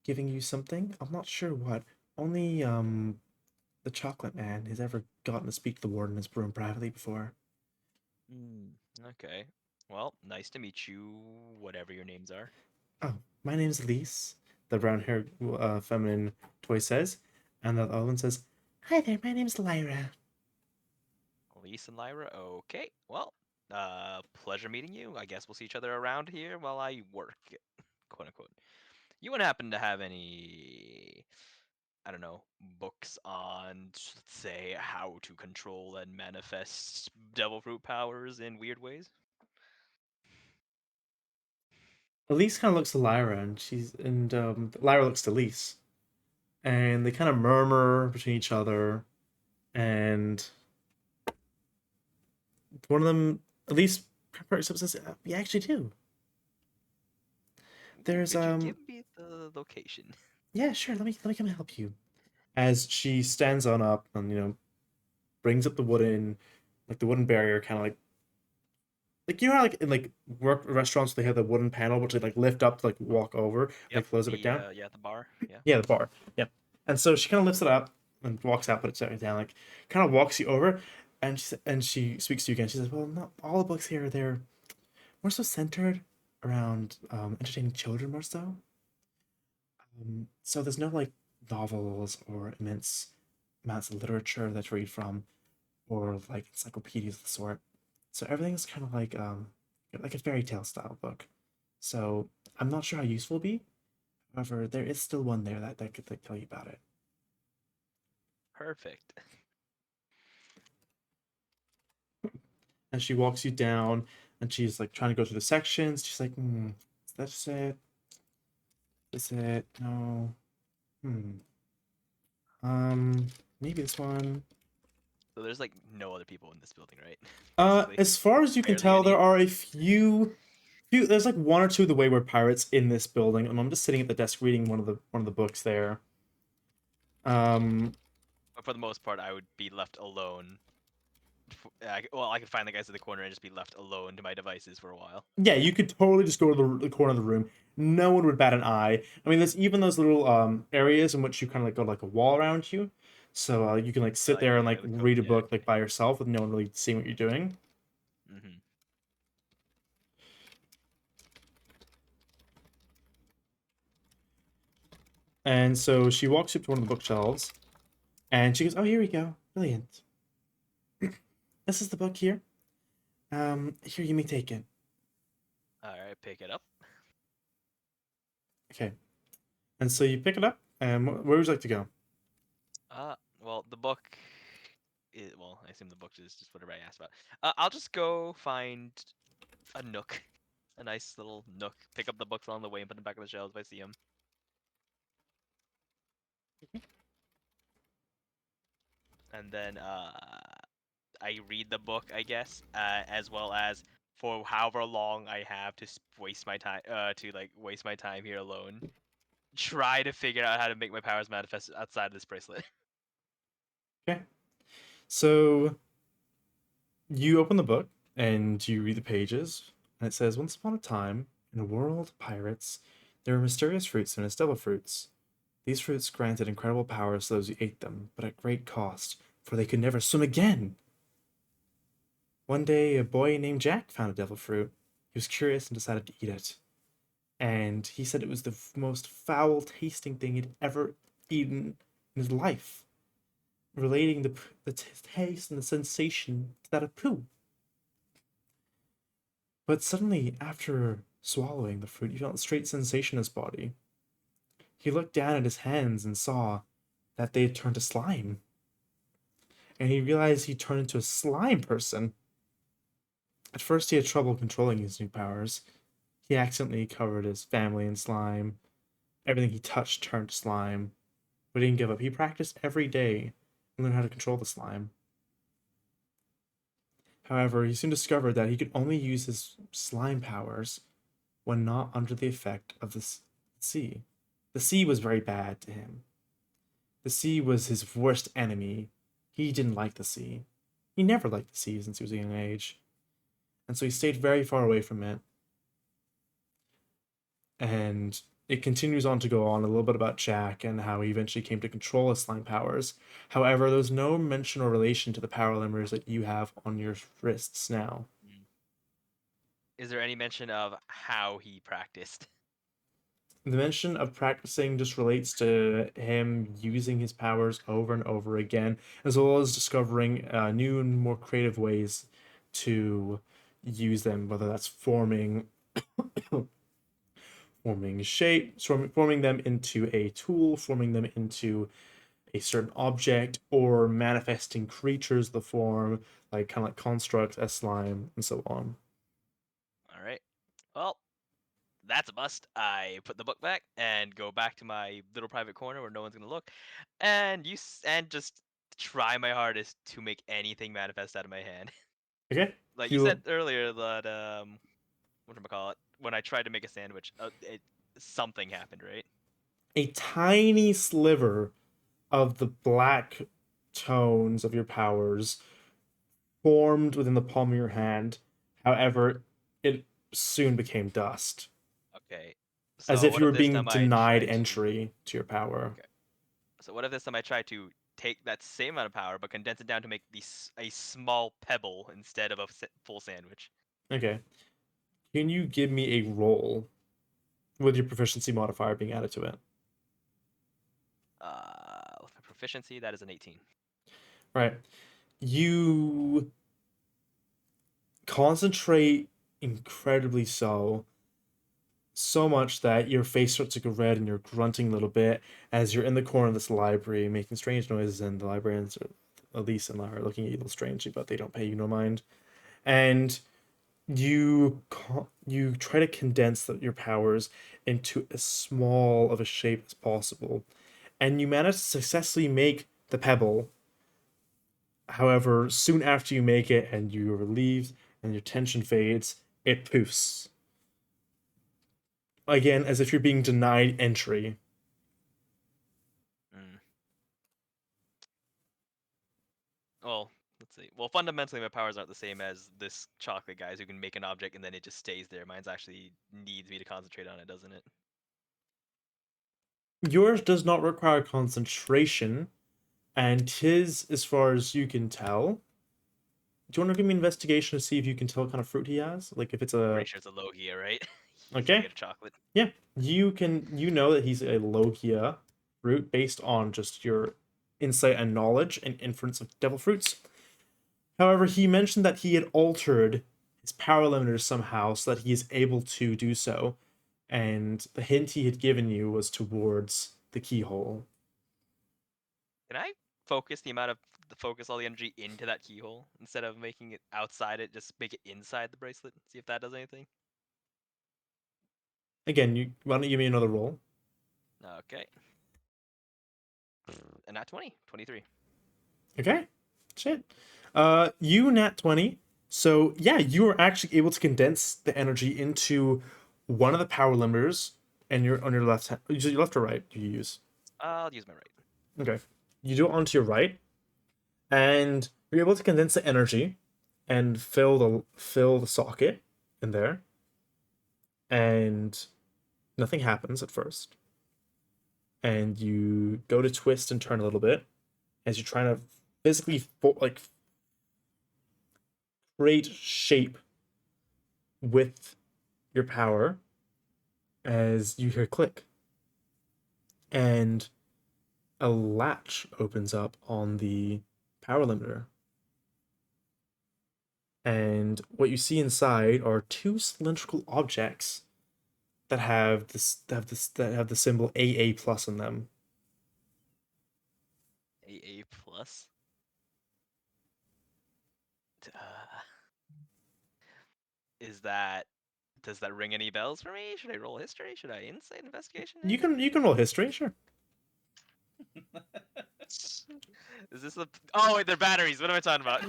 giving you something. I'm not sure what. Only the chocolate man has ever gotten to speak to the warden in his room privately before. Okay. Well, nice to meet you, whatever your names are. Oh, my name's Elise, the brown-haired feminine toy says, and the other one says, "Hi there, my name's Lyra." Elise and Lyra. Okay. Well, pleasure meeting you. I guess we'll see each other around here while I work, quote unquote. You wouldn't happen to have any, I don't know, books on, let's say, how to control and manifest devil fruit powers in weird ways? Elise kind of looks to Lyra, and Lyra looks to Elise, and they kind of murmur between each other, and one of them, Elise, perks up and says, "We actually do. There's Could you give me the location? Yeah, sure. Let me come and help you." As she stands on up and brings up the wooden barrier, kind of like you know how, like in like work restaurants they have the wooden panel which they like lift up to like walk over, like close it back down. Yeah, the bar. Yeah. Yeah, the bar. Yep. And so she kind of lifts it up and walks out, puts it down, like kind of walks you over, and she speaks to you again. She says, "Well, not all the books here. They're more so centered around entertaining children, more so. So there's no like novels or immense amounts of literature that you read from, or like encyclopedias of the sort. So everything's kind of like a fairy tale style book. So I'm not sure how useful it'll be. However, there is still one there that could like, tell you about it." Perfect. And she walks you down, and she's like trying to go through the sections. She's like, is that just it? Is it? No. Maybe this one. So there's like no other people in this building, right? Basically. As far as you can Barely tell, any. there are a few. There's like one or two of the wayward pirates in this building, and I'm just sitting at the desk reading one of the books there. But for the most part, I would be left alone. I could find the guys in the corner and just be left alone to my devices for a while. Yeah, you could totally just go to the corner of the room. No one would bat an eye. I mean, there's even those little areas in which you kind of like go like a wall around you, so you can like sit Like, there and yeah, like the read a yeah, book like by yourself with no one really seeing what you're doing. Mm-hmm. And so she walks up to one of the bookshelves, and she goes, "Oh, here we go. Brilliant. This is the book here. Here, you may take it." All right, pick it up. Okay. And so you pick it up, and where would you like to go? Well, the book is, well, I assume the book is just whatever I asked about. I'll just go find a nook, a nice little nook. Pick up the books along the way and put them back on the shelves if I see them. And then I read the book, I guess, as well as for however long I have to waste my time, waste my time here alone. Try to figure out how to make my powers manifest outside of this bracelet. Okay. So you open the book and you read the pages, and it says, "Once upon a time, in a world of pirates, there were mysterious fruits known as devil fruits. These fruits granted incredible powers to those who ate them, but at great cost, for they could never swim again. One day, a boy named Jack found a devil fruit. He was curious and decided to eat it. And he said it was the most foul tasting thing he'd ever eaten in his life, relating the taste and the sensation to that of poo. But suddenly, after swallowing the fruit, he felt a strange sensation in his body. He looked down at his hands and saw that they had turned to slime. And he realized he turned into a slime person. At first, he had trouble controlling his new powers. he accidentally covered his family in slime. Everything he touched turned to slime. But he didn't give up. He practiced every day and learned how to control the slime. However, he soon discovered that he could only use his slime powers when not under the effect of the sea. The sea was very bad to him. The sea was his worst enemy. He didn't like the sea. He never liked the sea since he was a young age. And so he stayed very far away from it. And it continues on to go on a little bit about Jack and how he eventually came to control his slime powers. However, there's no mention or relation to the power limbers that you have on your wrists now. Is there any mention of how he practiced? The mention of practicing just relates to him using his powers over and over again, as well as discovering new and more creative ways to use them, whether that's forming forming them into a tool, forming them into a certain object, or manifesting creatures the form, like kind of like constructs, as slime, and so on. All right. Well, that's a must. I put the book back and go back to my little private corner where no one's gonna look, and and just try my hardest to make anything manifest out of my hand. Okay. Like You- you said earlier that whatchamacallit, when I tried to make a sandwich, something happened, right? a tiny sliver of the black tones of your powers formed within the palm of your hand. However, it soon became dust, Okay. as So if what you if were this being time I denied try to- entry to your power. Okay. So what if this time I try to take that same amount of power but condense it down to make a small pebble instead of a full sandwich? Okay. Can you give me a roll with your proficiency modifier being added to it? With my proficiency, that is an 18. Right. You concentrate incredibly so much that your face starts to go red and you're grunting a little bit as you're in the corner of this library making strange noises, and the librarians, Elise and Lara, are looking at you a little strangely, but they don't pay you no mind. And you try to condense your powers into as small of a shape as possible, and you manage to successfully make the pebble. However, soon after you make it and you're relieved and your tension fades, it poofs. Again, as if you're being denied entry. Mm. Well, let's see. Well, fundamentally, my powers aren't the same as this chocolate guy's who can make an object and then it just stays there. Mine's actually needs me to concentrate on it, doesn't it? Yours does not require concentration, and his, as far as you can tell. Do you want to give me an investigation to see if you can tell what kind of fruit he has? Like if it's a Pretty sure it's a Logia, right? He's Okay. made of chocolate. Yeah, you know that he's a Logia fruit based on just your insight and knowledge and inference of devil fruits. However, he mentioned that he had altered his power limiters somehow so that he is able to do so, and the hint he had given you was towards the keyhole. Can I focus all the energy into that keyhole instead of making it outside it? Just make it inside the bracelet. See if that does anything. Again, why don't you give me another roll? Okay. And not 20, 23. Okay. Shit. You nat 20. So yeah, you are actually able to condense the energy into one of the power limiters, and you're on your left hand. Your left or right do you use? I'll use my right. Okay. You do it onto your right, and you're able to condense the energy and fill the socket in there. And nothing happens at first. And you go to twist and turn a little bit as you're trying to physically create shape with your power, as you hear click, and a latch opens up on the power limiter. And what you see inside are two cylindrical objects that have the symbol AA plus in them. AA plus. Is that Does that ring any bells for me? Should I roll history? Should I insight investigation? You can roll history, sure. Is this the? Oh wait, they're batteries. What am I talking about?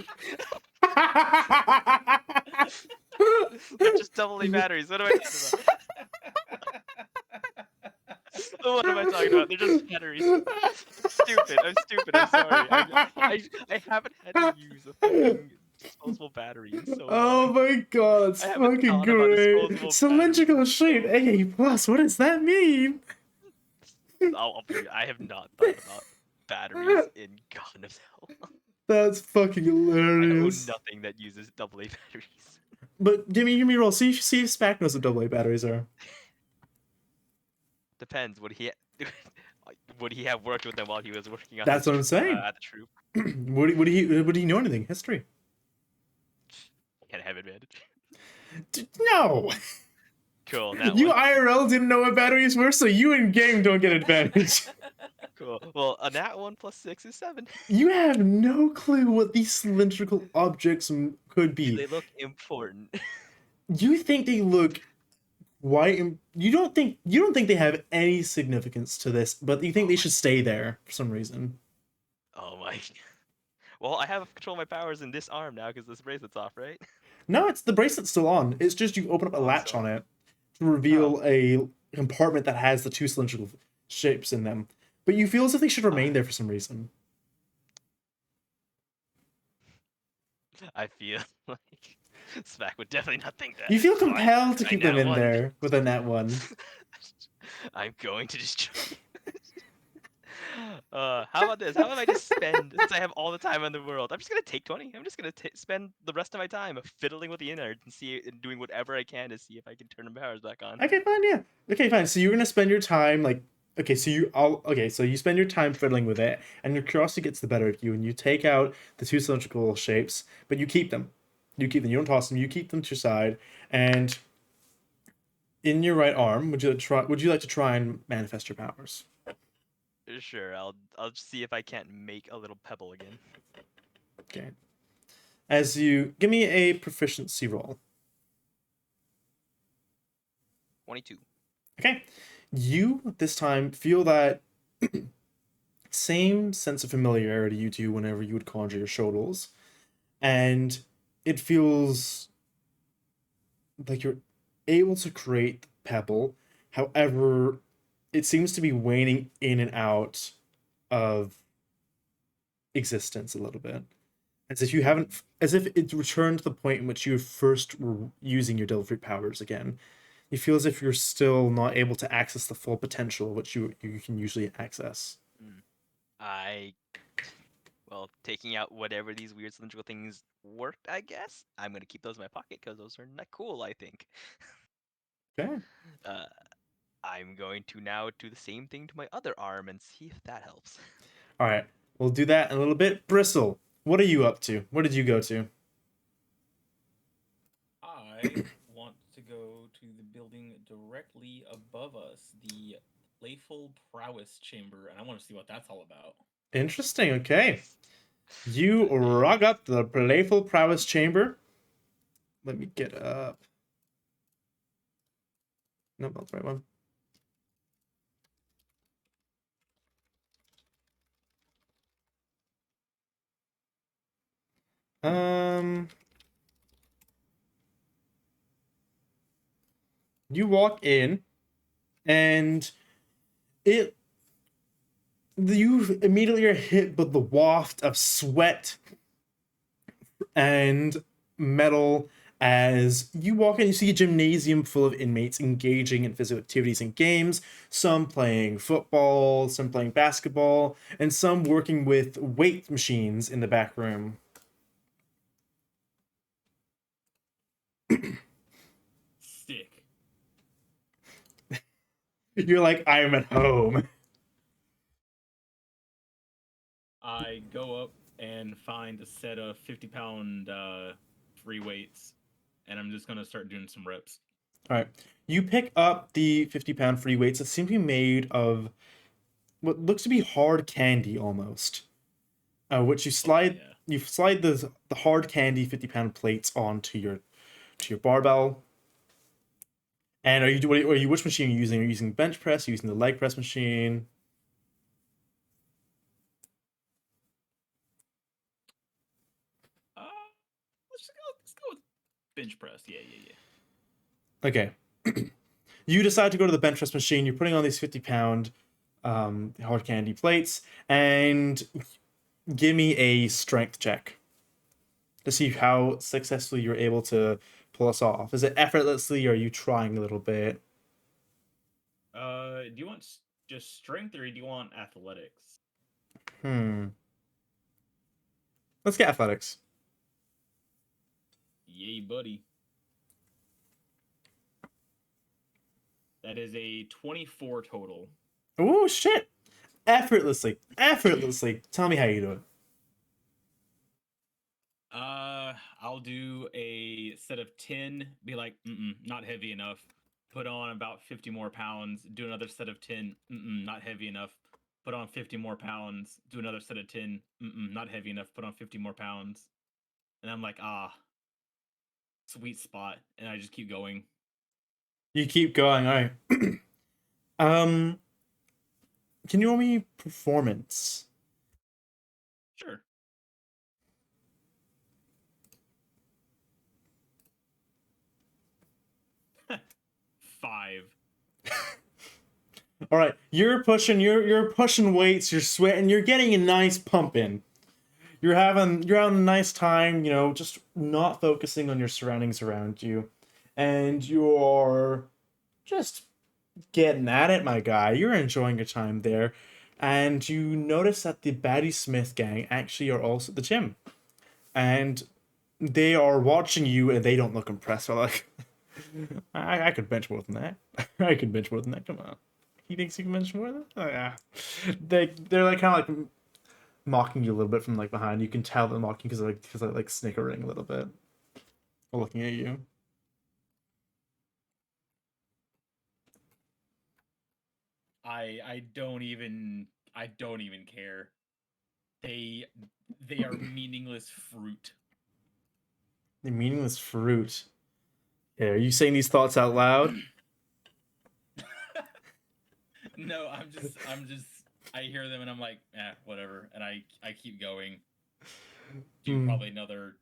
They're just double A batteries. What am I talking about? What am I talking about? They're just batteries. I'm stupid. I'm stupid. I'm sorry. I haven't had to use a fucking disposable battery in so Oh long. my god, it's I haven't fucking thought about great. disposable Cylindrical batteries. shape A plus. What does that mean? I have not thought about batteries in God knows how long. That's fucking I own hilarious. nothing that uses AA batteries. But give me a roll. See if Spack knows what AA batteries are. Depends. Would he have worked with them while he was working on? That's the what I'm saying. At the troop, would he know anything? History? can't have advantage. No. Cool. Now You IRL didn't know what batteries were, so you in game don't get advantage. Cool. Well, a nat 1 plus 6 is 7. You have no clue what these cylindrical objects could be. They look important. You think they look quite. You don't think they have any significance to this, but you think they should stay there for some reason. Oh my. Well, I have control of my powers in this arm now because this bracelet's off, right? No, it's the bracelet's still on. It's just you open up a latch so- on it to reveal a compartment that has the two cylindrical shapes in them. But you feel as if they should remain there for some reason. I feel like Smack would definitely not think that. You feel so compelled to I keep them nat in one. there with a nat 1. I'm going to destroy. How about this? How about I just spend, since I have all the time in the world, I'm just gonna take 20. I'm just gonna spend the rest of my time fiddling with the innards and doing whatever I can to see if I can turn the powers back on. Okay, fine, yeah. Okay, fine. So you're gonna spend your time so you spend your time fiddling with it, and your curiosity gets the better of you, and you take out the two cylindrical shapes, but you keep them. You keep them. You don't toss them. You keep them to your side, and in your right arm, would you like to try and manifest your powers? Sure, I'll just see if I can't make a little pebble again. Okay. As you give me a proficiency roll. 22. Okay. You this time feel that same sense of familiarity you do whenever you would conjure your shodels, and it feels like you're able to create the pebble. However, it seems to be waning in and out of existence a little bit, as if it returned to the point in which you first were using your devil fruit powers again. You feel as if you're still not able to access the full potential which you can usually access. Well, taking out whatever these weird cylindrical things worked, I guess. I'm gonna keep those in my pocket because those are not cool, I think. Okay. I'm going to now do the same thing to my other arm and see if that helps. All right. We'll do that in a little bit. Bristle, what are you up to? Where did you go to? I want to go to the building directly above us, the Playful Prowess Chamber, and I want to see what that's all about. Interesting. Okay. You rock up to the Playful Prowess Chamber. Let me get up. No, that's the right one. You walk in, and you immediately are hit with the waft of sweat and metal as you walk in. You see a gymnasium full of inmates engaging in physical activities and games, some playing football, some playing basketball, and some working with weight machines in the back room. Sick. You're like, I'm at home. I go up and find a set of 50-pound free weights, and I'm just gonna start doing some reps. All right. You pick up the 50-pound free weights that seem to be made of what looks to be hard candy almost. Which you slide the hard candy 50-pound plates onto your barbell. And which machine are you using? Are you using bench press? Are you using the leg press machine? Let's go with bench press. Yeah. Okay. You decide to go to the bench press machine. You're putting on these 50-pound hard candy plates, and give me a strength check to see how successfully you're able to pull us off. Is it effortlessly, or are you trying a little bit? Do you want just strength or do you want athletics? Let's get athletics. Yay, buddy. That is a 24 total. Oh shit! Effortlessly. Tell me how you do it. I'll do a set of 10. Be like, not heavy enough. Put on about 50 more pounds. Do another set of 10. Not heavy enough. Put on 50 more pounds. Do another set of 10. Not heavy enough. Put on 50 more pounds. And I'm like, sweet spot. And I just keep going. You keep going, alright. Can you roll me performance? Sure. Five. All right, you're pushing weights, you're sweating, you're getting a nice pump in. You're having a nice time, just not focusing on your surroundings around you, and you're just getting at it, my guy. You're enjoying your time there, and you notice that the Batty Smith gang actually are also at the gym, and they are watching you, and they don't look impressed. They're like, I could bench more than that. I could bench more than that. Come on. He thinks he can bench more than that? Oh, yeah. They're like kind of like mocking you a little bit from like behind. You can tell they're mocking because they're like snickering a little bit while looking at you. I don't even care. They are meaningless fruit. The meaningless fruit. Yeah, are you saying these thoughts out loud? No, I'm just I hear them and I'm like, whatever, and I keep going. Do probably another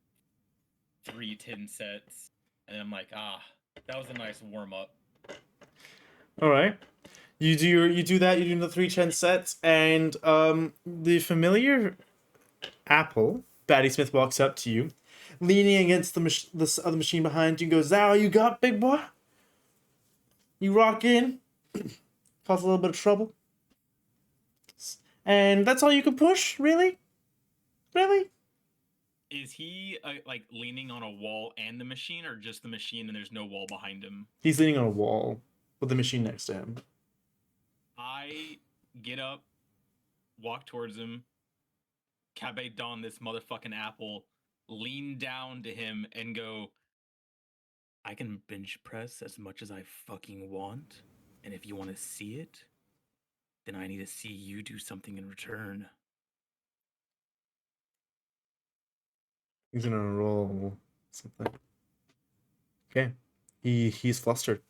3 10 sets, and I'm like, that was a nice warm up. All right. You do that. You do the 3 10 sets, and the familiar Apple Batty Smith walks up to you, leaning against this other machine behind you, and goes, "Is that all you got, big boy? You rock in, cause a little bit of trouble, and that's all you can push, really? Really?" Is he like leaning on a wall and the machine, or just the machine and there's no wall behind him? He's leaning on a wall with the machine next to him. I get up, walk towards him, Cabe Don this motherfucking apple, lean down to him and go, I can bench press as much as I fucking want, and if you want to see it, then I need to see you do something in return. He's gonna roll something. Okay. He's flustered.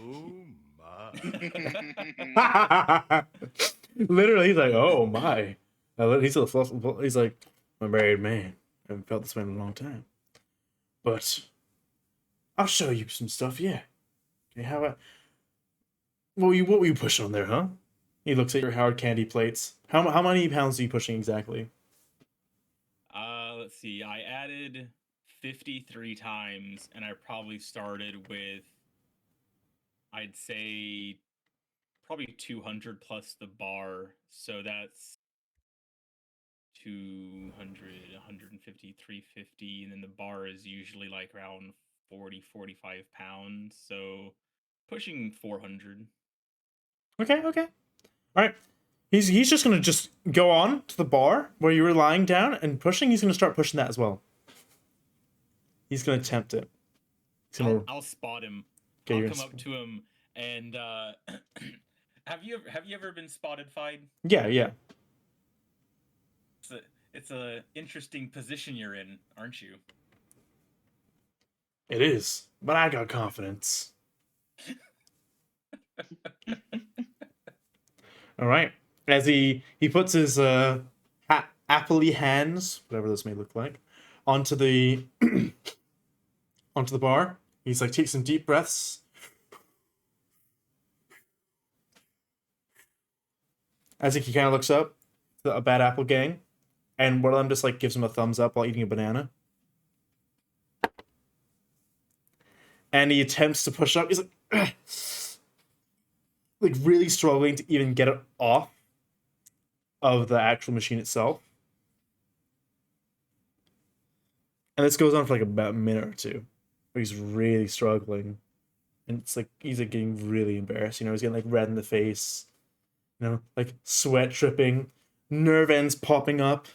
Oh my. Literally, he's like, "Oh my!" He's a flustered. He's like, "I'm a married man. I haven't felt this way in a long time." But I'll show you some stuff. Yeah. Okay. How about what were you pushing on there, huh? He looks at your hard candy plates. How many pounds are you pushing exactly? Let's see. I added 53 times, and I probably started with, I'd say, probably 200 plus the bar. So that's 200, 150, 350, and then the bar is usually like around 40, 45 pounds. So pushing 400. Okay. All right. He's just gonna just go on to the bar where you were lying down and pushing. He's gonna start pushing that as well. He's gonna attempt it. I'll spot him. Okay, I'll come up to him and have you ever been spotted, Fide? Yeah. It's a interesting position you're in, aren't you? It is, but I got confidence. All right. As he puts his appley hands, whatever this may look like, onto the onto the bar. He's like takes some deep breaths. As he kind of looks up, a Bad Apple Gang, and one of them just like gives him a thumbs up while eating a banana. And he attempts to push up. He's like, ugh, like really struggling to even get it off of the actual machine itself. And this goes on for like about a minute or two. Where he's really struggling. And it's like he's like getting really embarrassed. You know, he's getting like red in the face. You know, like sweat dripping, nerve ends popping up.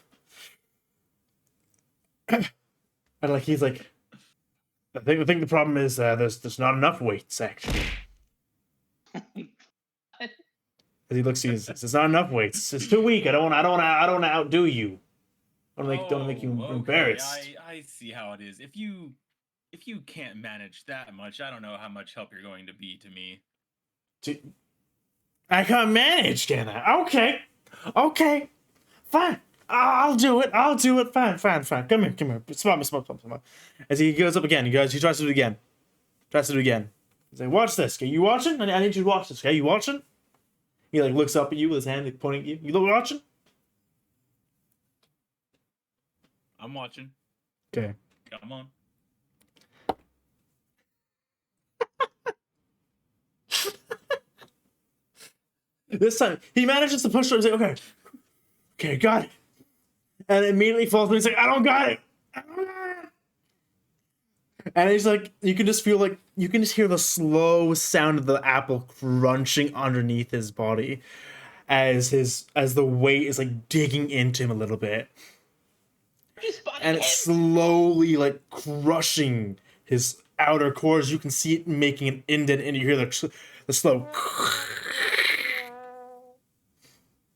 And like he's like, I think the problem is there's not enough weights actually. As he looks at you, he says, "There's not enough weights. It's too weak. I don't want to outdo you. I don't make you embarrassed." I see how it is. If you can't manage that much, I don't know how much help you're going to be to me. I can't manage, can I? Okay, fine. I'll do it. Fine. Come here. Smart. As he goes up again, he tries to do it again. He's like, watch this. Okay, you watching? I need you to watch this. Okay, you watching? He like looks up at you with his hand like, pointing at you. You look watching? I'm watching. Okay. Come on. This time he manages to push her. He's like, okay, got it. And immediately falls. He's like, I don't got it. And he's like, you can just hear the slow sound of the apple crunching underneath his body, as the weight is like digging into him a little bit, and it's slowly like crushing his outer cores. You can see it making an indent, and you hear the slow.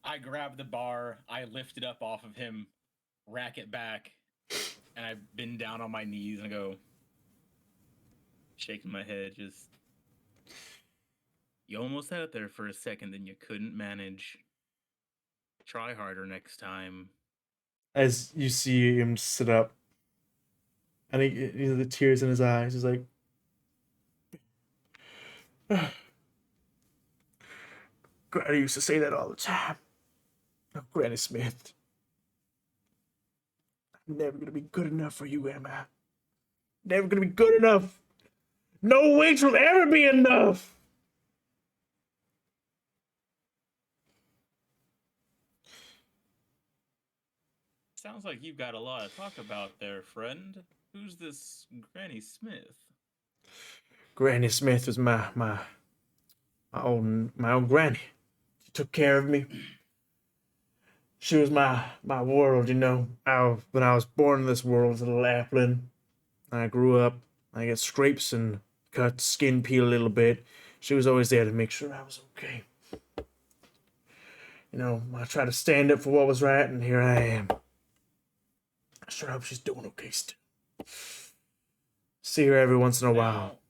I grab the bar, I lift it up off of him, rack it back, and I bend down on my knees and go, shaking my head, just, you almost had it there for a second, then you couldn't manage. Try harder next time. As you see him sit up, and he the tears in his eyes. He's like, Granny used to say that all the time. Oh, Granny Smith. I'm never gonna be good enough for you, am I? Never gonna be good enough. No weights will ever be enough. Sounds like you've got a lot to talk about there, friend. Who's this Granny Smith? Granny Smith was my own granny. She took care of me. She was my world, you know. When I was born in this world as a little appling, I grew up. I get scrapes and cuts, skin peel a little bit. She was always there to make sure I was okay. You know, I tried to stand up for what was right, and here I am. I sure hope she's doing okay still. See her every once in a while.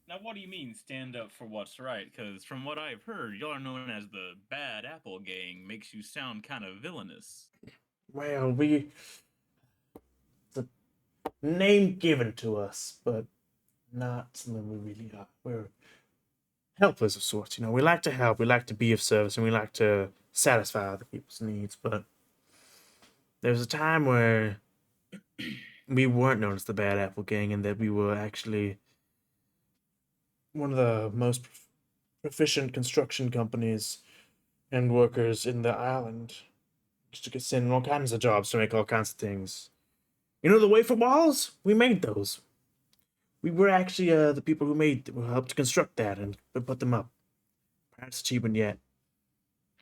Now, what do you mean stand up for what's right? Because from what I've heard, y'all are known as the Bad Apple Gang. Makes you sound kind of villainous. Well, it's a name given to us, but not something we really are. We're helpers of sorts, you know. We like to help, we like to be of service, and we like to satisfy other people's needs, but there was a time where we weren't known as the Bad Apple Gang, and that we were actually one of the most proficient construction companies and workers in the island. Just to get sent all kinds of jobs to make all kinds of things. You know the wafer walls? We made those. We were actually the people who helped construct that and put them up. Perhaps achievement yet.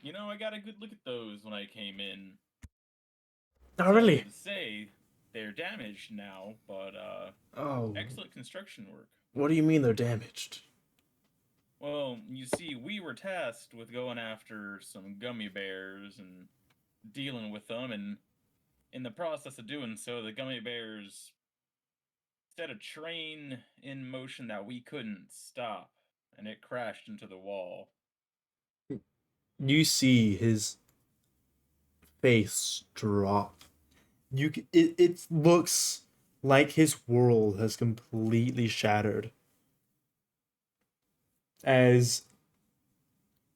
You know, I got a good look at those when I came in. Oh, really? To say they're damaged now, but Oh. excellent construction work. What do you mean they're damaged? Well, you see, we were tasked with going after some gummy bears and dealing with them, and in the process of doing so, the gummy bears set a train in motion that we couldn't stop, and it crashed into the wall. You see his face drop. It looks like his world has completely shattered. As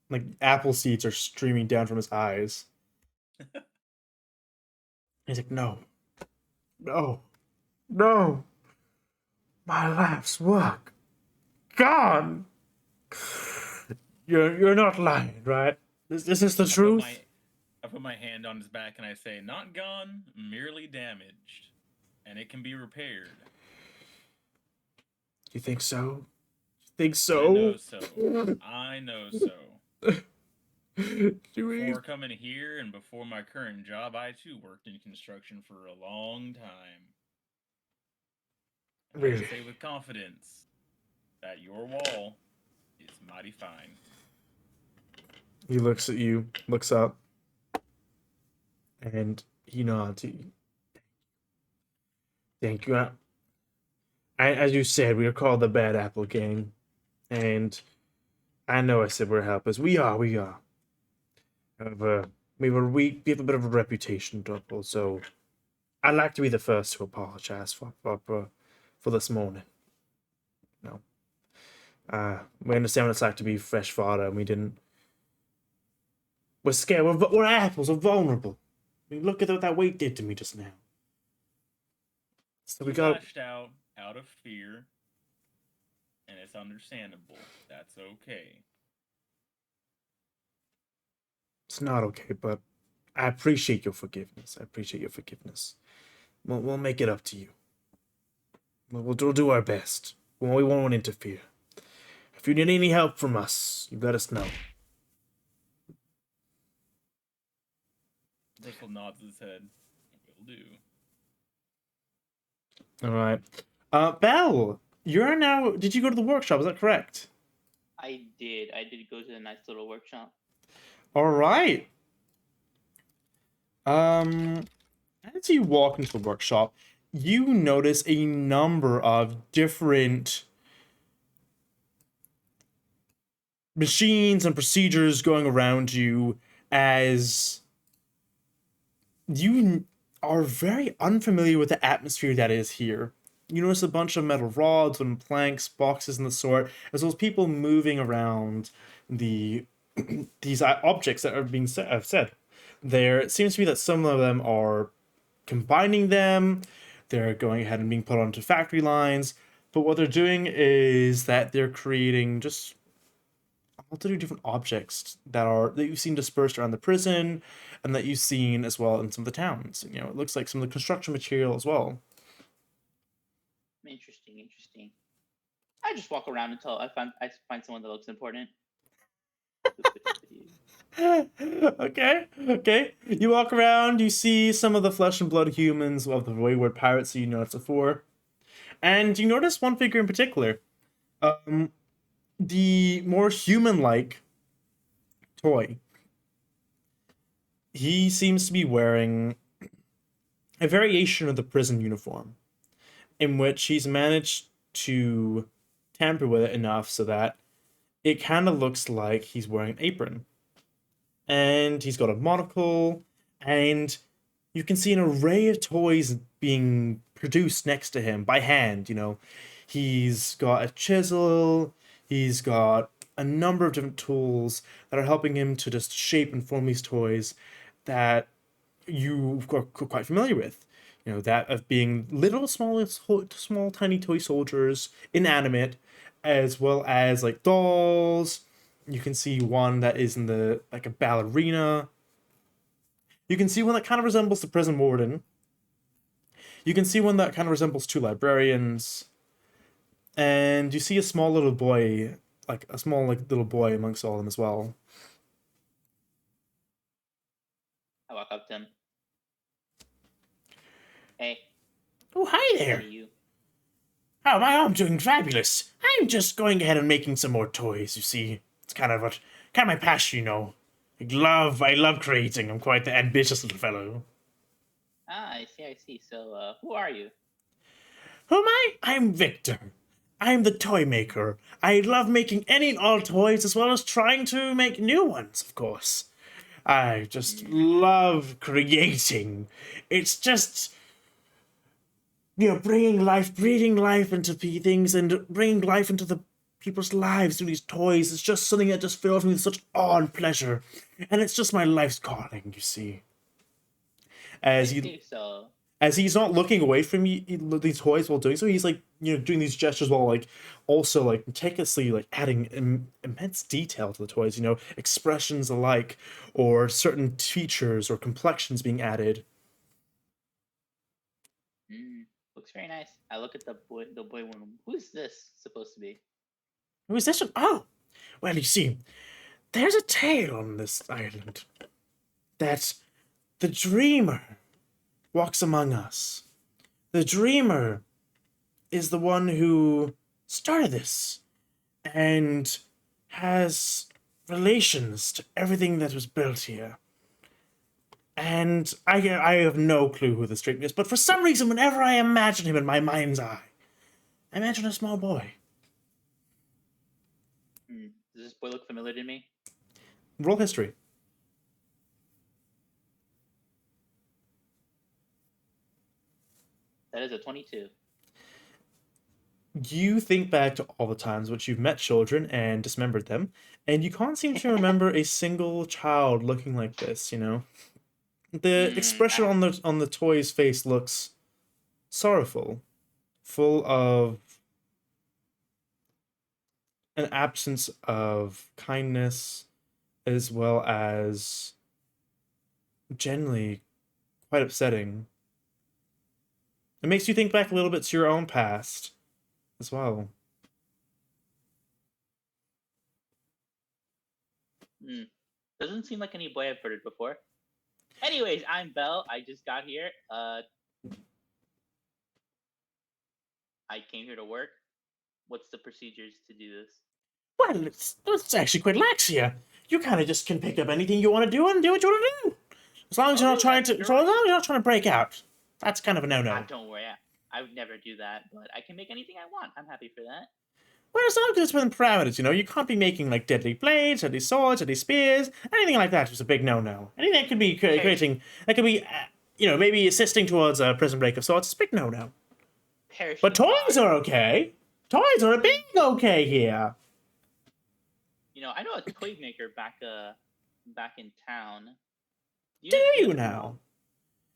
like apple seeds are streaming down from his eyes. He's like, no. No. No. My life's work. Gone. You're not lying, right? This is the truth? I put my hand on his back and I say, not gone, merely damaged. And it can be repaired. You think so? You think I so? know so. I know so. Do we? Before coming here and before my current job, I too worked in construction for a long time. And I Really? can say with confidence that your wall is mighty fine. He looks at you, looks up, and he nods to you. Thank you. As you said, we are called the Bad Apple Gang, and I know I said we're helpers. We are. We have a bit of a reputation to uphold, so I'd like to be the first to apologize for this morning. No. We understand what it's like to be fresh fodder, and we didn't. We're scared. We're apples. We're vulnerable. I mean, look at what that weight did to me just now. So we got. Lashed out of fear, and it's understandable. That's okay. It's not okay, but I appreciate your forgiveness. We'll make it up to you. We'll do our best. We won't interfere. If you need any help from us, you let us know. Bristol nods his head. Will do. All right. Belle, you're now. Did you go to the workshop? Is that correct? I did. I did go to the nice little workshop. All right. As you walk into the workshop, you notice a number of different machines and procedures going around you as you are very unfamiliar with the atmosphere that is here. You notice a bunch of metal rods and planks, boxes, and the sort, as well as people moving around these objects that are being said. There it seems to be that some of them are combining them. They're going ahead and being put onto factory lines. But what they're doing is that they're creating just a multitude of different objects that you've seen dispersed around the prison and that you've seen as well in some of the towns. You know, it looks like some of the construction material as well. Interesting. I just walk around until I find someone that looks important. Okay. You walk around, you see some of the flesh and blood humans of the wayward pirates that you noticed before. And you notice one figure in particular. The more human-like toy. He seems to be wearing a variation of the prison uniform, in which he's managed to tamper with it enough so that it kind of looks like he's wearing an apron. And he's got a monocle, and you can see an array of toys being produced next to him by hand, you know. He's got a chisel, he's got a number of different tools that are helping him to just shape and form these toys that you've got quite familiar with. You know, that of being little, small, tiny toy soldiers, inanimate, as well as like dolls. You can see one that is in like a ballerina. You can see one that kind of resembles the prison warden. You can see one that kind of resembles two librarians. And you see a small little boy, little boy amongst all of them as well. I walk up to him. Hey. Oh, hi How there. are you? Oh, I'm doing fabulous. I'm just going ahead and making some more toys, you see. It's kind of my passion, you know. I love creating. I'm quite the ambitious little fellow. Ah, I see. So, who are you? Who am I? I'm Victor. I'm the toy maker. I love making any and all toys as well as trying to make new ones, of course. I just love creating. It's just, bringing life, breathing life into things and bringing life into the people's lives through these toys. It's just something that just fills me with such awe and pleasure. And it's just my life's calling, you see. I think so. As he's not looking away from these toys while doing so, he's like, doing these gestures while like also like meticulously like adding immense detail to the toys, expressions alike or certain features or complexions being added. Looks very nice. I look at the boy one. Who's this supposed to be? Who is this one? Oh, well, you see, there's a tale on this island that the dreamer walks among us. The dreamer is the one who started this and has relations to everything that was built here. And I have no clue who this dreamer is, but for some reason, whenever I imagine him in my mind's eye, I imagine a small boy. Does this boy look familiar to me? Roll history. That is a 22. You think back to all the times which you've met children and dismembered them, and you can't seem to remember a single child looking like this, The expression on the toy's face looks sorrowful, full of an absence of kindness, as well as generally quite upsetting. It makes you think back a little bit to your own past as well. Doesn't seem like any boy I've heard it before. Anyways, I'm Belle. I just got here. I came here to work. What's the procedures to do this? Well, it's actually quite lax here. You kind of just can pick up anything you want to do and do what you want to do. As long as you're not trying to break out. That's kind of a no-no. Don't worry. I would never do that, but I can make anything I want. I'm happy for that. Well, as long as it's within parameters, you can't be making like deadly blades, deadly swords, deadly spears, anything like that is a big no-no. Anything that could be creating, that could be, maybe assisting towards a prison break of sorts, it's a big no-no. But toys are okay. Toys are a big okay here. I know a toy maker back in town. Do you now?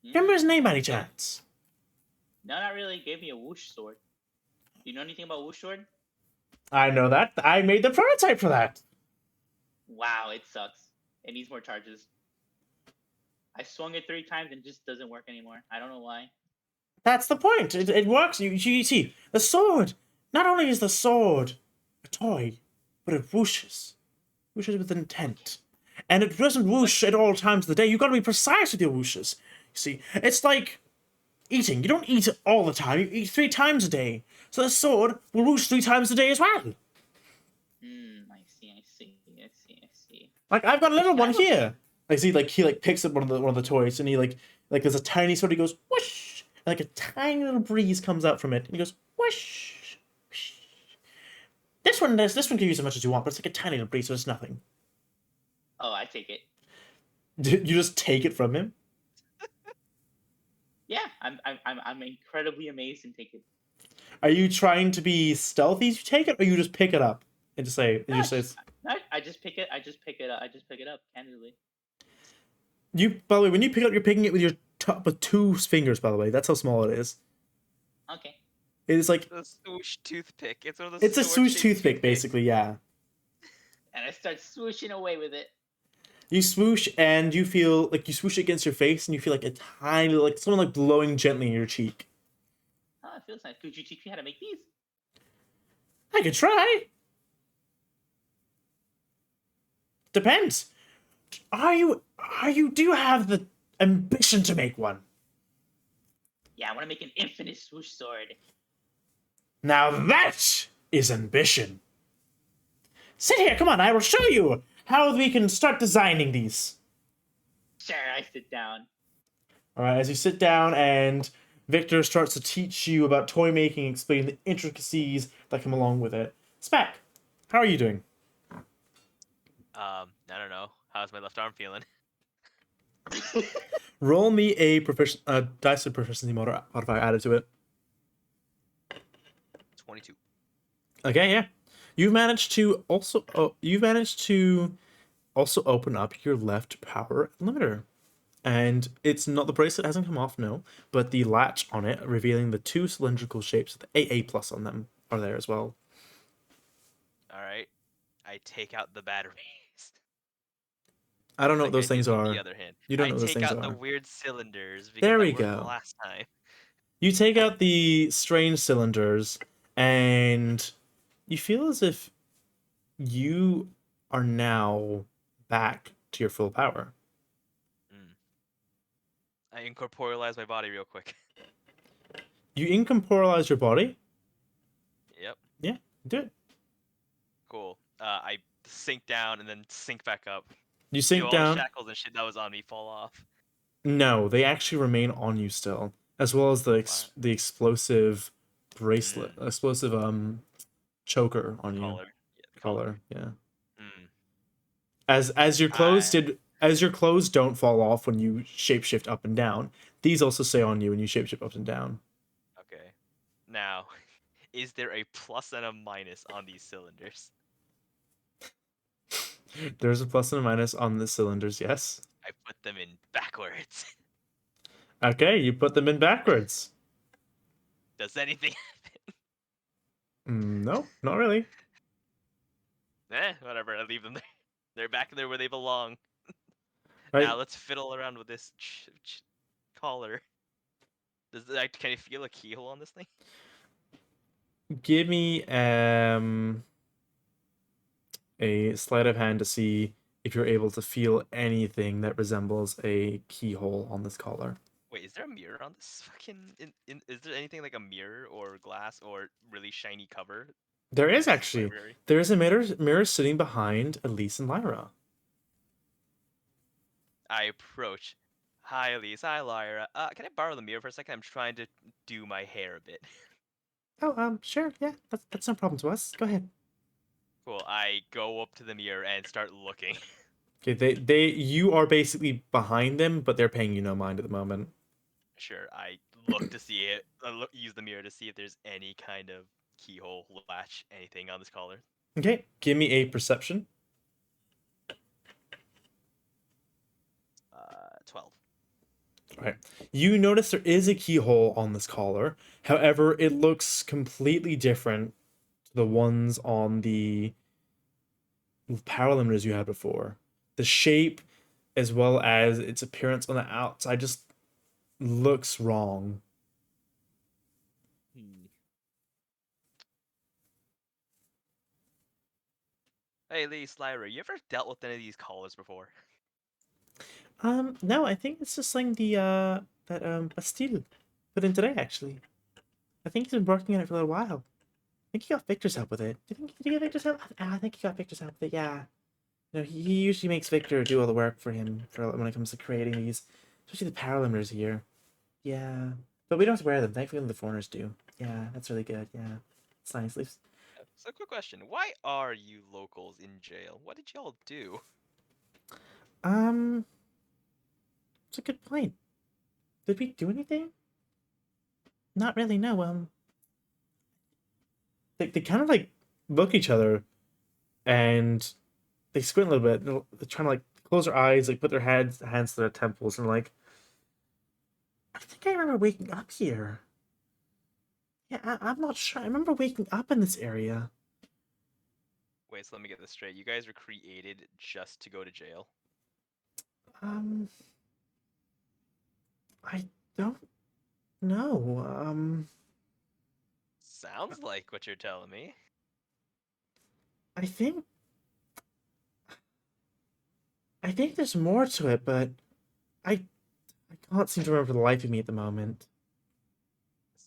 Remember his name by any chance? No, not really. He gave me a whoosh sword. Do you know anything about whoosh sword? I know that. I made the prototype for that. Wow, it sucks. It needs more charges. I swung it 3 times and it just doesn't work anymore. I don't know why. That's the point. It works. You see, the sword. Not only is the sword a toy, but it whooshes. Whooshes with intent. And it doesn't whoosh at all times of the day. You've got to be precise with your whooshes. You see, it's like eating. You don't eat all the time. You eat 3 times a day. So the sword will whoosh 3 times a day as well. I see. Like, I've got a little one here. I see, like, he picks up one of the toys, and he like there's a tiny sword. He goes whoosh, and like a tiny little breeze comes out from it, and he goes whoosh. Whoosh. This one can use as much as you want, but it's like a tiny little breeze, so it's nothing. Oh, I take it. You just take it from him? Yeah, I'm incredibly amazed and take it. Are you trying to be stealthy as you take it, or you just pick it up and just say? No, I just pick it. I just pick it up candidly. By the way, when you pick it up, you're picking it with your top of 2 fingers. By the way, that's how small it is. Okay. It is like The swoosh toothpick. It's a swoosh toothpick, basically. Yeah. And I start swooshing away with it. You swoosh, and you feel like you swoosh against your face, and you feel like a tiny, like someone like blowing gently in your cheek. Oh, it feels nice. Could you teach me how to make these? I could try. Depends. Do you have the ambition to make one? Yeah, I want to make an infinite swoosh sword. Now that is ambition. Sit here, come on, I will show you how we can start designing these. Sure, I sit down. Alright, as you sit down and Victor starts to teach you about toy making, explain the intricacies that come along with it. Spec, how are you doing? I don't know. How's my left arm feeling? Roll me a dice of proficiency modifier added to it. 22. Okay, yeah. You've managed to also open up your left power limiter. And it's not, the bracelet hasn't come off, no, but the latch on it, revealing the two cylindrical shapes with the AA plus on them, are there as well. All right. I take out the batteries. I don't know Like what those I did things with are. The other hand. You don't I know what those take things out the are. weird cylinders because There that we worked go. last time. You take out the strange cylinders, and you feel as if you are now back to your full power. I incorporealize my body real quick. You incorporalize your body. Yep. Yeah, do it. Cool. I sink down and then sink back up. You Do sink all the down. shackles and shit that was on me fall off. No, they actually remain on you still, as well as the explosive bracelet, explosive choker on you. Collar. Yeah, Collar, yeah. Mm. As your clothes don't fall off when you shapeshift up and down, these also stay on you when you shapeshift up and down. Okay. Now, is there a plus and a minus on these cylinders? There's a plus and a minus on the cylinders, yes. I put them in backwards. Okay, you put them in backwards. Does anything No, not really. whatever, I leave them there. They're back there where they belong. Right? Now let's fiddle around with this collar. Can you feel a keyhole on this thing? Give me a sleight of hand to see if you're able to feel anything that resembles a keyhole on this collar. Wait, is there a mirror on this fucking? Is there anything like a mirror or glass or really shiny cover? There is in this actually. library? There is a mirror sitting behind Elise and Lyra. I approach. Hi, Elise. Hi, Lyra. Can I borrow the mirror for a second? I'm trying to do my hair a bit. Oh, sure, yeah, that's no problem to us. Go ahead. Cool. I go up to the mirror and start looking. Okay, you are basically behind them, but they're paying you no mind at the moment. Sure. I look to see it. Use the mirror to see if there's any kind of keyhole, latch, anything on this collar. Okay, give me a perception. 12. Right. You notice there is a keyhole on this collar. However, it looks completely different to the ones on the power limiters you had before. The shape, as well as its appearance on the outside, just looks wrong. Hey, Elise, Lyra, you ever dealt with any of these collars before? No, I think it's just like that Bastille put in today, actually. I think he's been working on it for a little while. I think he got Victor's help with it. Did he get Victor's help? I think he got Victor's help with it, yeah. You know, he usually makes Victor do all the work for him when it comes to creating these, especially the power limiters here. Yeah. But we don't have to wear them. Thankfully the foreigners do. Yeah, that's really good, yeah. It's nice. So, quick question. Why are you locals in jail? What did y'all do? It's a good point. Did we do anything? Not really, no. They kind of like look at each other and they squint a little bit. They're trying to like close their eyes, like put their hands to their temples, and like, I think I remember waking up here. Yeah, I'm not sure. I remember waking up in this area. Wait, so let me get this straight. You guys were created just to go to jail? I don't know. Sounds like what you're telling me. I think there's more to it, but I can't seem to remember the life of me at the moment.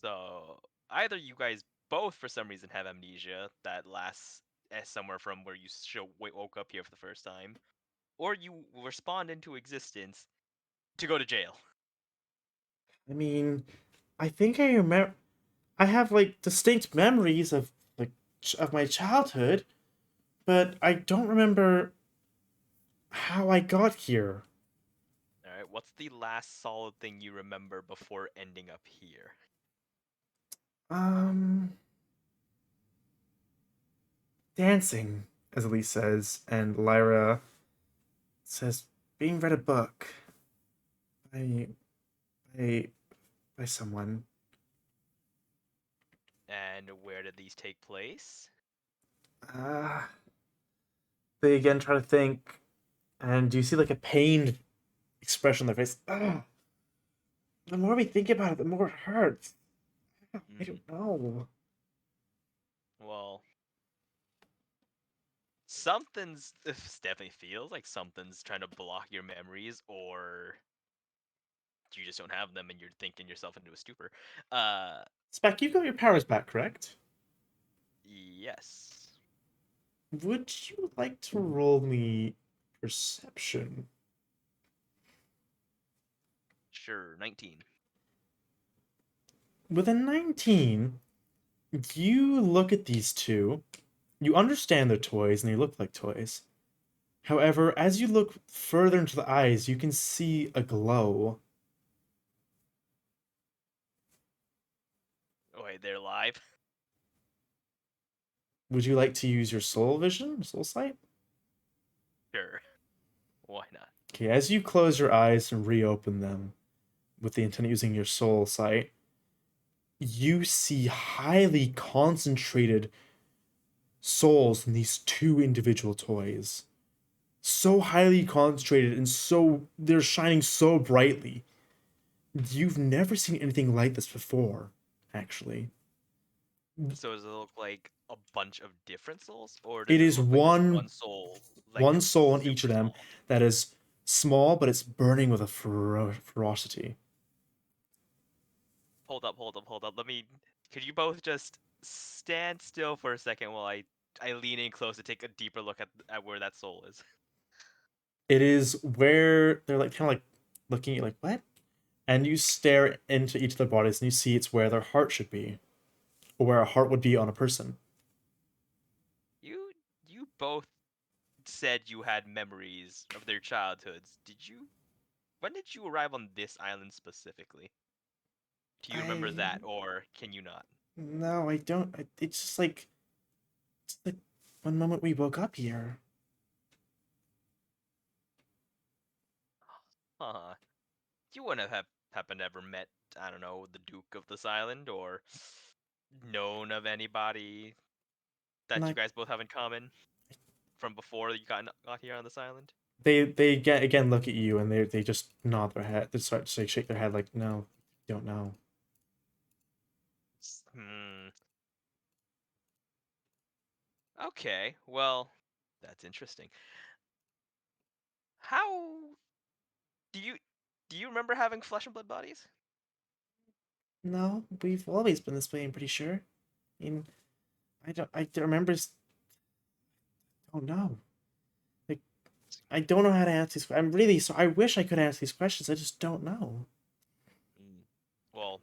So, either you guys both, for some reason, have amnesia that lasts somewhere from where you woke up here for the first time, or you respond into existence to go to jail. I mean, I think I remember. I have like distinct memories of of my childhood, but I don't remember how I got here. All right, what's the last solid thing you remember before ending up here? Um, dancing, as Elise says, and Lyra says being read a book by by by someone. And where did these take place? Uh, they again try to think, and you see like a pained expression on their face. The more we think about it, the more it hurts. I don't know. Well, something's it definitely feels like something's trying to block your memories, or you just don't have them and you're thinking yourself into a stupor. Spec, you've got your powers back, correct? Yes. Would you like to roll me perception? Sure, 19. With a 19, you look at these two, you understand they're toys and they look like toys. However, as you look further into the eyes, you can see a glow. Oh, wait, they're live? Would you like to use your soul vision, soul sight? Sure. Why not? Okay, as you close your eyes and reopen them with the intent of using your soul sight, you see highly concentrated souls in these two individual toys. So highly concentrated and so they're shining so brightly. You've never seen anything like this before, actually. So does it look like a bunch of different souls, or It does is look like one one soul? Like one soul in each super of them small? that is small, but it's burning with a ferocity. Hold up, hold up, hold up. Could you both just stand still for a second while I lean in close to take a deeper look at where that soul is? It is where they're like kind of like looking at you like what? And you stare into each of their bodies and you see it's where their heart should be, or where a heart would be on a person. You both said you had memories of their childhoods. When did you arrive on this island specifically? Do you remember that, or can you not? No, I don't. It's like one moment we woke up here. Huh. You wouldn't have happened to ever met, I don't know, the Duke of this island, or known of anybody that you Not guys both have in common from before you got here on this island? they get again look at you and they just nod their head. They start to like, shake their head like no, don't know. Hmm. Okay, well, that's interesting. How do you do you remember having flesh and blood bodies? No, we've always been this way. I'm pretty sure. I mean, I don't remember. Oh no. Like, I don't know how to answer these. I'm really so. I wish I could answer these questions. I just don't know. Well,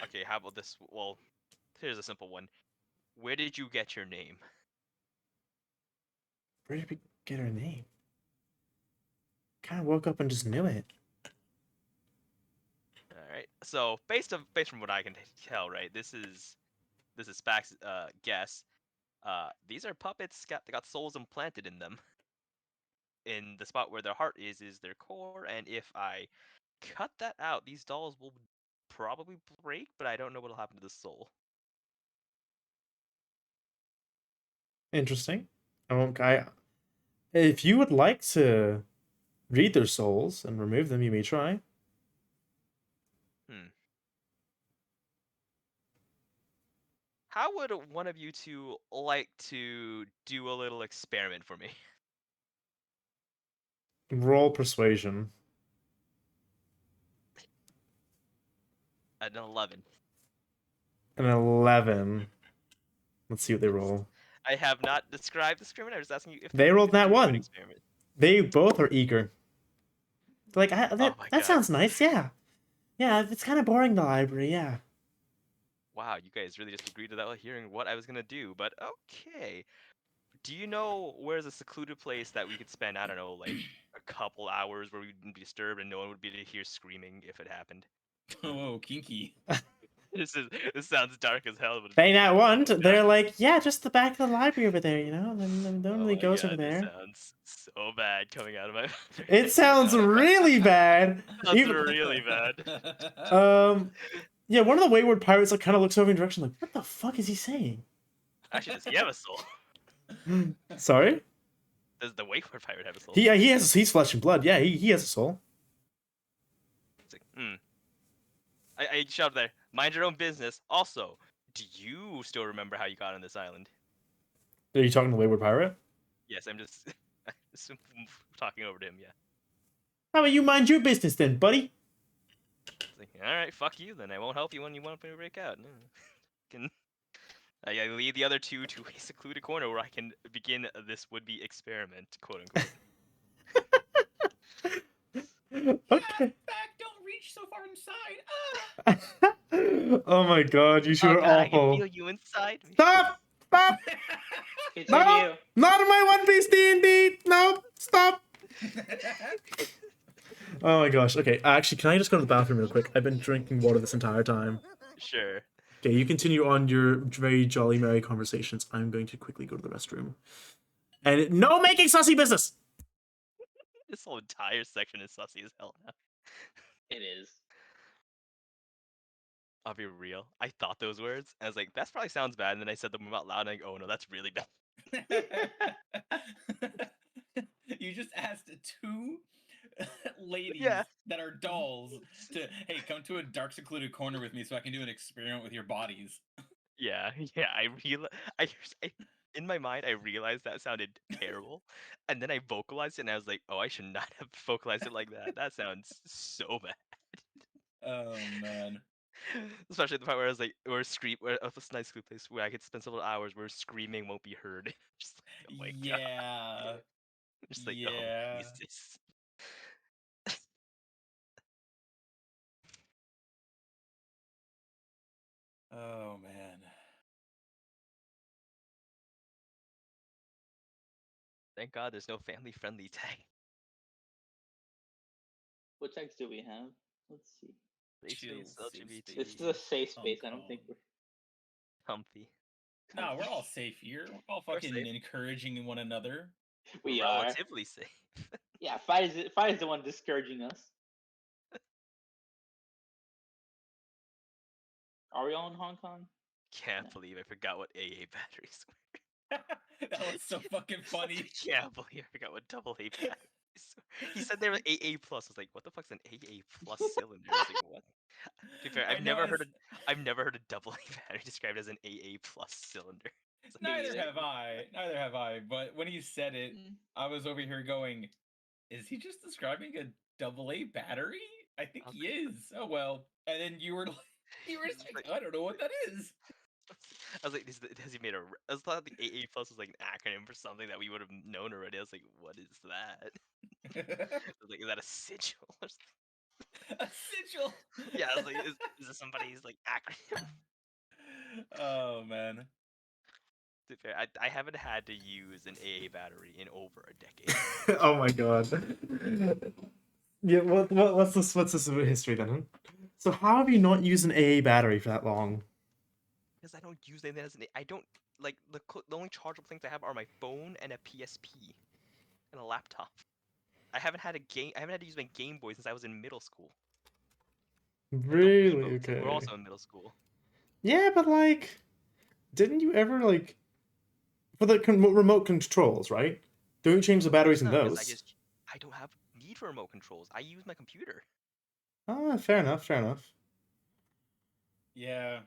okay, how about this? Well, here's a simple one. Where did you get your name? Where did we get our name? Kind of woke up and just knew it. All right. So based from what I can tell, right, this is Spac's guess. These are puppets that got souls implanted in them. In the spot where their heart is their core, and if I cut that out, these dolls will probably break, but I don't know what'll happen to the soul. Interesting. I won't. If you would like to read their souls and remove them, you may try. How would one of you two like to do a little experiment for me? Roll persuasion. An 11. An 11. Let's see what they roll. I have not described the experiment. I was asking you if They rolled if that you do an one. experiment. They both are eager. They're like, Oh my that God. sounds nice, yeah. Yeah, it's kind of boring, the library, yeah. wow, you guys really just agreed without hearing what I was gonna do. But okay. Do you know where's a secluded place that we could spend, I don't know, like a couple hours where we wouldn't be disturbed and no one would be to hear screaming if it happened? Oh, kinky. This sounds dark as hell, but They not want. oh, They're God. like, yeah, just the back of the library over there, you know? And Oh normally my goes over God, this there. sounds so bad coming out of my It sounds really bad. Sounds Even, really bad. yeah, one of the wayward pirates like kind of looks over in direction like, what the fuck is he saying? Actually, does he have a soul? Sorry? Does the wayward pirate have a soul? He's flesh and blood. Yeah, he has a soul. It's like, I shouted there. Mind your own business. Also, do you still remember how you got on this island? Are you talking to the wayward pirate? Yes, I'm just talking over to him. Yeah. How about you mind your business then, buddy? It's like, all right, fuck you then. I won't help you when you want me to break out. No. I lead the other two to a secluded corner where I can begin this would-be experiment, quote unquote. Okay. Back, don't reach so far inside. Oh my god, you two Oh are God, I can awful. feel you inside me. Stop! Stop! Continue. No! Not in my One Piece D&D! No! Stop! Oh my gosh. Okay, actually, can I just go to the bathroom real quick? I've been drinking water this entire time. Sure. Okay, you continue on your very jolly merry conversations. I'm going to quickly go to the restroom. And no making sussy business! This whole entire section is sussy as hell now. It is. I'll be real. I thought those words. I was like, that probably sounds bad. And then I said them out loud. And I go, oh no, that's really bad. You just asked two ladies Yeah. that are dolls to, hey, come to a dark, secluded corner with me so I can do an experiment with your bodies. Yeah. In my mind, I realized that sounded terrible. And then I vocalized it and I was like, oh, I should not have vocalized it like that. That sounds so bad. Oh, man. Especially the part where I was like, this nice school place where I could spend several hours where screaming won't be heard. Just like, oh my God. Yeah. Just like, Yeah. oh, Jesus. Oh, man. Thank God there's no family-friendly tag. What tags do we have? Let's see. Safe Chill, space, safe LGBT, space. This is a safe Hong space. I don't think Kong. we're. comfy. No, we're all safe here. We're all We're fucking safe. encouraging one another. We are. Relatively safe. Yeah, Fight is the one discouraging us. Are we all in Hong Kong? Can't believe I forgot what AA batteries were. That was so fucking funny. Can't believe I forgot what AA batteries were. He said they were AA plus. I was like, what the fuck's an AA plus cylinder? I was like, what? To be fair, I I've never heard noticed- a AA battery described as an AA plus cylinder. It's like, Neither either. have I. Neither have I. But when he said it, Mm. I was over here going, is he just describing a AA battery? I think he is. Oh well. And then you were just like, I don't know what that is. I was like, has he made a? I thought the AA plus was like an acronym for something that we would have known already. I was like, what is that? I was like, is that a sigil? Or something? A sigil. Yeah, I was like, is this somebody's like acronym? Oh, Oh man. To be fair, I haven't had to use an AA battery in over a decade. oh my god. Yeah, what's this history then? Huh? So how have you not used an AA battery for that long? Because I don't use them as an. I don't like the only chargeable things I have are my phone and a PSP, and a laptop. I haven't had to use my Game Boy since I was in middle school. And the Really? Wiimotes Okay. We're also in middle school. Yeah, but like, didn't you ever like for the remote controls, right? Don't you change the batteries in No, 'cause those? I don't have need for remote controls. I use my computer. Ah, fair enough. Fair enough. Yeah.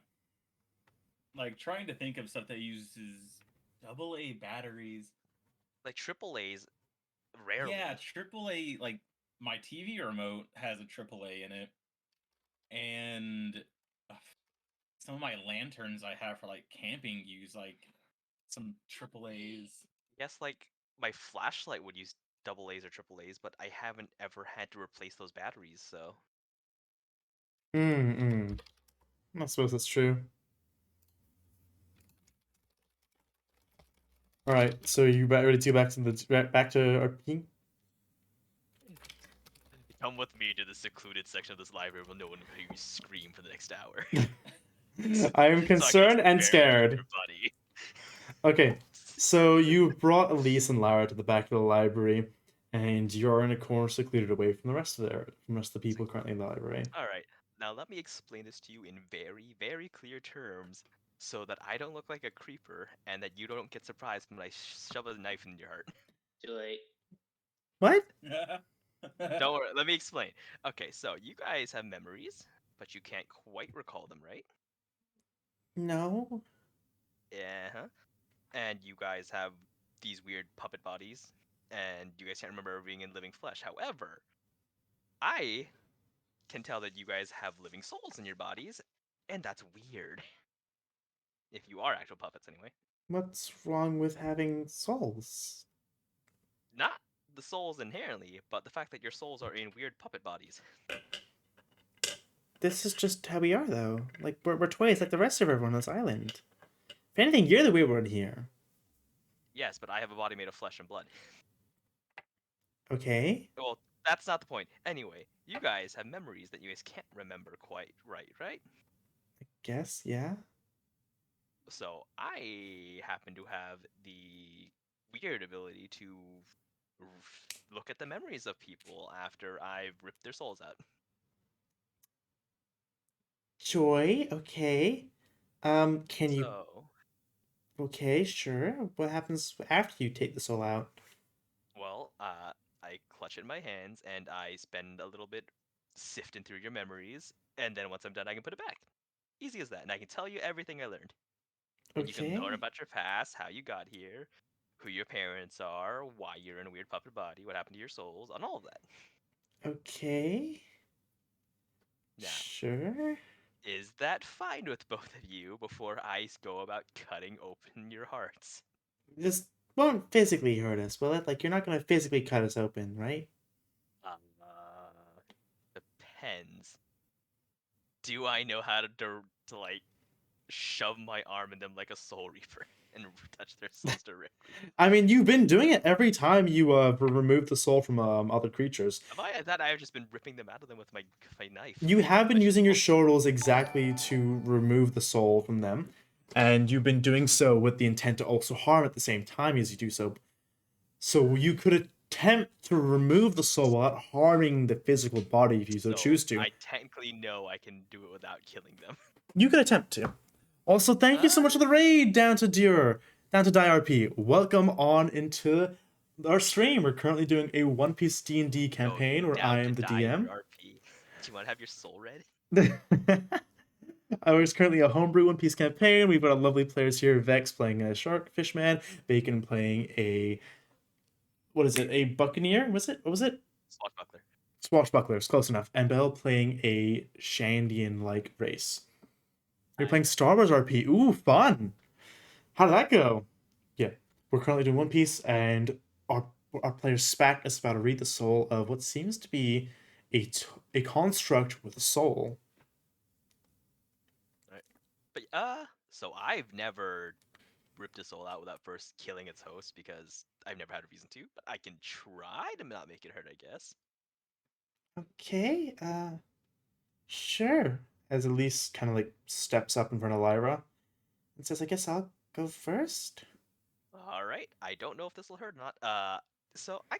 Like trying to think of stuff that uses AA batteries. Like AAA's, rarely. Yeah, AAA. Like my TV remote has a AAA in it, and some of my lanterns I have for like camping use like some AAA's. Yes, like my flashlight would use AA's or AAA's, but I haven't ever had to replace those batteries. So I suppose that's true. All right, so you ready to go back to RP? Come with me to the secluded section of this library where no one will hear you scream for the next hour. I am So I can concerned and experiment with scared. your buddy. Okay, so you brought Elise and Lara to the back of the library, and you're in a corner secluded away from the rest of the people currently in the library. Alright, now let me explain this to you in very, very clear terms so that I don't look like a creeper and that you don't get surprised when I shove a knife in your heart. Too late. What? Don't worry, let me explain. Okay, so you guys have memories, but you can't quite recall them, right? No. Yeah. And you guys have these weird puppet bodies, and you guys can't remember being in living flesh. However, I can tell that you guys have living souls in your bodies, and that's weird. If you are actual puppets, anyway. What's wrong with having souls? Not the souls inherently, but the fact that your souls are in weird puppet bodies. This is just how we are, though. Like, we're toys like the rest of everyone on this island. If anything, you're the weird one here. Yes, but I have a body made of flesh and blood. Okay? Well, that's not the point. Anyway, you guys have memories that you guys can't remember quite right? Guess, yeah? So I happen to have the weird ability to look at the memories of people after I've ripped their souls out. Joy, okay. Can you... So, Okay, sure. What happens after you take the soul out? well, I clutch it in my hands and I spend a little bit sifting through your memories, and then once I'm done, I can put it back. Easy as that, and I can tell you everything I learned. And you can learn Okay. about your past, how you got here, who your parents are, why you're in a weird puppet body, what happened to your souls, and all of that. Okay. Now, Sure. is that fine with both of you before I go about cutting open your hearts? This won't physically hurt us, will it? Like, you're not gonna physically cut us open, right? Depends. Do I know how to like shove my arm in them like a soul reaper and touch their souls directly? I mean, you've been doing it every time you remove the soul from other creatures. I thought I've just been ripping them out of them with my knife. You have been Which is using your bullshit. show rolls exactly to remove the soul from them, and you've been doing so with the intent to also harm at the same time as you do so. So you could attempt to remove the soul without harming the physical body if you so choose to. I technically know I can do it without killing them. You could attempt to. Also, thank you so much for the raid, down to DRP. Welcome on into our stream. We're currently doing a One Piece D&D campaign where I am the DM. RP. Do you want to have your soul read? It's currently a homebrew One Piece campaign. We've got a lovely players here. Vex playing a shark fishman, Bacon playing a... What is it? A buccaneer? Was it? What was it? Swashbuckler. Swashbucklers, close enough. And Bell playing a Shandian-like race. You're playing Star Wars RP. Ooh, fun! How did that go? Yeah, we're currently doing One Piece, and our player Spat is about to read the soul of what seems to be a construct with a soul. Right. But so I've never ripped a soul out without first killing its host because I've never had a reason to, but I can try to not make it hurt, I guess. Okay, sure. As Elise kind of like steps up in front of Lyra and says, I guess I'll go first. Alright. I don't know if this will hurt or not. So I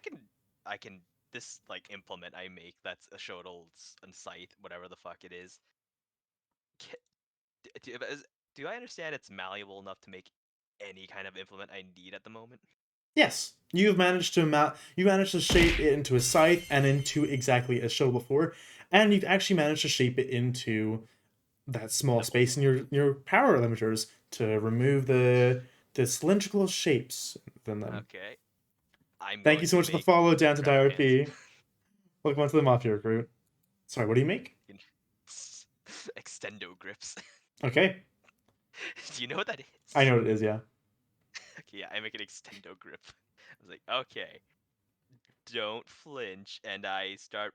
can this like implement I make that's a Shodal and Scythe, whatever the fuck it is. Do I understand it's malleable enough to make any kind of implement I need at the moment? Yes, you've managed to shape it into a scythe and into exactly a shuttle before, and you've actually managed to shape it into that small space in your power limiters to remove the cylindrical shapes within them. Okay. Thank you so much for the follow, down to DRP. Welcome on to the Mafia Recruit. Sorry, what do you make? Extendo grips. Okay. Do you know what that is? I know what it is, yeah. Okay, yeah, I make an extendo grip. I was like, okay, don't flinch, and I start.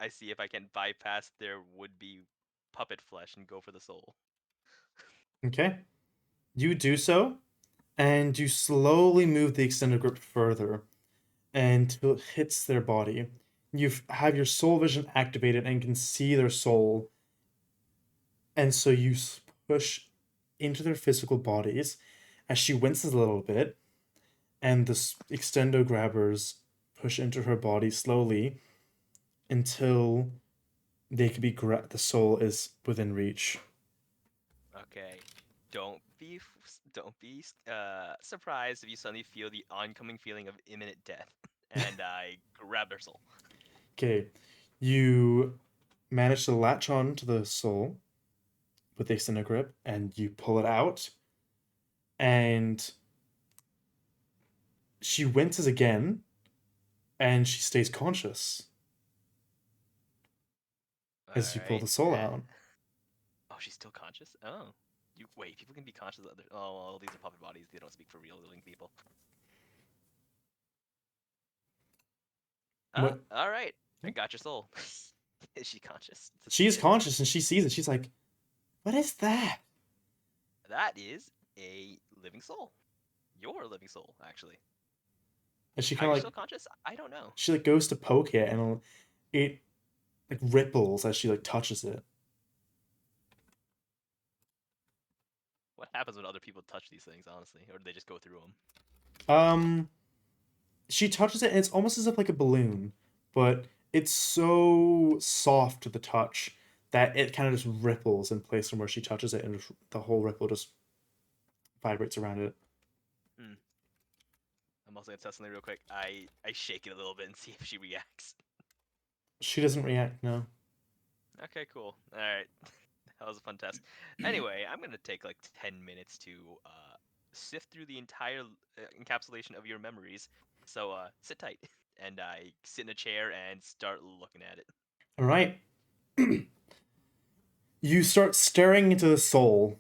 I see if I can bypass their would-be puppet flesh and go for the soul. Okay. You do so, and you slowly move the extended grip further until it hits their body. You have your soul vision activated and can see their soul, and so you push into their physical bodies as she winces a little bit, and the extendo grabbers push into her body slowly until they can be the soul is within reach. Okay. Don't be surprised if you suddenly feel the oncoming feeling of imminent death, and I grab their soul. Okay, you manage to latch on to the soul with the extended grip, and you pull it out, and she winces again, and she stays conscious as you pull Alright, the soul and- out. Oh, she's still conscious? Oh. Wait, people can be conscious of other. Oh, well, these are puppet bodies. They don't speak for real living people. What? All right. I Yeah. got your soul. Is she conscious? To She's see it? conscious, and she sees it. She's like, "What is that?" That is a living soul. Your living soul, actually. And she Are kind you of still like conscious? I don't know. she like goes to poke it, and it like ripples as she like touches it. What happens when other people touch these things, honestly? Or do they just go through them? She touches it, and it's almost as if like a balloon, but it's so soft to the touch that it kind of just ripples in place from where she touches it, and the whole ripple just vibrates around it. I'm also gonna test something real quick. I shake it a little bit and see if she reacts. She doesn't react, no. Okay, cool. All right, that was a fun test. Anyway, I'm gonna take like 10 minutes to sift through the entire encapsulation of your memories. So sit tight, and I sit in a chair and start looking at it. All right. You start staring into the soul,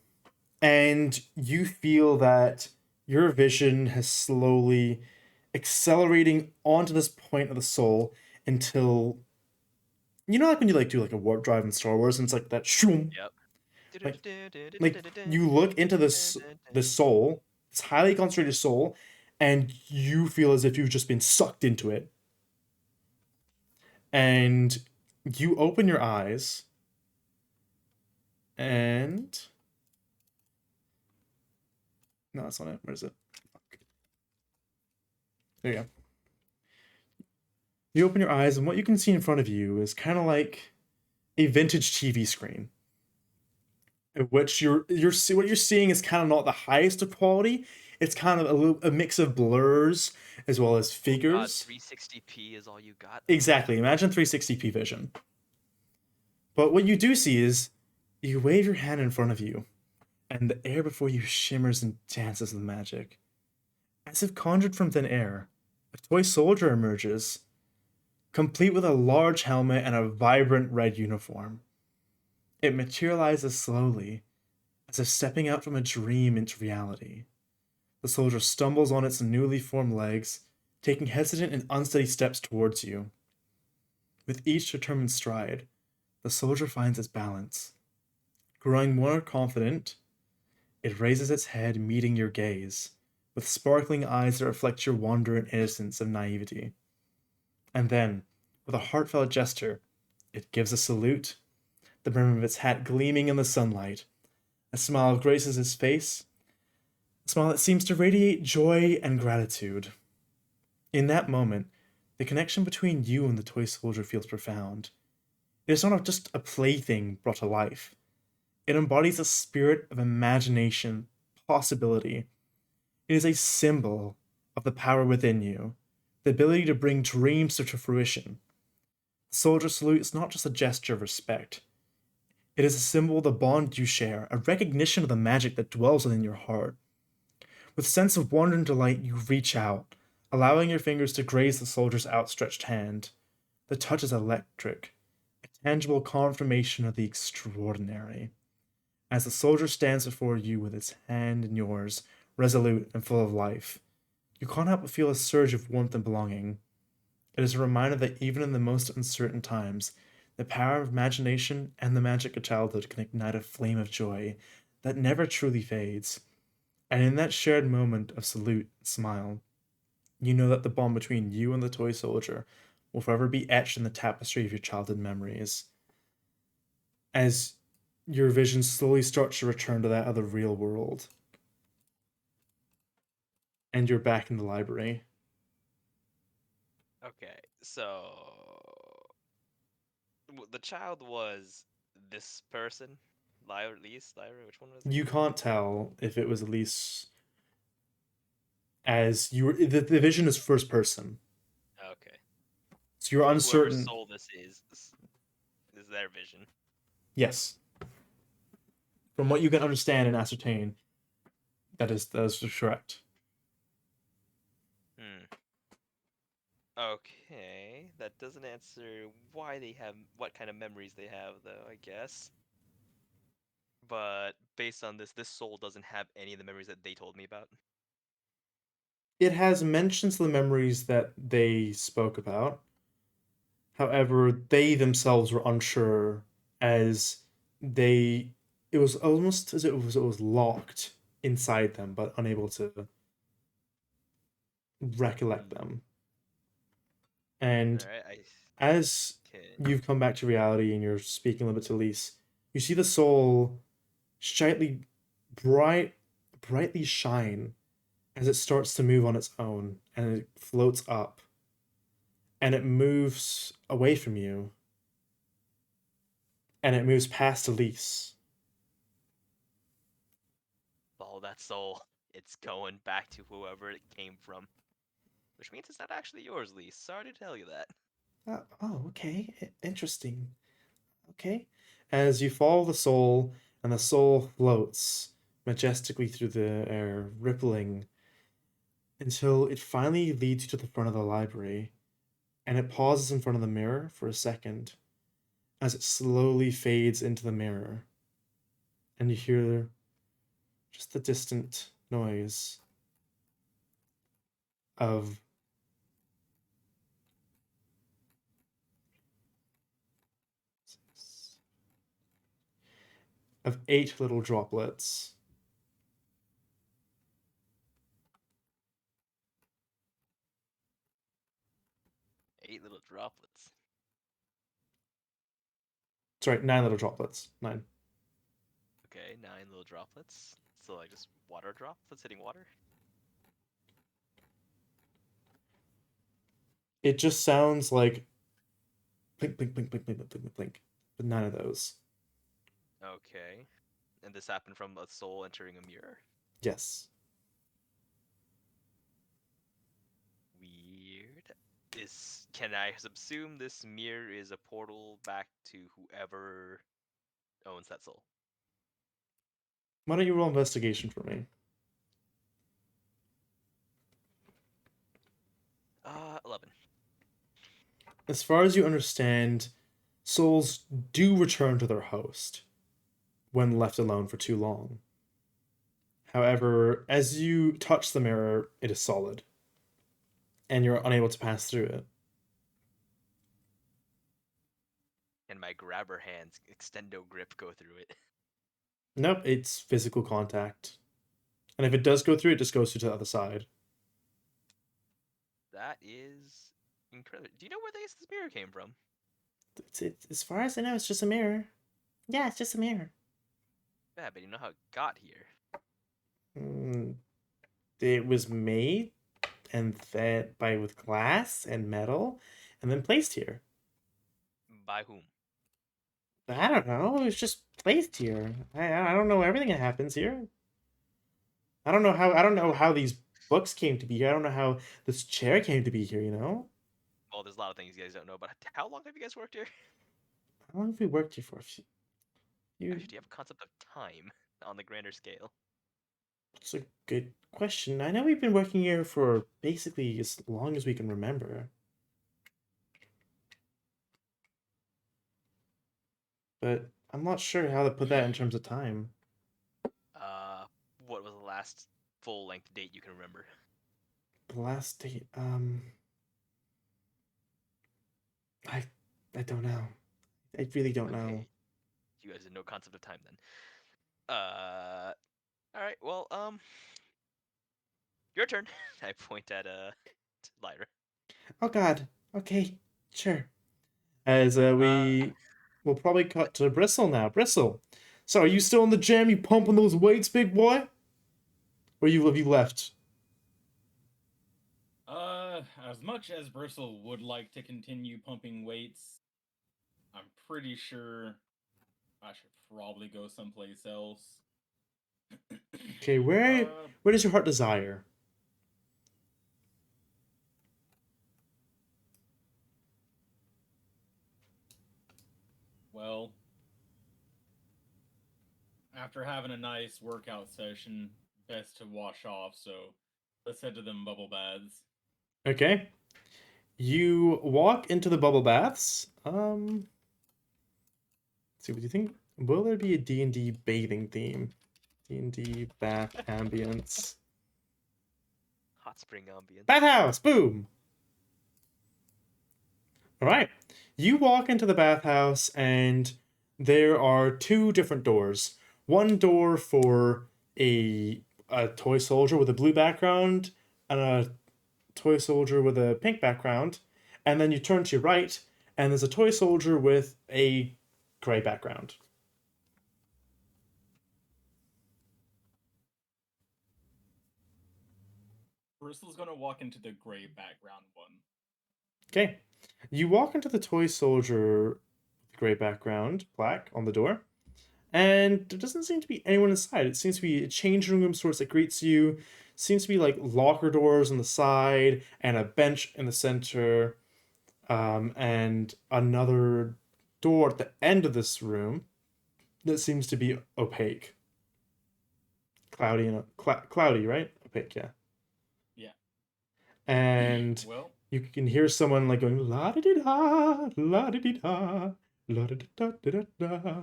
and you feel that your vision has slowly accelerating onto this point of the soul until you know like when you like do like a warp drive in Star Wars and it's like that shoom. Yep. Like you look into this soul, this highly concentrated soul, and you feel as if you've just been sucked into it. And you open your eyes, and no, that's not it. Where is it? Fuck. There you go. You open your eyes, and what you can see in front of you is kind of like a vintage TV screen, in which what you're seeing is kind of not the highest of quality. It's kind of a mix of blurs as well as figures. 360p is all you got. Exactly. Imagine 360p vision. But what you do see is you wave your hand in front of you, and the air before you shimmers and dances with magic. As if conjured from thin air, a toy soldier emerges, complete with a large helmet and a vibrant red uniform. It materializes slowly, as if stepping out from a dream into reality. The soldier stumbles on its newly formed legs, taking hesitant and unsteady steps towards you. With each determined stride, the soldier finds its balance. Growing more confident, it raises its head, meeting your gaze, with sparkling eyes that reflect your wonder and innocence of naivety. And then, with a heartfelt gesture, it gives a salute, the brim of its hat gleaming in the sunlight. A smile graces its face, a smile that seems to radiate joy and gratitude. In that moment, the connection between you and the toy soldier feels profound. It is not just a plaything brought to life. It embodies a spirit of imagination, possibility. It is a symbol of the power within you, the ability to bring dreams to fruition. The soldier salute is not just a gesture of respect. It is a symbol of the bond you share, a recognition of the magic that dwells within your heart. With a sense of wonder and delight, you reach out, allowing your fingers to graze the soldier's outstretched hand. The touch is electric, a tangible confirmation of the extraordinary. As the soldier stands before you with its hand in yours, resolute and full of life, you can't help but feel a surge of warmth and belonging. It is a reminder that even in the most uncertain times, the power of imagination and the magic of childhood can ignite a flame of joy that never truly fades. And in that shared moment of salute and smile, you know that the bond between you and the toy soldier will forever be etched in the tapestry of your childhood memories. As your vision slowly starts to return to that other real world. And you're back in the library. Okay, so the child was this person, Lyra, which one was it? You can't tell if it was Elise, as you were. The vision is first person, Okay, so you're whoever uncertain. soul this is their vision. Yes. From what you can understand and ascertain, that is correct. Okay, that doesn't answer why they have what kind of memories they have, though, I guess. But based on this soul doesn't have any of the memories that they told me about. It has mentions of the memories that they spoke about. However, they themselves were unsure, as they it was almost as it was locked inside them, but unable to recollect them. And Alright, as okay. you've come back to reality and you're speaking a little bit to Lise, you see the soul slightly brightly shine as it starts to move on its own, and it floats up and it moves away from you and it moves past Elise. Follow that soul. It's going back to whoever it came from. Which means it's not actually yours, Lee. Sorry to tell you that. Okay. Interesting. Okay. As you follow the soul, and the soul floats majestically through the air, rippling until it finally leads you to the front of the library, and it pauses in front of the mirror for a second as it slowly fades into the mirror, and you hear just the distant noise of of 8 little droplets. Eight little droplets. Sorry, 9 little droplets. 9. Okay, 9 little droplets. So like just water droplets hitting water? It just sounds like blink, blink, blink, blink, blink, blink, blink, blink, but none of those. Okay. And this happened from a soul entering a mirror? Yes. Weird. Can I assume this mirror is a portal back to whoever owns that soul? Why don't you roll investigation for me? 11. As far as you understand, souls do return to their host when left alone for too long. However, as you touch the mirror, it is solid, and you're unable to pass through it. Can my grabber hands extendo grip go through it? Nope, it's physical contact. And if it does go through, it just goes through to the other side. That is incredible. Do you know where this mirror came from? As far as I know, it's just a mirror. Yeah, it's just a mirror. Yeah, but you know how it got here. It was made and fed with glass and metal, and then placed here. By whom? I don't know. It was just placed here. I don't know everything that happens here. I don't know how these books came to be here. I don't know how this chair came to be here. You know. Well, there's a lot of things you guys don't know, but how long have you guys worked here? How long have we worked here for? You. Actually, do you have a concept of time on the grander scale? It's a good question. I know we've been working here for basically as long as we can remember. But I'm not sure how to put that in terms of time. What was the last full-length date you can remember? The last date, I don't know. I really don't know. Okay. You guys have no concept of time then. All right. Well, Your turn. I point at Lyra. Oh God. Okay, sure. As we'll probably cut to Bristle now. Bristle, so are you still in the gym? You pumping those weights, big boy? Or have you left? As much as Bristle would like to continue pumping weights, I'm pretty sure I should probably go someplace else. Okay, where does your heart desire? Well, after having a nice workout session, best to wash off, so let's head to them bubble baths. Okay. You walk into the bubble baths. Let's see, what do you think? Will there be a D&D bathing theme? D&D bath ambience. Hot spring ambience. Bathhouse! Boom! Alright. You walk into the bathhouse and there are two different doors. One door for a toy soldier with a blue background and a toy soldier with a pink background. And then you turn to your right and there's a toy soldier with a gray background. Bristle's gonna walk into the gray background one. Okay. You walk into the toy soldier with gray background, black, on the door. And there doesn't seem to be anyone inside. It seems to be a changing room sorts that greets you. Seems to be like locker doors on the side and a bench in the center. And another door at the end of this room that seems to be opaque. Cloudy, right? Opaque, yeah. Yeah. And Well, you can hear someone like going la di da, la di da, la da da da da.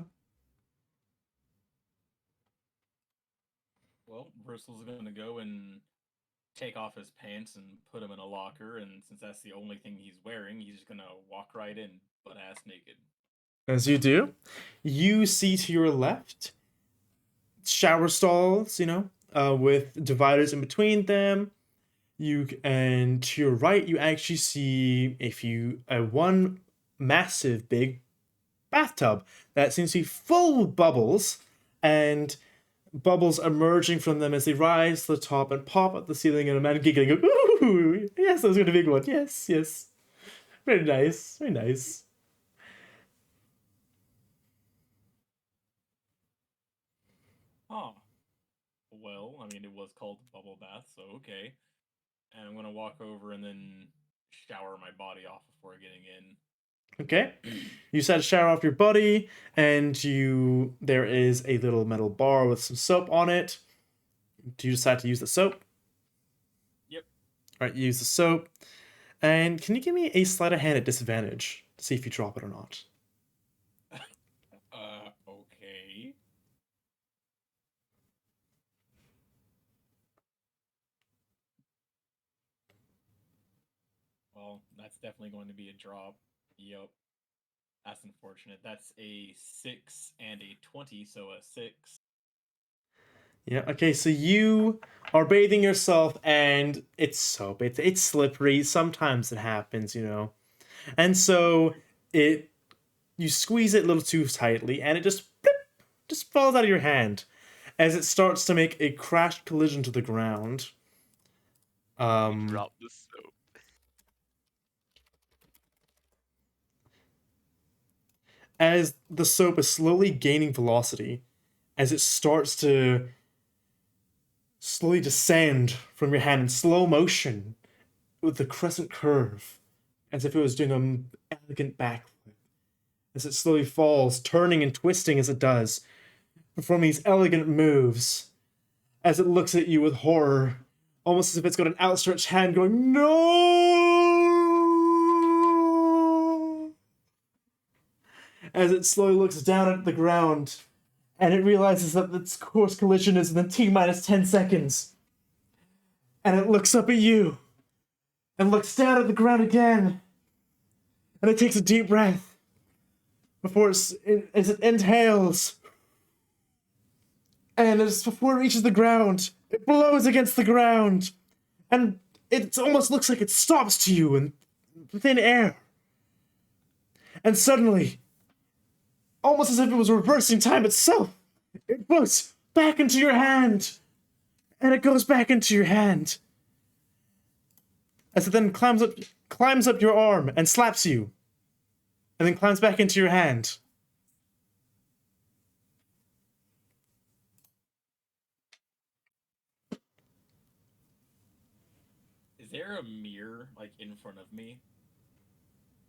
well, Bristle's gonna go and take off his pants and put them in a locker, and since that's the only thing he's wearing, he's just gonna walk right in, butt ass naked. As you do, you see to your left shower stalls, with dividers in between them. And to your right, you actually see one massive big bathtub that seems to be full of bubbles, and bubbles emerging from them as they rise to the top and pop up the ceiling, and a man giggling, ooh, yes, that was going to be a big one. Yes, yes. Very nice, very nice. Oh. Well, I mean, it was called bubble bath, so okay. And I'm gonna walk over and then shower my body off before getting in. Okay. You decide to shower off your body, and there is a little metal bar with some soap on it. Do you decide to use the soap? Yep. Alright, you use the soap. And can you give me a sleight of hand at disadvantage to see if you drop it or not? Okay. Well, that's definitely going to be a drop. Yep. That's unfortunate. That's a 6 and a 20, so a 6. Yeah, okay, so you are bathing yourself and it's soap. It's slippery. Sometimes it happens, And so you squeeze it a little too tightly and it just falls out of your hand as it starts to make a crash collision to the ground. Drop the soap. As the soap is slowly gaining velocity, as it starts to slowly descend from your hand in slow motion with the crescent curve, as if it was doing an elegant backflip. As it slowly falls, turning and twisting as it does, performing these elegant moves, as it looks at you with horror, almost as if it's got an outstretched hand going, no! As it slowly looks down at the ground, and it realizes that its course collision is in the T-minus 10 seconds. And it looks up at you, and looks down at the ground again, and it takes a deep breath before as it inhales. And before it reaches the ground, it blows against the ground, and it almost looks like it stops to you in thin air. And suddenly, almost as if it was reversing time itself, it floats back into your hand. And it goes back into your hand. As it then climbs up your arm and slaps you. And then climbs back into your hand. Is there a mirror like in front of me,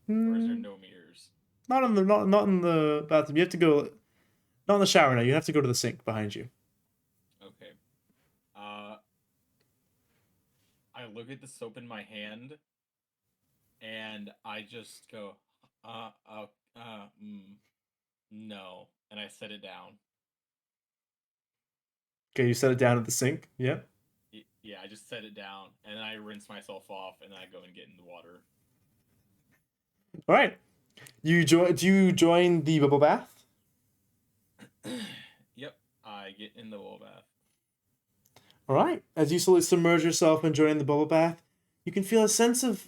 or is there no mirrors? Not in the bathroom. You have to go. Not in the shower now. You have to go to the sink behind you. Okay. I look at the soap in my hand, and I just go, no, and I set it down. Okay, you set it down at the sink. Yeah. Yeah, I just set it down, and then I rinse myself off, and then I go and get in the water. All right. Do you join the bubble bath? Yep, I get in the bubble bath. All right. As you slowly submerge yourself and join the bubble bath, you can feel a sense of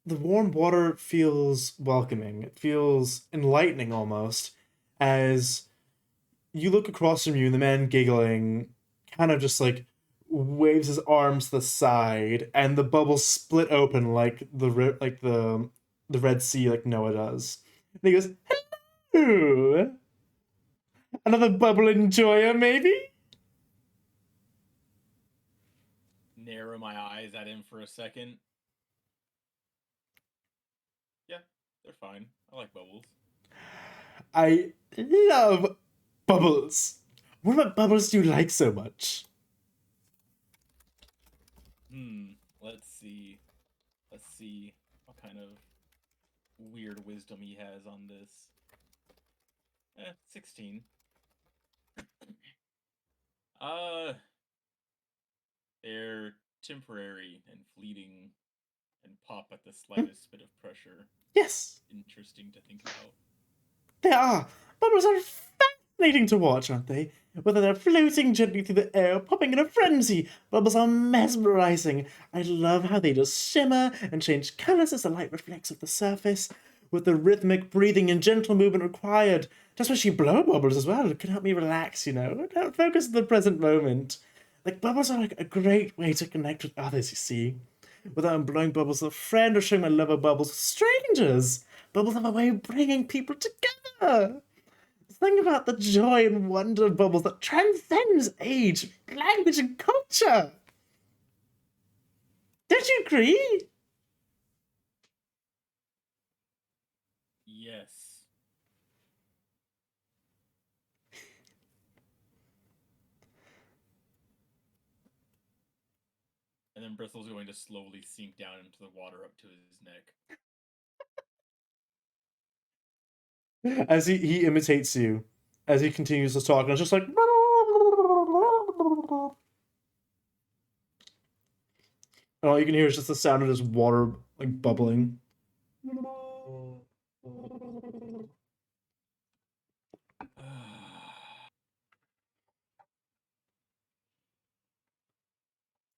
the warm water feels welcoming. It feels enlightening almost as you look across from you and the man giggling kind of just like waves his arms to the side and the bubbles split open like the Red Sea like Noah does. And he goes, "Hello. Another bubble enjoyer, maybe?" Narrow my eyes at him for a second. Yeah, they're fine. I like bubbles. I love bubbles. What about bubbles do you like so much? Let's see what kind of weird wisdom he has on this. 16. They're temporary and fleeting and pop at the slightest bit of pressure. Yes, Interesting to think about. they are. Bubbles are fascinating to watch, aren't they? Whether they're floating gently through the air, popping in a frenzy, bubbles are mesmerizing. I love how they just shimmer and change colors as the light reflects off the surface, with the rhythmic breathing and gentle movement required. Just when you blow bubbles as well, it can help me relax, Don't focus on the present moment. Like, bubbles are like a great way to connect with others, you see. Whether I'm blowing bubbles with a friend or showing my love of bubbles with strangers, bubbles have a way of bringing people together. Think about the joy and wonder of bubbles that transcends age, language, and culture. Don't you agree? Yes. And then Bristle's going to slowly sink down into the water up to his neck. As he imitates you, as he continues to talk, and it's just like. And all you can hear is just the sound of this water like bubbling.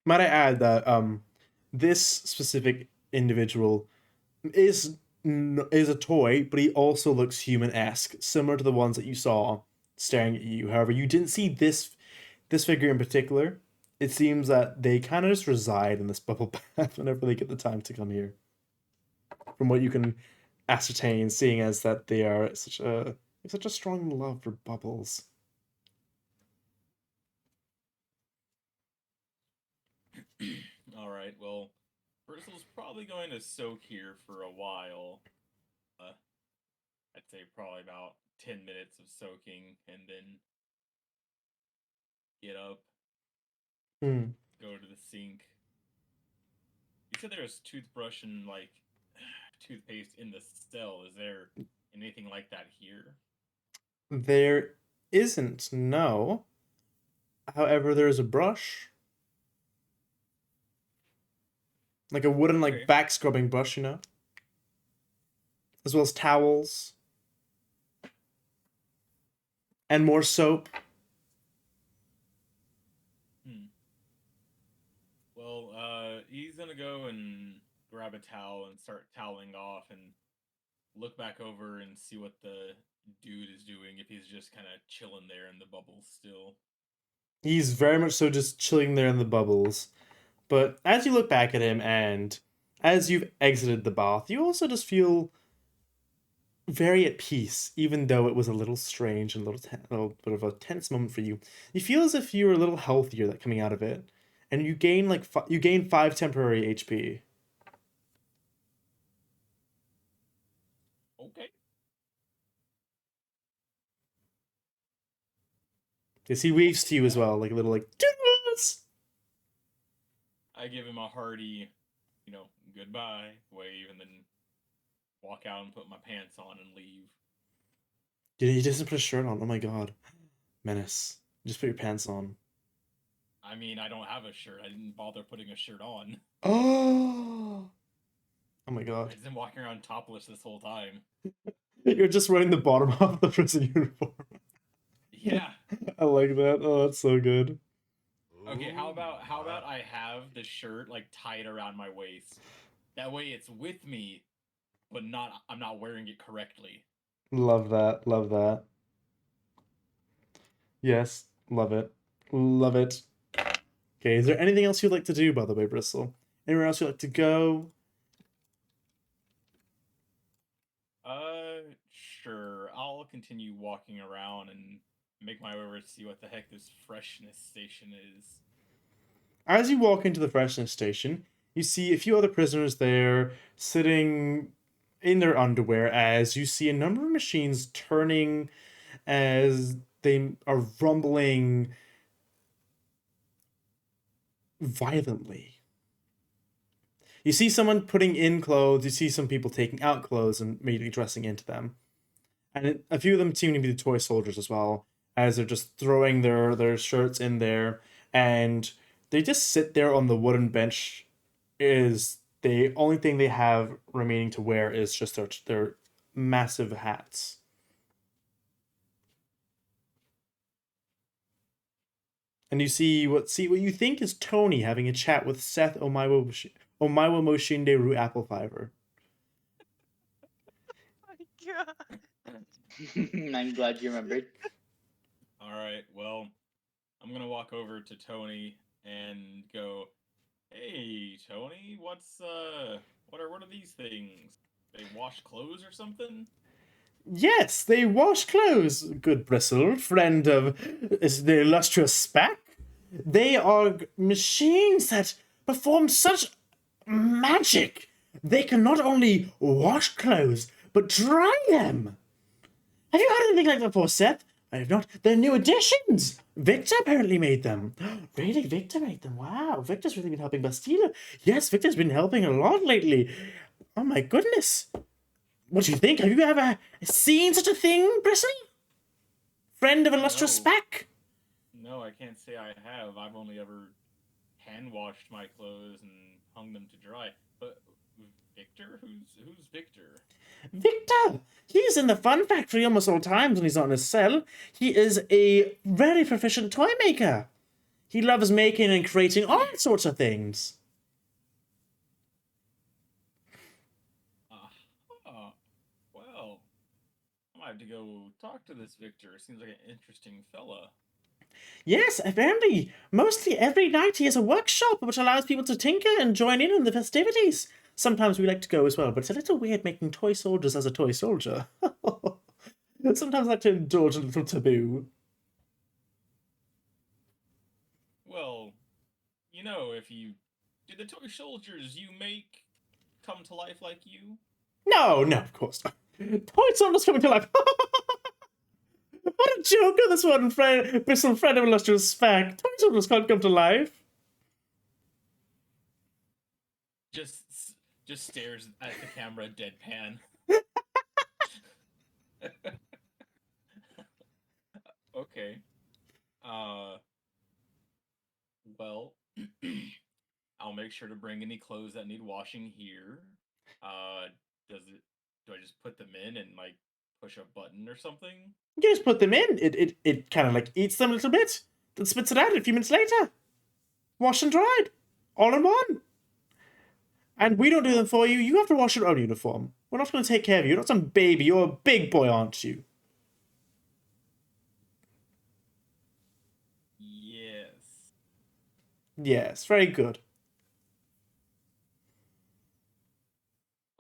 Might I add that this specific individual is a toy, but he also looks human-esque, similar to the ones that you saw staring at you. However, you didn't see this figure in particular. It seems that they kind of just reside in this bubble bath whenever they get the time to come here. From what you can ascertain, seeing as that they are such a strong love for bubbles. All right, well, Bristle's probably going to soak here for a while. I'd say probably about 10 minutes of soaking, and then get up, go to the sink. You said there was toothbrush and like toothpaste in the cell. Is there anything like that here? There isn't, no. However, there is a brush. Like a wooden Okay. back scrubbing brush, as well as towels and more soap. he's gonna go and grab a towel and start toweling off and look back over and see what the dude is doing, if he's just kind of chilling there in the bubbles still. He's very much so just chilling there in the bubbles. But as you look back at him and as you've exited the bath, you also just feel very at peace, even though it was a little strange and a little bit of a tense moment for you. You feel as if you were a little healthier that coming out of it, and you gain you gain 5 temporary HP. Okay. Yes, he waves to you as well, like a little toodles! I give him a hearty, goodbye wave, and then walk out and put my pants on and leave. He doesn't put a shirt on. Oh my god, menace! Just put your pants on. I mean, I don't have a shirt. I didn't bother putting a shirt on. Oh! Oh my god. I've been walking around topless this whole time. You're just wearing the bottom of the prison uniform. Yeah. I like that. Oh, that's so good. Okay, how about I have the shirt like tied around my waist? That way it's with me, but I'm not wearing it correctly. Love that. Love that. Yes, love it. Love it. Okay, is there anything else you'd like to do, by the way, Bristle? Anywhere else you'd like to go? Sure. I'll continue walking around and make my way over to see what the heck this freshness station is. As you walk into the freshness station, you see a few other prisoners there sitting in their underwear as you see a number of machines turning as they are rumbling violently. You see someone putting in clothes, you see some people taking out clothes and immediately dressing into them. And a few of them seem to be the toy soldiers as well, as they're just throwing their shirts in there, and they just sit there on the wooden bench. Is the only thing they have remaining to wear is just their massive hats. And you see what you think is Tony having a chat with Seth Omaiwa Moshinde Ru Apple Fiver. My god. I'm glad you remembered. All right, well, I'm gonna walk over to Tony and go, "Hey, Tony, what are these things? They wash clothes or something?" Yes, they wash clothes, good Bristle, friend of the illustrious Spack. They are machines that perform such magic. They can not only wash clothes, but dry them. Have you heard anything like that before, Seth? I have not. They're new additions. Victor apparently made them. Really? Victor made them? Wow. Victor's really been helping Bastila. Yes, Victor's been helping a lot lately. Oh my goodness. What do you think? Have you ever seen such a thing, Bristle? Friend of illustrious No. Spack? No, I can't say I have. I've only ever hand washed my clothes and hung them to dry. But Victor? Who's Victor? Victor! He's in the fun factory almost all times when he's not in his cell. He is a very proficient toy maker. He loves making and creating all sorts of things. Well, I might have to go talk to this Victor. Seems like an interesting fella. Yes, apparently, mostly every night he has a workshop which allows people to tinker and join in on the festivities. Sometimes we like to go as well, but it's a little weird making toy soldiers as a toy soldier. Sometimes I like to indulge a little taboo. Well, do the toy soldiers you make come to life like you? No, of course not. Toy soldiers coming to life. What a joke on this one, Bristle, friend of illustrious Spack. Toy soldiers can't come to life. Just stares at the camera deadpan. Okay. Well, I'll make sure to bring any clothes that need washing here. Do I just put them in and push a button or something? You just put them in. It kind of eats them a little bit, then spits it out a few minutes later. Washed and dried. All in one. And we don't do them for you. You have to wash your own uniform. We're not going to take care of you. You're not some baby. You're a big boy, aren't you? Yes. Yes, very good.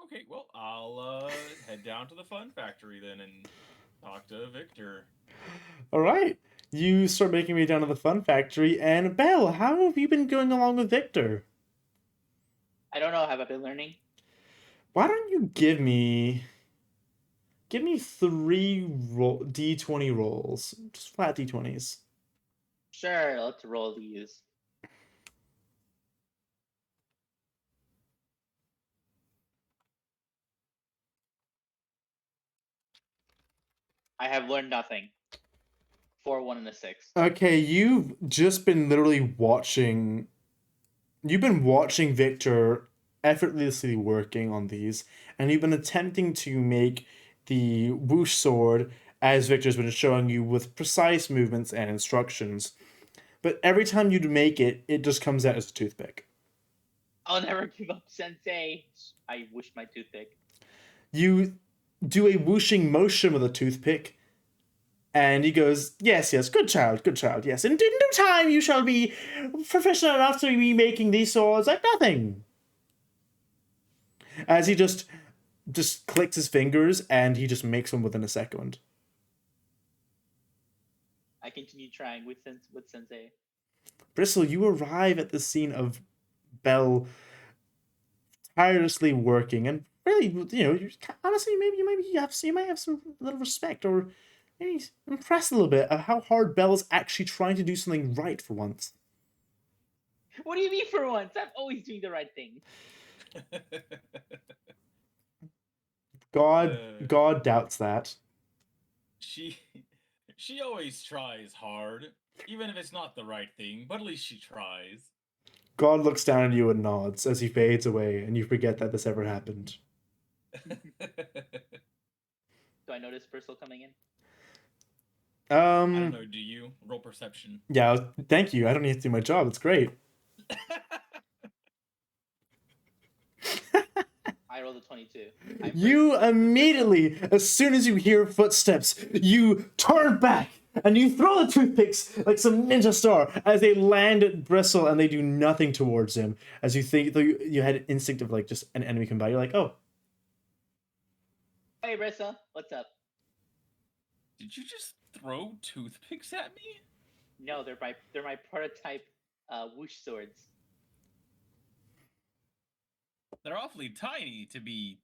Okay, well, I'll head down to the Fun Factory then and talk to Victor. All right. You start making me down to the Fun Factory. And Belle, how have you been going along with Victor? I don't know. Have I been learning? Why don't you give me 3 D20 rolls, just flat D20s. Sure, let's roll these. I have learned nothing. 4, 1, and a 6. Okay, you've just been literally watching. You've been watching Victor effortlessly working on these, and you've been attempting to make the whoosh sword as Victor's been showing you with precise movements and instructions. But every time you make it, it just comes out as a toothpick. I'll never give up, Sensei. I wish my toothpick. You do a whooshing motion with a toothpick, and he goes, yes, good child, yes. In due time you shall be proficient enough to be making these swords like nothing. As he just clicks his fingers, and he just makes one within a second. I continue trying with Sensei. Bristle, you arrive at the scene of Belle tirelessly working, and really, honestly, maybe you might have some little respect, or maybe impressed a little bit of how hard Belle is actually trying to do something right for once. What do you mean for once? I'm always doing the right thing. God doubts that. She always tries hard, even if it's not the right thing, but at least she tries. God looks down at you and nods as he fades away, and you forget that this ever happened. Do I notice Bristle coming in? I don't know, do you? Roll perception. Yeah, thank you. I don't need to do my job. It's great. I rolled a 22. You immediately, as soon as you hear footsteps, you turn back and you throw the toothpicks like some ninja star as they land at Bristle, and they do nothing towards him. As you think, though, you had an instinct of like just an enemy come by. You're like, oh. Hey, Bristle, what's up? Did you just throw toothpicks at me? No, they're my prototype whoosh swords. They're awfully tiny to be...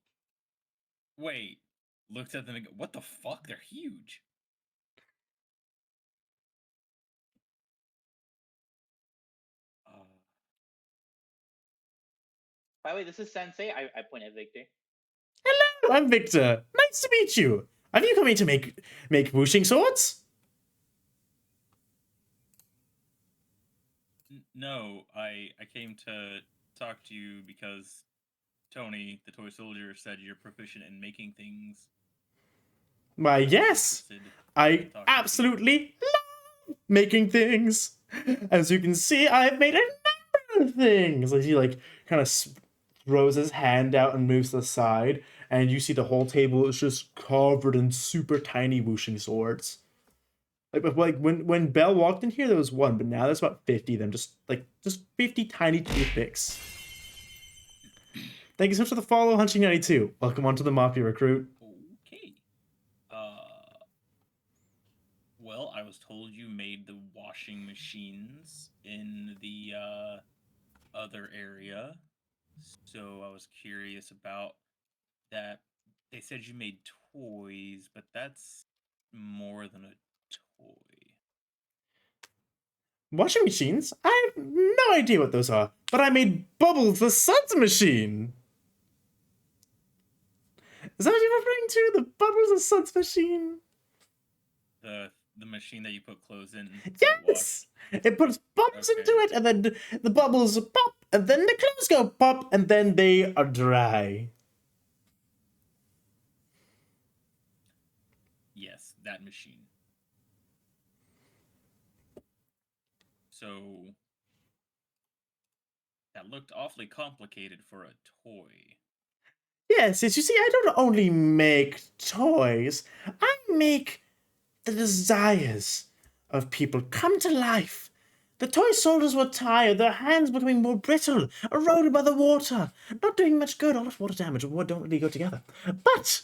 Wait. Looked at them and go, what the fuck? They're huge. By the way, this is Sensei. I point at Victor. Hello, I'm Victor. Nice to meet you. Have you come here to make whooshing swords? No, I came to talk to you because Tony, the toy soldier, said you're proficient in making things. Why, yes. I absolutely love making things. As you can see, I've made a number of things. As he like kind of throws his hand out and moves to the side, and you see the whole table is just covered in super tiny whooshing swords. Like when Belle walked in here, there was one, but now there's about 50 of them, just 50 tiny toothpicks. Thank you so much for the follow, Hunchy92. Welcome onto the Mafia Recruit. Okay. Well, I was told you made the washing machines in the other area, so I was curious about that. They said you made toys, but that's more than a toy. Washing machines? I have no idea what those are, but I made Bubbles the Suds machine. Is that what you're referring to? The Bubbles the Suds machine? The machine that you put clothes in. Yes! It puts bubbles into it, and then the bubbles pop, and then the clothes go pop, and then they are dry. Yes, that machine. So, That looked awfully complicated for a toy. Yes, you see, I don't only make toys, I make the desires of people come to life. The toy soldiers were tired, their hands becoming more brittle, eroded by the water, not doing much good. All that water damage and wood don't really go together. But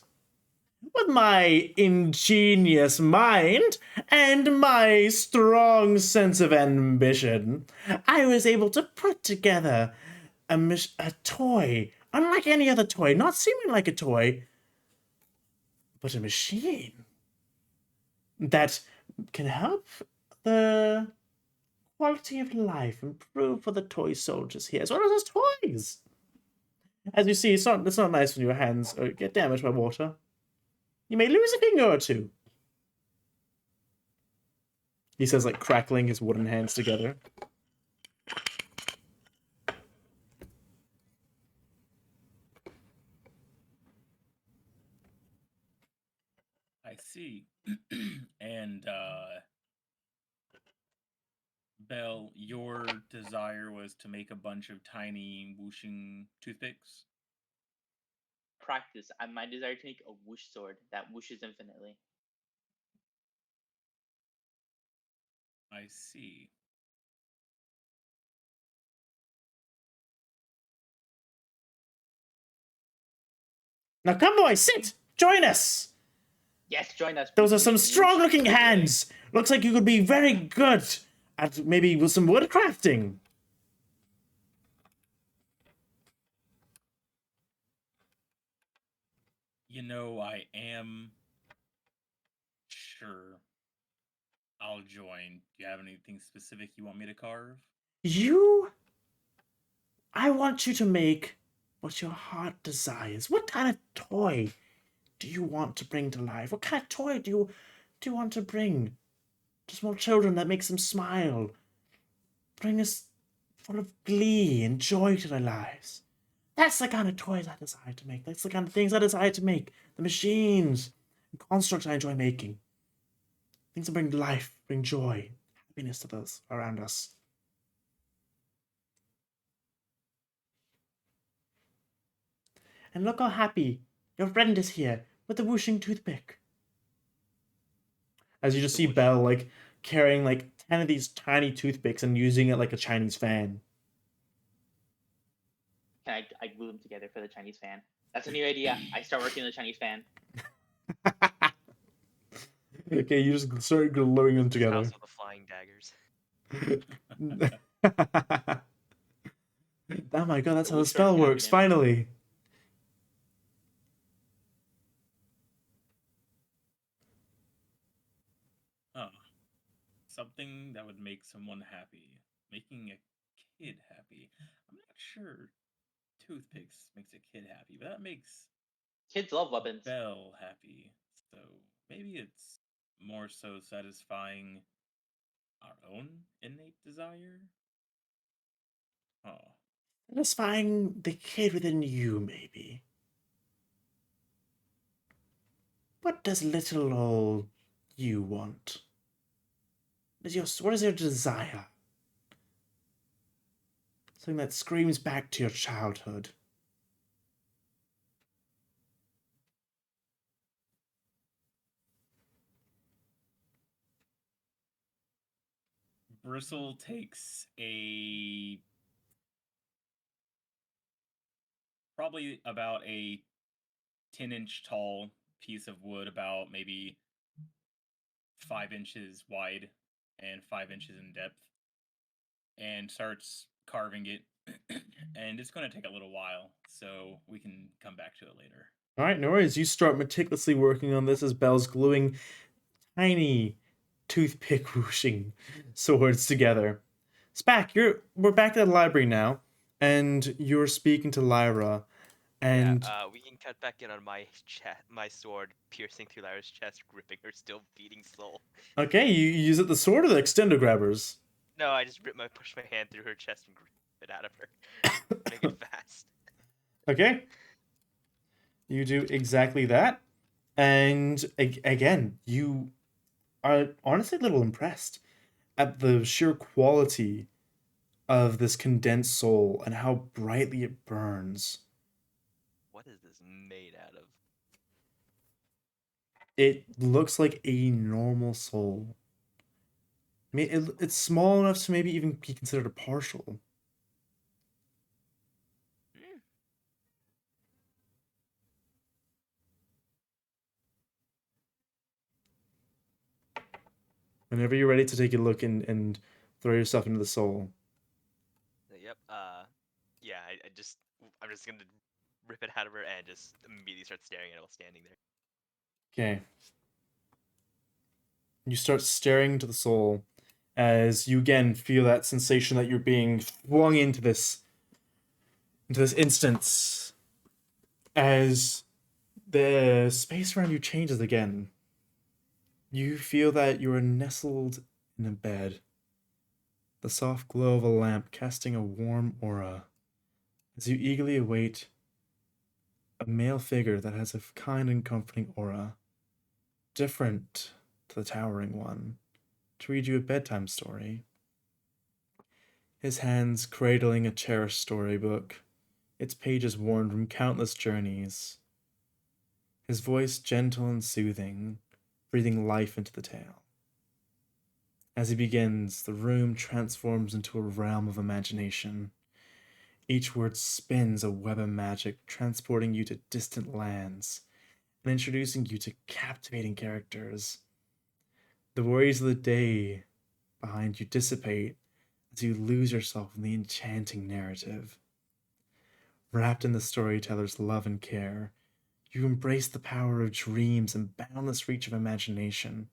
with my ingenious mind and my strong sense of ambition, I was able to put together a toy, unlike any other toy, not seeming like a toy, but a machine that can help the quality of life improve for the toy soldiers here, as well as toys. As you see, it's not nice when your hands get damaged by water. You may lose a finger or two. He says, like, crackling his wooden hands together. I see. And, Belle, your desire was to make a bunch of tiny whooshing toothpicks? Practice. My desire to make a whoosh sword that whooshes infinitely. I see. Now come, boys, sit! Join us! Yes, join us. Those we are can some make whoosh strong-looking today. hands! Looks like you could be very good at maybe with some wood crafting. You know, I am sure I'll join. Do you have anything specific you want me to carve? I want you to make what your heart desires. What kind of toy do you want to bring to life? What kind of toy do you want to bring to small children that makes them smile? Bring us full of glee and joy to their lives. That's the kind of toys I desire to make. That's the kind of things I desire to make. The machines and constructs I enjoy making. Things that bring life, bring joy, happiness to those around us. And look how happy your friend is here with the whooshing toothpick. As you just see Belle, like, carrying, like, 10 of these tiny toothpicks and using it like a Chinese fan. Can I glue them together for the Chinese fan? That's a new idea. I start working on the Chinese fan. Okay, you just start gluing them together. House of the flying daggers. Oh my god, that's how We'll the start spell works, tapping in. finally! Oh. Something that would make someone happy. Making a kid happy. I'm not sure toothpicks makes a kid happy, but that makes Kids love weapons. Belle happy. So maybe it's more so satisfying our own innate desire? Oh. Satisfying the kid within you, maybe. What does little old you want? What is your desire? Something that screams back to your childhood. Bristle takes a probably about a 10-inch tall piece of wood, about maybe 5 inches wide and 5 inches in depth, and starts carving it. And it's going to take a little while, so we can come back to it later. Alright, no worries. You start meticulously working on this as Belle's gluing tiny toothpick whooshing swords together. Spack, we're back at the library now, and you're speaking to Lyra, and we can cut back in on my sword piercing through Lyra's chest, gripping her still beating soul. okay, you use it the sword or the extender grabbers? No, I just push my hand through her chest and grip it out of her. Make it fast. Okay. You do exactly that. And again, you are honestly a little impressed at the sheer quality of this condensed soul and how brightly it burns. What is this made out of? It looks like a normal soul. It's small enough to maybe even be considered a partial. Hmm. Whenever you're ready to take a look and throw yourself into the soul. Yep. Yeah. I'm just gonna rip it out of her and just immediately start staring at it while standing there. Okay. You start staring into the soul as you again feel that sensation that you're being flung into this instance as the space around you changes again. You feel that you are nestled in a bed, the soft glow of a lamp casting a warm aura as you eagerly await a male figure that has a kind and comforting aura, different to the towering one, to read you a bedtime story. His hands cradling a cherished storybook, its pages worn from countless journeys. His voice gentle and soothing, breathing life into the tale. As he begins, the room transforms into a realm of imagination. Each word spins a web of magic, transporting you to distant lands and introducing you to captivating characters. The worries of the day behind you dissipate as you lose yourself in the enchanting narrative. Wrapped in the storyteller's love and care, you embrace the power of dreams and boundless reach of imagination.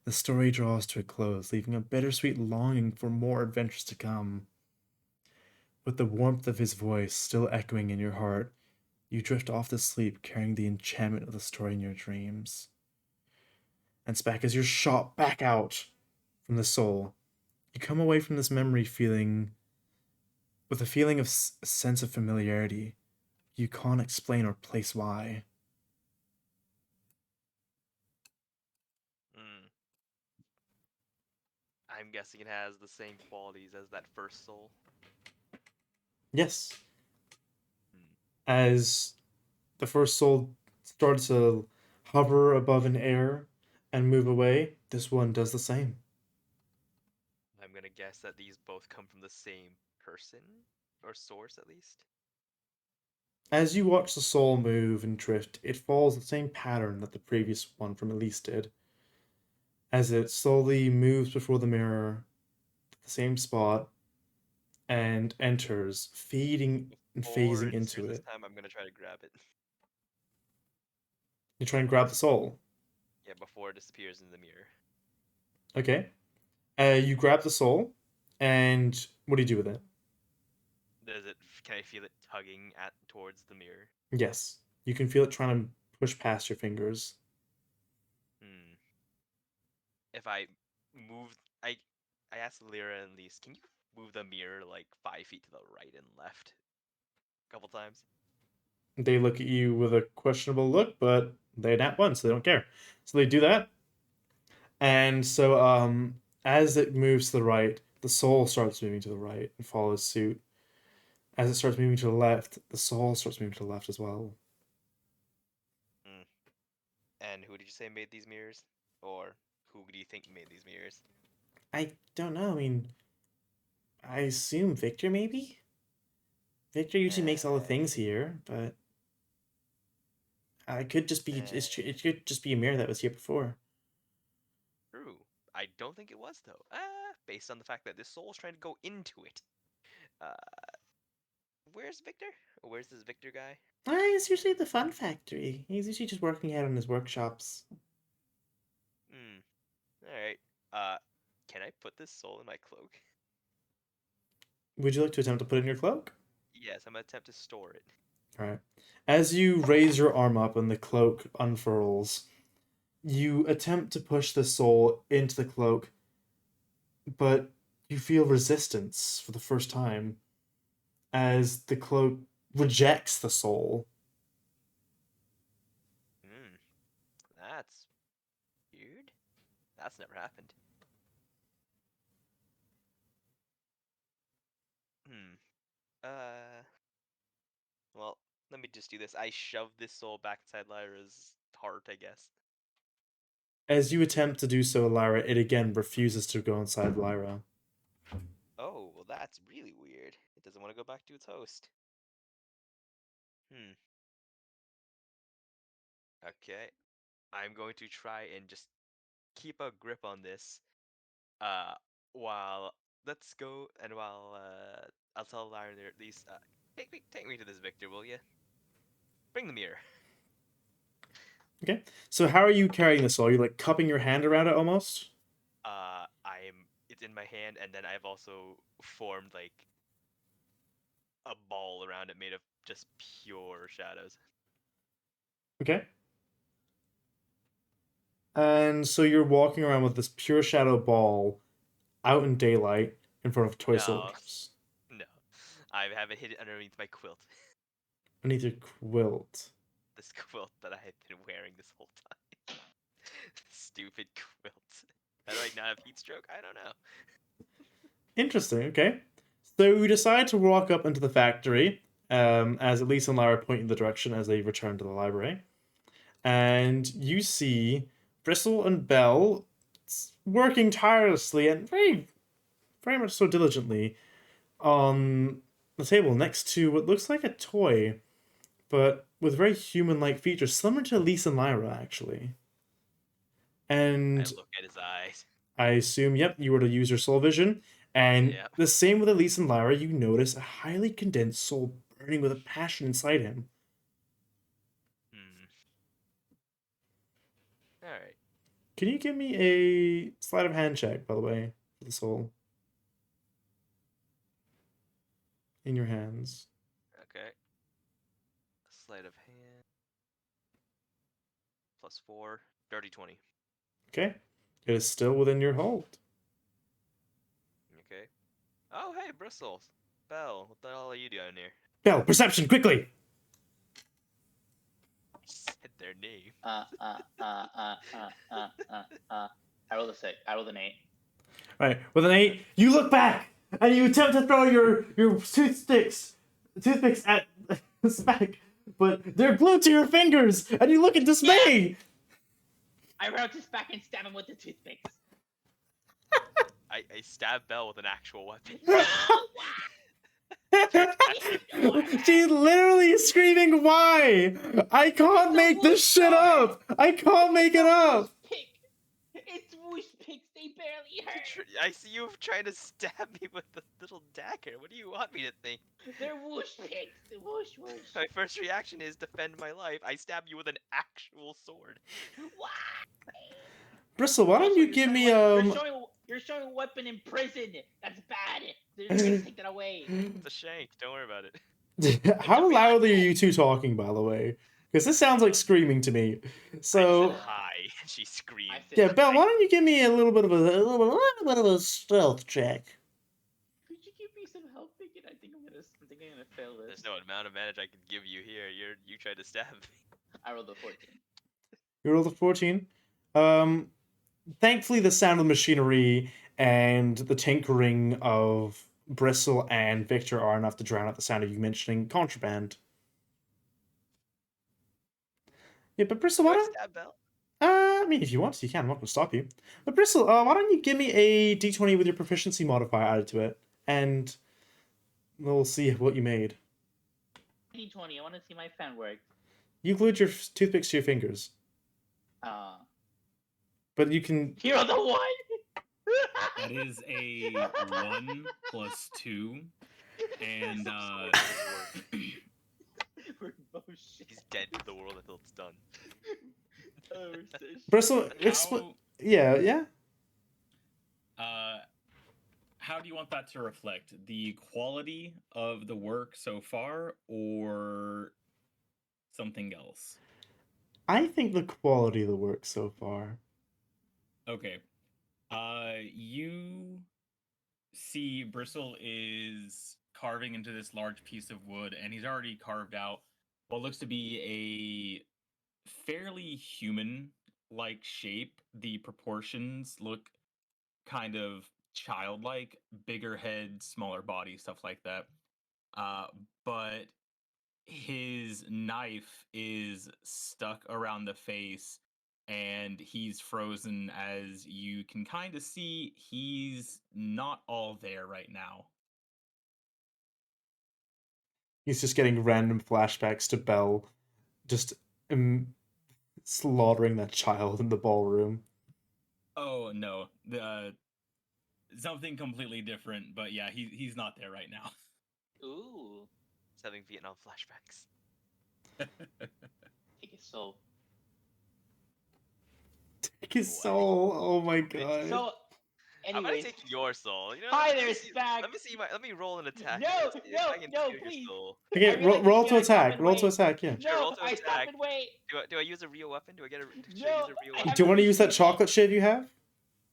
The story draws to a close, leaving a bittersweet longing for more adventures to come. With the warmth of his voice still echoing in your heart, you drift off to sleep carrying the enchantment of the story in your dreams. And Spack, as you're shot back out from the soul, you come away from this memory feeling with a feeling of a sense of familiarity. You can't explain or place why. Hmm. I'm guessing it has the same qualities as that first soul. Yes, Hmm. as the first soul starts to hover above in air and move away, this one does the same. I'm gonna guess that these both come from the same person or source at least. As you watch the soul move and drift, it follows the same pattern that the previous one from Elise did. As it slowly moves before the mirror, at the same spot, and enters, feeding and Before phasing it into disappears this it. time, I'm gonna try to grab it. You try and grab the soul. Yeah, before it disappears in the mirror. Okay. You grab the soul, and what do you do with it? Can I feel it tugging at towards the mirror? Yes. You can feel it trying to push past your fingers. Hmm. If I move, I asked Lyra and Lise, can you move the mirror like 5 feet to the right and left a couple times? They look at you with a questionable look, but they nat one, so they don't care. So they do that. And so as it moves to the right, the soul starts moving to the right and follows suit. As it starts moving to the left, the soul starts moving to the left as well. Hmm. And who did you say made these mirrors? Or who do you think made these mirrors? I don't know. I mean, I assume Victor maybe? Victor usually makes all the things here, but it could just be it could just be a mirror that was here before. True. I don't think it was though. Based on the fact that this soul is trying to go into it. Uh, where's Victor? Or where's this Victor guy? It's usually the fun factory. He's usually just working out in his workshops. Hmm. All right. Uh, can I put this soul in my cloak? Would you like to attempt to put it in your cloak? Yes, I'm gonna attempt to store it. Alright. As you raise your arm up and the cloak unfurls, you attempt to push the soul into the cloak, but you feel resistance for the first time as the cloak rejects the soul. Hmm. That's weird. That's never happened. Let me just do this. I shove this soul back inside Lyra's heart, I guess. As you attempt to do so, Lyra, it again refuses to go inside Lyra. Oh, well, that's really weird. It doesn't want to go back to its host. Okay. I'm going to try and just keep a grip on this. While let's go and while I'll tell Lyra there at least take me to this Victor, will you? Bring the mirror. Okay. So how are you carrying this soul? Are you like cupping your hand around it almost? It's in my hand, and then I've also formed like a ball around it made of just pure shadows. Okay. And so you're walking around with this pure shadow ball out in daylight in front of toy No. soldiers. No, I have it hidden underneath my quilt. Beneath your quilt. This quilt that I have been wearing this whole time. Stupid quilt. How do I not have heat stroke? I don't know. Interesting, okay. So you decide to walk up into the factory, as Elise and Lyra point in the direction as they return to the library. And you see Bristle and Belle working tirelessly and very, very much so diligently on the table next to what looks like a toy, but with very human-like features, similar to Elise and Lyra, actually. I And look at his eyes. I assume, yep, you were to use your soul vision. And Yep. the same with Elise and Lyra, you notice a highly condensed soul burning with a passion inside him. Alright. Can you give me a sleight of hand check, by the way, for the soul? In your hands. Okay. Sleight of hand. +4. Dirty 20. Okay. It is still within your hold. Okay. Oh, hey, Bristles. Belle, what the hell are you doing here? Belle, perception, quickly! I said their name. I rolled a 6. I rolled an 8. Alright, with an 8, you look back! And you attempt to throw your toothpicks at Spec, but they're glued to your fingers, and you look in dismay! I run up to Spack and stab him with the toothpicks. I stab Belle with an actual weapon. She's literally screaming, why? I can't make this shit up! I can't make it up! Pick. It's whoosh picks. They barely hurt. I see you trying to stab me with the little dagger. What do you want me to think? They're whoosh picks. Whoosh whoosh. My first reaction is defend my life. I stab you with an actual sword. Why? Bristle, why don't Also, you you're give showing me, You're showing a weapon in prison. That's bad. They're gonna take that away. It's a shank. Don't worry about it. How loudly are you two talking, by the way? Because this sounds like screaming to me. So, Hi, and she screamed. I said, yeah, Belle, why don't you give me a little bit of a stealth check? could you give me some help? I think I'm gonna fail this. There's no amount of advantage I could give you here. You tried to stab me. I rolled a 14. You rolled a 14. Thankfully, the sound of machinery and the tinkering of Bristle and Victor are enough to drown out the sound of you mentioning contraband. Yeah, but Bristle, why Do I don't... stab Belle? I mean, if you want to, you can. I'm not going to stop you. But Bristle, why don't you give me a d20 with your proficiency modifier added to it, and we'll see what you made. 20. I want to see my fan work. You glued your toothpicks to your fingers, but you can... Hero the one. That is a 1 plus 2. And We're both shit. He's dead to the world until it's done. Oh, we're so shit. Bristle, yeah. How do you want that to reflect the quality of the work so far, or something else? I think the quality of the work so far. Okay. You see Bristle is carving into this large piece of wood, and he's already carved out what looks to be a fairly human-like shape. The proportions look kind of childlike, bigger head, smaller body, stuff like that. But his knife is stuck around the face and he's frozen. As you can kind of see, he's not all there right now. He's just getting random flashbacks to Belle just slaughtering that child in the ballroom. Oh no, something completely different, but yeah, he's not there right now. Ooh, He's having Vietnam flashbacks. take his soul. Take his soul. Oh my god. So, I'm gonna anyways, take your soul. You know, hi let me there, see- Spag. Let me roll an attack. No, Let's see if no, I can no, steal your please. soul. Okay, I realize roll you to can't stop attack. and Roll to wait. attack, yeah. Sure, No, roll to I stop attack. and wait. Do I use a real weapon? Should I use No, a real I weapon? Do you want to use that haven't received chocolate shiv you have?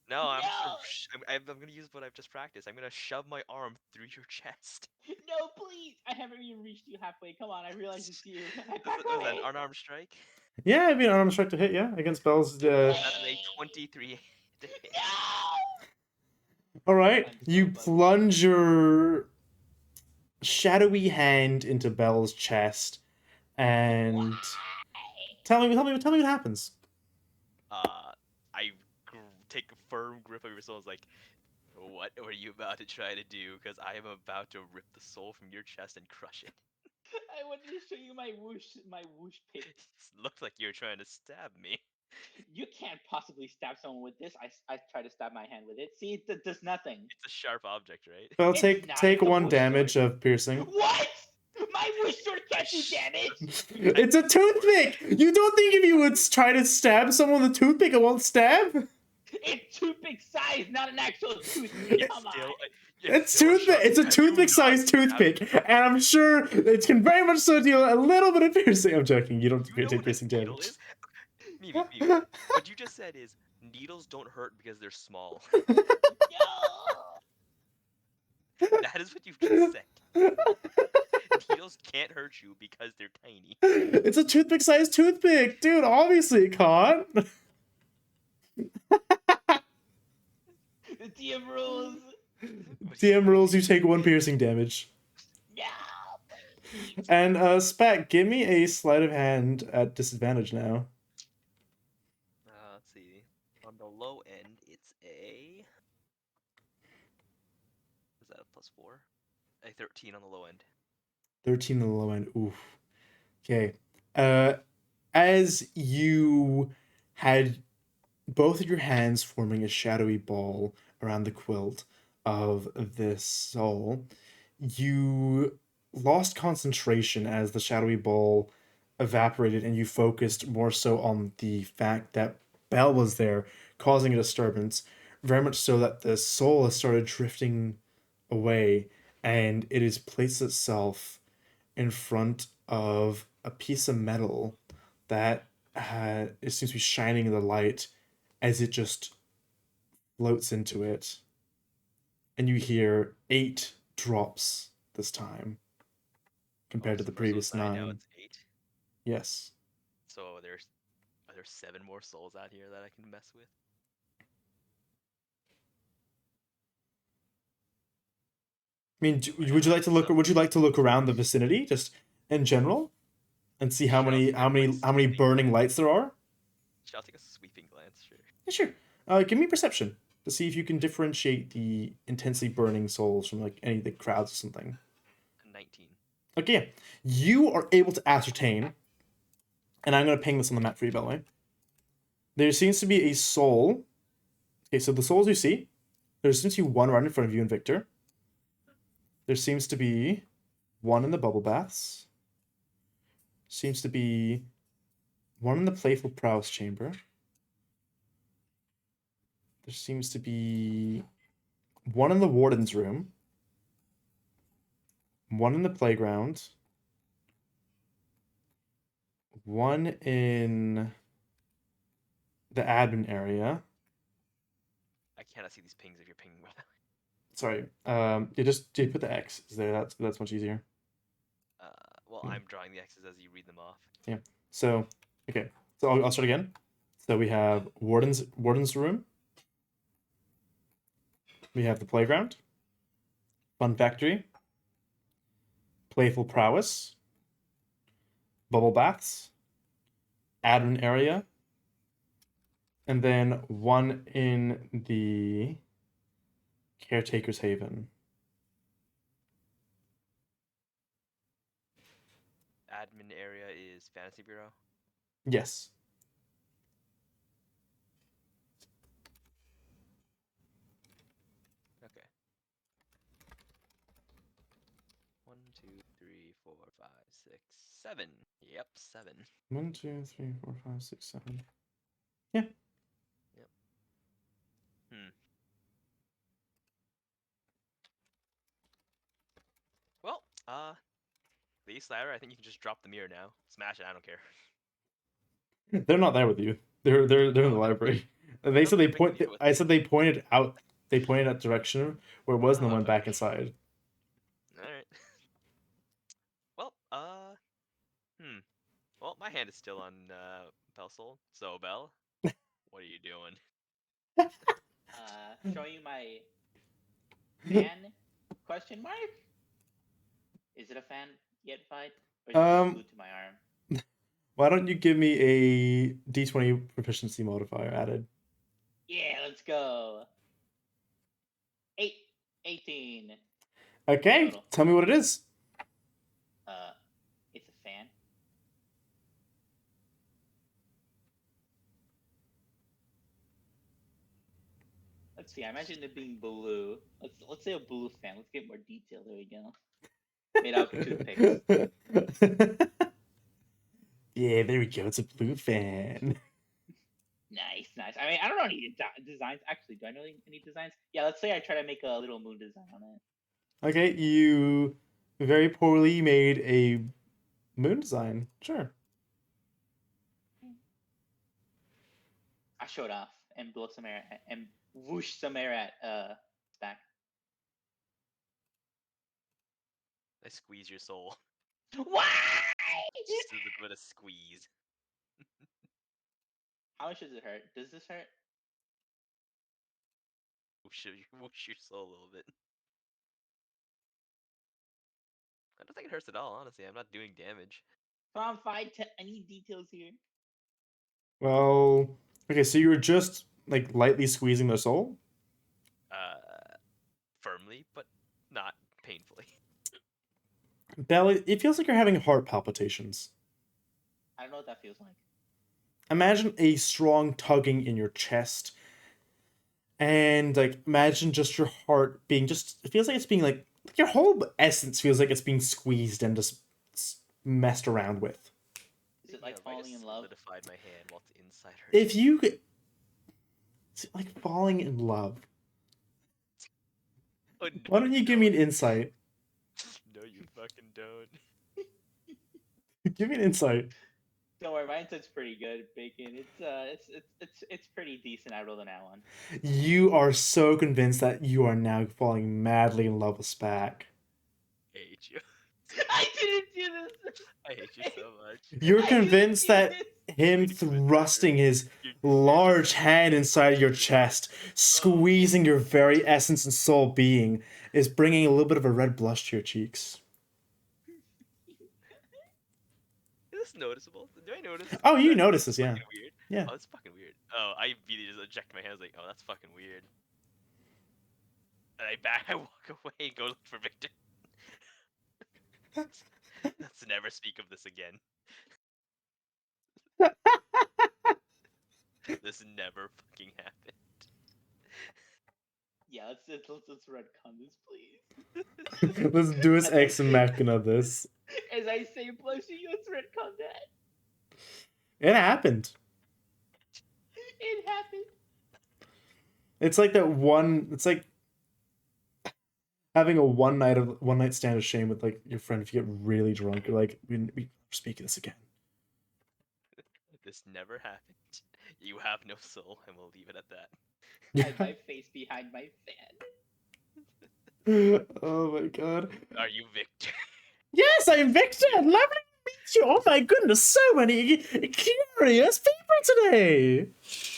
No, I'm just gonna, No. I'm gonna use what I've just practiced. I'm gonna shove my arm through your chest. No, please. I haven't even reached you halfway. Come on, I realize it's you. I Is back that away. an unarmed strike? Yeah, I'd be an arm strike to hit, yeah, against Belle's. That is a 23 to hit. No. Alright, I'm so you bugged. plunge your shadowy hand into Belle's chest, and tell me what happens. I take a firm grip of your soul. It's like, what were you about to try to do? Because I am about to rip the soul from your chest and crush it. I wanted to show you my whoosh pick. Looks like you're trying to stab me. You can't possibly stab someone with this. I try to stab my hand with it. See, it does nothing. It's a sharp object, right? Belle, It's take not, take it's a one whoosh damage sword. of piercing. What? My whoosh sword can't do damage. It's a toothpick! You don't think if you would try to stab someone with a toothpick, it won't stab? It's toothpick size, not an actual toothpick. Come on. It's toothpick. It's a toothpick-sized toothpick, and I'm sure it can very much so deal a little bit of piercing. I'm joking. You don't You know take what a piercing needle damage. is? Mimi, what you just said is needles don't hurt because they're small. No. That is what you've just said. Needles can't hurt you because they're tiny. It's a toothpick-sized toothpick, dude. Obviously, it can't. The DM rules. DM rules: you take one piercing damage. No. And Spec, give me a sleight of hand at disadvantage now. Let's see. On the low end, it's a. Is that a +4? A 13 on the low end. 13 on the low end. Oof. Okay. As you had both of your hands forming a shadowy ball around the quilt of this soul, you lost concentration as the shadowy ball evaporated, and you focused more so on the fact that Belle was there, causing a disturbance, very much so that the soul has started drifting away, and it has placed itself in front of a piece of metal that it seems to be shining in the light as it just floats into it. And you hear 8 drops this time compared to the previous Now 9. it's 8. Yes. So are there 7 more souls out here that I can mess with? I mean, would you like to look? Would you like to look around the vicinity, just in general, and see how many burning lights there are? I'll take a sweeping glance, sure. Yeah, sure. Give me perception to see if you can differentiate the intensely burning souls from like any of the crowds or something. 19. Okay, yeah. You are able to ascertain, and I'm going to ping this on the map for you, by the way. There seems to be a soul. Okay, so the souls you see, there seems to be one right in front of you and Victor. There seems to be one in the bubble baths. Seems to be one in the playful prowess chamber. There seems to be one in the warden's room. One in the playground. One in the admin area. I cannot see these pings if you're pinging with. Sorry. You put the X there. That's much easier. Well, I'm drawing the X's as you read them off. Yeah. So, okay. So I'll start again. So we have warden's room. We have the playground. Fun factory. Playful prowess. bubble baths, admin area, and then one in the caretaker's haven. Admin area is Fantasy Bureau. Yes. Okay. 1, 2, 3, 4, 5, 6, 7. Yep, 7. 1, 2, 3, 4, 5, 6, 7. Well, Lee Slider, I think you can just drop the mirror now. Smash it, I don't care. They're not there with you. They're in the Oh, okay. library. They said they Big point. deal with I said they pointed out. They pointed that direction where it was, and then Oh, went back okay. inside. Alright. Well, Well, my hand is still on Belsol. So, Bell, what are you doing? Showing you my fan? Question mark? Is it a fan yet fight? Or is it just glued to my arm? Why don't you give me a D20 proficiency modifier added? Yeah, let's go. 18. Okay, Total. tell me what it is. It's a fan. Let's see. I imagine it being blue. Let's say a blue fan. Let's get more detail. There we go. Made out of toothpicks. Yeah, there we go. It's a blue fan. Nice, nice. I mean, I don't know any designs. Actually, do I know any designs? Yeah, let's say I try to make a little moon design on it. Okay, you very poorly made a moon design. Sure. I showed off and blow some air and whoosh some air at back. I squeeze your soul. Why? Just a little bit of squeeze. How much does it hurt? Does this hurt? Whoosh your soul a little bit. I don't think it hurts at all, honestly. I'm not doing damage. Come on, fight. I need details here. Well, okay, so you were just like lightly squeezing their soul? Firmly, but not painfully. Belle, it feels like you're having heart palpitations. I don't know what that feels like. Imagine a strong tugging in your chest. And like imagine just your heart being just it feels like it's being like your whole essence feels like it's being squeezed and just messed around with. Is it like falling in love? Solidified my hand while it's inside her. If you is it like falling in love? Oh, Why don't you give me an insight? No, you fucking don't. Give me an insight. Don't worry, my insight's pretty good, Bacon. It's pretty decent. I rolled an that one. You are so convinced that you are now falling madly in love with Spack. I hate you. I didn't do this. I hate you so much. You're I didn't convinced do that this. him thrusting his large hand inside your chest, squeezing your very essence and soul being, is bringing a little bit of a red blush to your cheeks. Is this noticeable? Do I notice? Oh, you that? notice It's this, yeah. fucking Weird. Yeah. Oh, it's fucking weird. Oh, I immediately just eject my hand. I was like, oh, that's fucking weird. And I walk away and go look for Victor. Let's never speak of this again. This never fucking happened. Yeah, let's retcon this, please. Let's do his ex machina this. As I say, blushing, let's retcon that. It happened. It happened. It's like that one. It's like having a one night stand of shame with like your friend if you get really drunk. You're like, we speak of this again. This never happened. You have no soul, and we'll leave it at that. Hide my face behind my fan. Oh my god. Are you Victor? Yes, I'm Victor. Lovely to meet you. Oh my goodness, so many curious people today.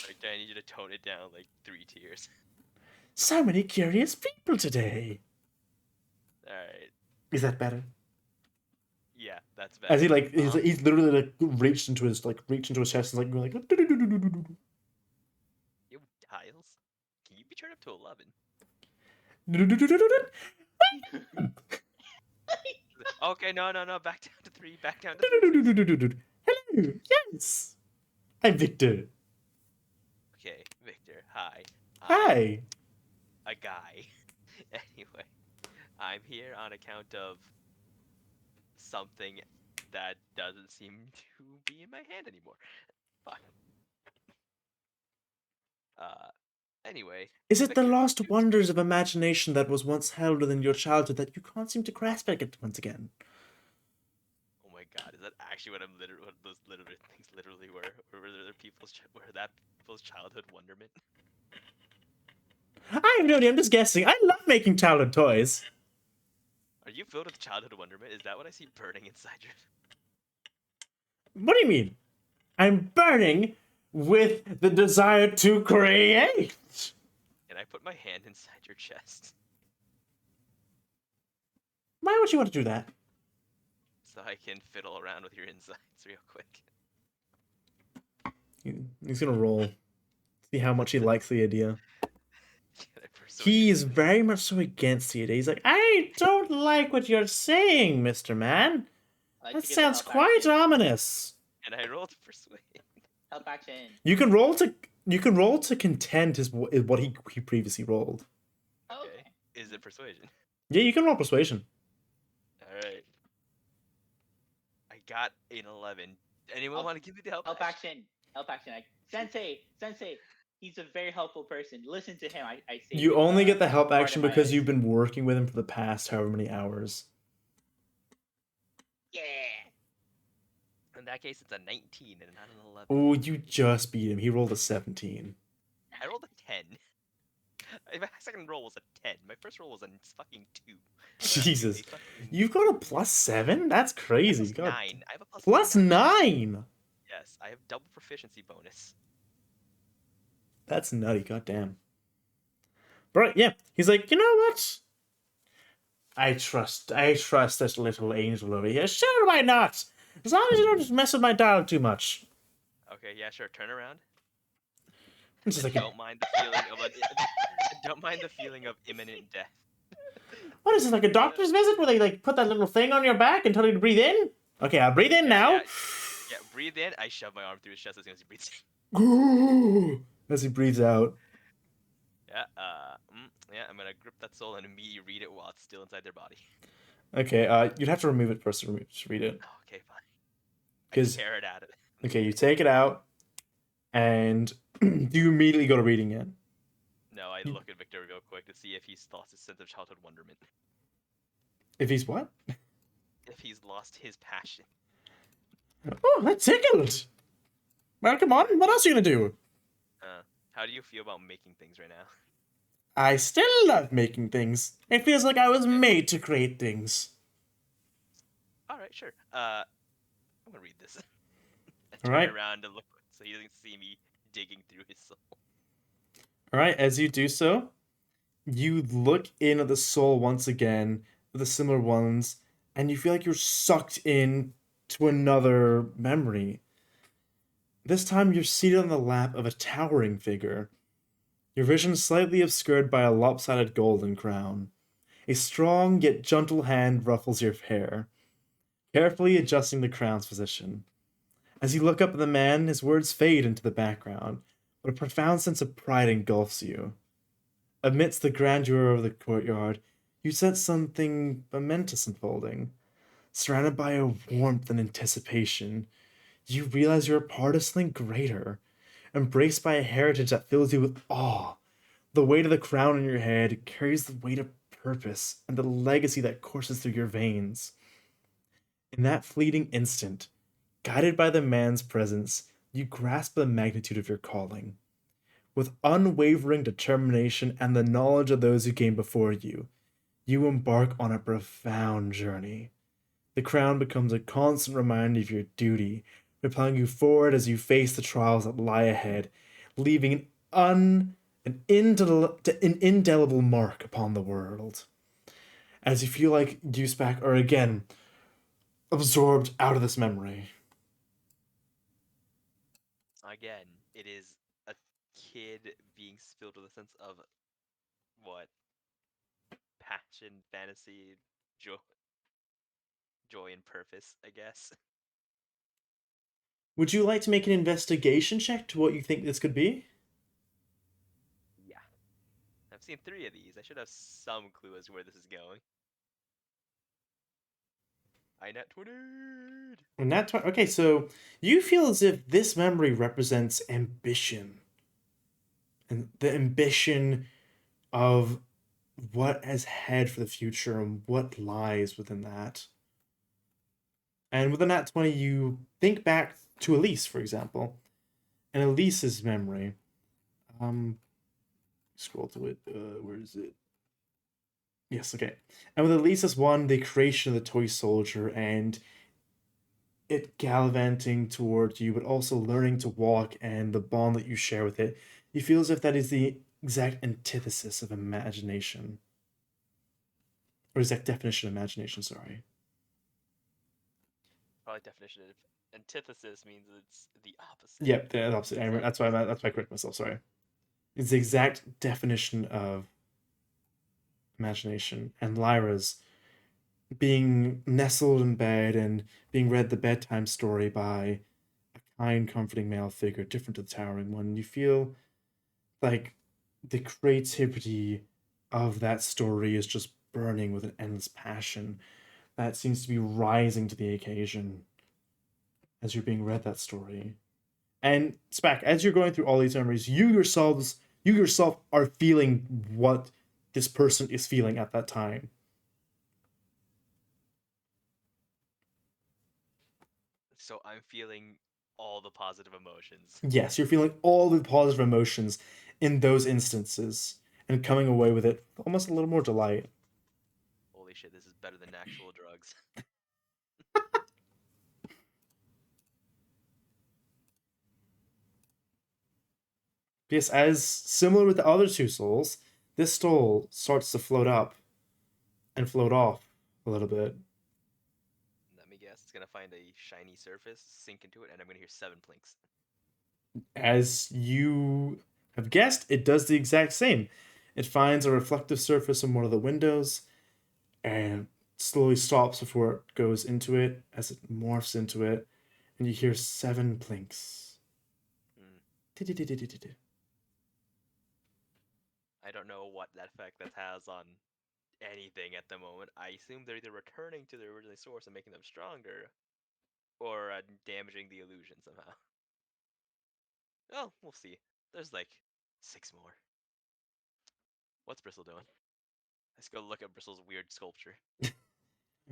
Victor, I need you to tone it down like 3 tiers. So many curious people today. Alright. Is that better? Yeah, That's bad. As he like he's literally like reached into his chest and like going like. Yo, Tiles, can you be turned up to 11? Okay, no, back down to 3, back down to 3. Hello, yes. I'm Victor. Okay, Victor, hi. Hi. A guy. Anyway, I'm here on account of something that doesn't seem to be in my hand anymore. Fuck. Anyway. Is it the Victor, lost you- wonders of imagination that was once held within your childhood that you can't seem to grasp it once again? Oh my god, is that actually what what those literally things literally were? Or were there people's childhood wonderment? I have no idea, I'm just guessing. I love making childhood toys. Are you filled with childhood wonderment? Is that what I see burning inside you? What do you mean? I'm burning with the desire to create. Can I put my hand inside your chest Why would you want to do that? so I can fiddle around with your insides real quick? He's gonna roll. See how much he likes the idea. Can I persuade you? He is very much so against the idea. He's like, I don't like what you're saying, Mr. Man. I like That to give the sounds help quite action. ominous. And I rolled to persuade. Help action. You can roll to contend his what he previously rolled. Okay. Is it persuasion? Yeah, you can roll persuasion. Alright. I got an 11. Anyone Help- want to give me the help? Help action. Help action. Sensei. He's a very helpful person. Listen to him. I say. You only get the help Pardon action my because eyes. you've been working with him for the past however many hours. Yeah. In that case, it's a 19 and not an 11. Oh, you just beat him. He rolled a 17. I rolled a 10. My second roll was a 10. My first roll was a fucking 2. Jesus. A fucking You've got a +7? That's crazy. plus You got 9. I have a plus +9. Yes, I have double proficiency bonus. That's nutty. Goddamn. Right, yeah. He's like, you know what? I trust this little angel over here. Sure, why not? As long as you don't mess with my dialogue too much. Okay, yeah, sure. Turn around. I'm just like, Don't mind the feeling of don't mind the feeling of imminent death. what is this, like a doctor's visit where they like put that little thing on your back and tell you to breathe in? Okay, I'll breathe in now. Yeah, breathe in. I shove my arm through his chest as soon as he breathes. As he breathes out. Yeah, yeah, I'm gonna grip that soul and immediately read it while it's still inside their body. Okay, you'd have to remove it first to read it. Oh, okay, fine. I 'Cause- tear it out of it. Okay, you take it out, and you immediately go to reading it. No, I look at Victor real quick to see if he's lost his sense of childhood wonderment. If he's what? If he's lost his passion. Oh, that tickled! Well, come on, what else are you gonna do? How do you feel about making things right now? I still love making things. It feels like I was made to create things. Alright, sure. I'm gonna read this. Turn Alright. around to look so he doesn't see me digging through his soul. Alright, as you do so, you look in at the soul once again with the similar ones, and you feel like you're sucked in to another memory. This time you're seated on the lap of a towering figure, your vision slightly obscured by a lopsided golden crown. A strong yet gentle hand ruffles your hair, carefully adjusting the crown's position. As you look up at the man, his words fade into the background, but a profound sense of pride engulfs you. Amidst the grandeur of the courtyard, you sense something momentous unfolding. Surrounded by a warmth and anticipation, you realize you're a part of something greater, embraced by a heritage that fills you with awe. The weight of the crown on your head carries the weight of purpose and the legacy that courses through your veins. In that fleeting instant, guided by the man's presence, you grasp the magnitude of your calling. With unwavering determination and the knowledge of those who came before you, you embark on a profound journey. The crown becomes a constant reminder of your duty, propelling you forward as you face the trials that lie ahead, leaving an indelible mark upon the world. As you feel like Uspak are again absorbed out of this memory. Again, it is a kid being spilled with a sense of what? Passion, fantasy, joy and purpose, I guess. Would you like to make an investigation check to what you think this could be? Yeah. I've seen 3 of these. I should have some clue as to where this is going. I net 20. And that's why, okay, so you feel as if this memory represents ambition. And the ambition of what is ahead for the future and what lies within that. And with the nat 20, you think back to Elise, for example. And Elise's memory. Scroll to it. Where is it? Yes, okay. And with Elise's one, the creation of the toy soldier and it gallivanting towards you, but also learning to walk and the bond that you share with it. You feel as if that is the exact antithesis of imagination. Or exact definition of imagination, sorry. Probably definition of antithesis means it's the opposite. Yep, the opposite. That's why I correct myself, sorry. It's the exact definition of imagination. And Lyra's being nestled in bed and being read the bedtime story by a kind, comforting male figure, different to the towering one. You feel like the creativity of that story is just burning with an endless passion that seems to be rising to the occasion as you're being read that story. And Spack, as you're going through all these memories, you yourself are feeling what this person is feeling at that time. So I'm feeling all the positive emotions. Yes, you're feeling all the positive emotions in those instances and coming away with it almost a little more delight. Holy shit, this is better than actual drugs. Because as similar with the other 2 souls, this soul starts to float up and float off a little bit. Let me guess, it's gonna find a shiny surface, sink into it, and I'm gonna hear 7 plinks. As you have guessed, it does the exact same. It finds a reflective surface on one of the windows and slowly stops before it goes into it as it morphs into it, and you hear 7 plinks. I don't know what that effect that has on anything at the moment. I assume they're either returning to their original source and making them stronger, or damaging the illusion somehow. Oh, we'll see. There's like 6 more. What's Bristle doing? Let's go look at Bristle's weird sculpture.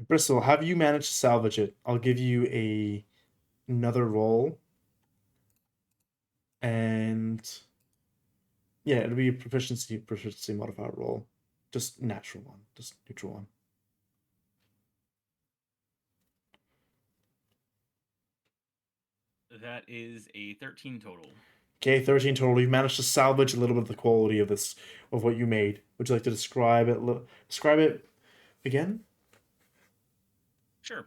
Bristle, have you managed to salvage it? I'll give you another roll. And yeah, it'll be a proficiency modifier roll. Just natural one. Just neutral one. That is a 13 total. Okay, 13 total. You've managed to salvage a little bit of the quality of this, of what you made. Would you like to describe it? Describe it again? Sure.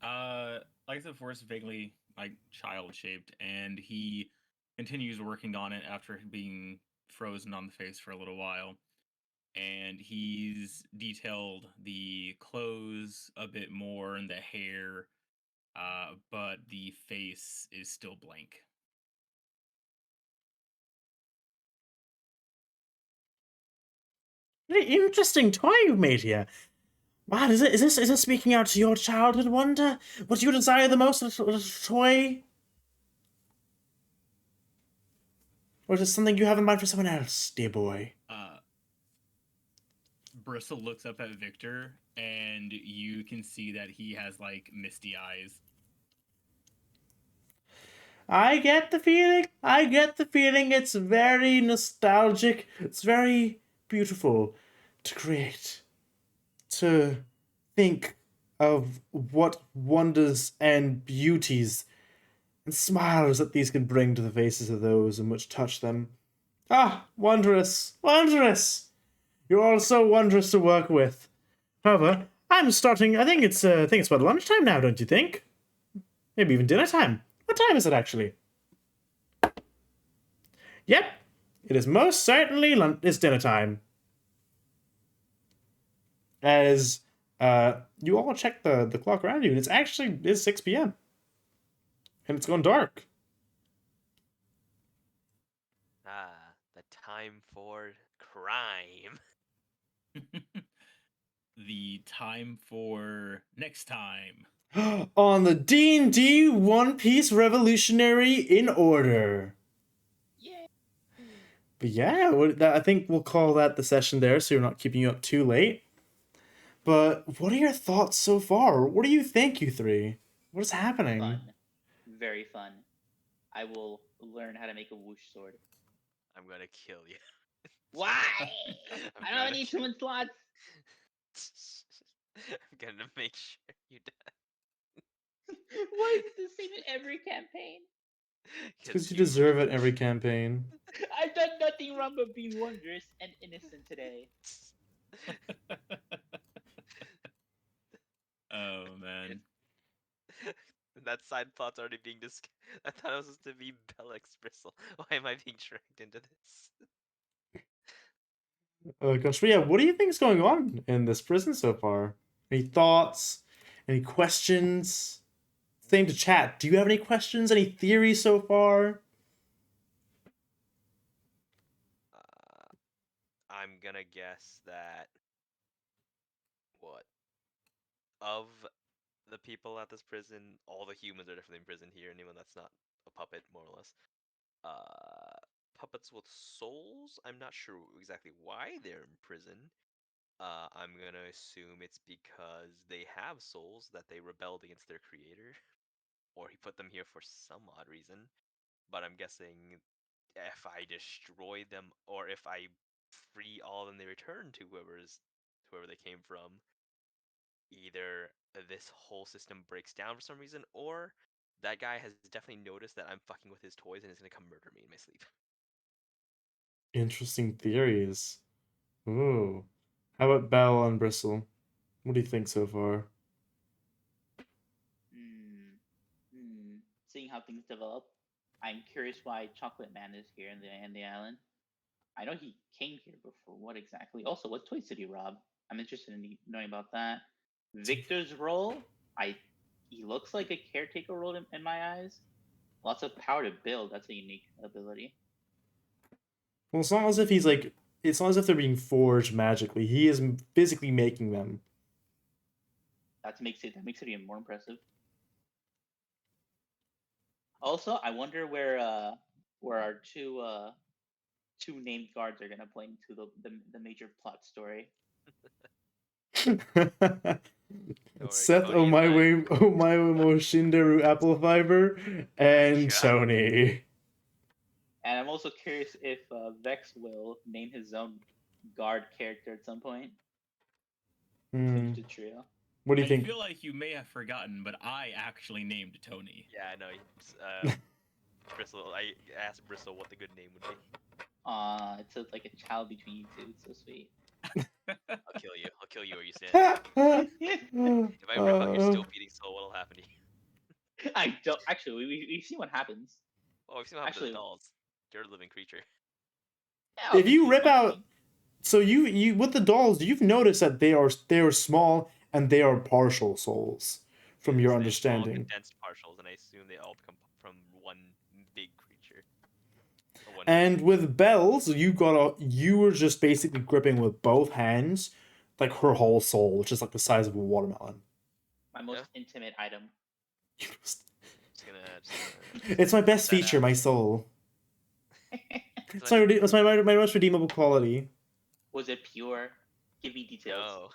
Like I said before, it's vaguely like child-shaped, and he continues working on it after being frozen on the face for a little while. And he's detailed the clothes a bit more and the hair, but the face is still blank. Very interesting toy you've made here. Wow, is this speaking out to your childhood wonder? What you desire the most in a toy? Or is it something you have in mind for someone else, dear boy? Bristle looks up at Victor, and you can see that he has, like, misty eyes. I get the feeling. It's very nostalgic. It's very beautiful to create. To think of what wonders and beauties and smiles that these can bring to the faces of those in which touch them. Ah, wondrous, wondrous! You're all so wondrous to work with. However, I'm starting. I think it's about lunchtime now, don't you think? Maybe even dinner time. What time is it actually? Yep, it is most certainly it's dinner time. As you all check the clock around you, and it's 6 p.m. and it's gone dark. Ah, the time for crime. The time for next time. On the D&D One Piece Revolutionary in Order. Yeah. But yeah, I think we'll call that the session there, so we're not keeping you up too late. But what are your thoughts so far? What do you think, you three? What is happening? Fun. Very fun. I will learn how to make a whoosh sword. I'm gonna kill you. Why? I'm I don't gonna need kill- human slots. I'm gonna make sure you die. Why is it the same in every campaign? Because you deserve it every campaign. I've done nothing wrong but being wondrous and innocent today. Oh man. That side plot's already being discussed. I thought it was supposed to be Bellex Bristle. Why am I being dragged into this? Oh gosh, but yeah, what do you think is going on in this prison so far? Any thoughts? Any questions? Same to chat. Do you have any questions? Any theories so far? I'm gonna guess that what of the people at this prison, all the humans are definitely in prison here. Anyone that's not a puppet, more or less. Puppets with souls. I'm not sure exactly why they're in prison. I'm gonna assume it's because they have souls that they rebelled against their creator, or he put them here for some odd reason. But I'm guessing if I destroy them, or if I free all of them, they return to whoever they came from. Either this whole system breaks down for some reason, or that guy has definitely noticed that I'm fucking with his toys and is gonna come murder me in my sleep. Interesting theories. Ooh. How about Bell and Bristle? What do you think so far? Seeing how things develop, I'm curious why Chocolate Man is here in the island. I know he came here before. What exactly? Also, what toys did he rob? I'm interested in knowing about that. Victor's role, he looks like a caretaker role in my eyes. Lots of power to build. That's a unique ability. Well, it's not as if it's not as if they're being forged magically. He is physically making them. That makes it even more impressive. Also, I wonder where our two named guards are gonna play into the major plot story. Seth Tony and Omae Moshinderu Apple Fiber and God. Tony. And I'm also curious if Vex will name his own guard character at some point. Finish the trio. What do you I think? feel like you may have forgotten, but I actually named Tony. Yeah, I know. Bristle. I asked Bristle what the good name would be. It's like a child between you two. It's so sweet. I'll kill you. I'll kill you where you stand. If I rip out your still beating soul, what'll happen to you? I don't actually. We've seen what happens. Oh, we've seen what happens to Actually- the dolls. They're a living creature. Yeah, If you it's rip fine. out, so you with the dolls, you've noticed that they are small and they are partial souls, from your Yes, they have small understanding. condensed partials, and I assume they all come from one big creature. Or one And with Belle's, you were just basically gripping with both hands, like her whole soul, which is like the size of a watermelon. My most intimate item. just gonna It's my best that feature, out. my soul. It's It's my most redeemable quality. Was it pure? Give me details. No.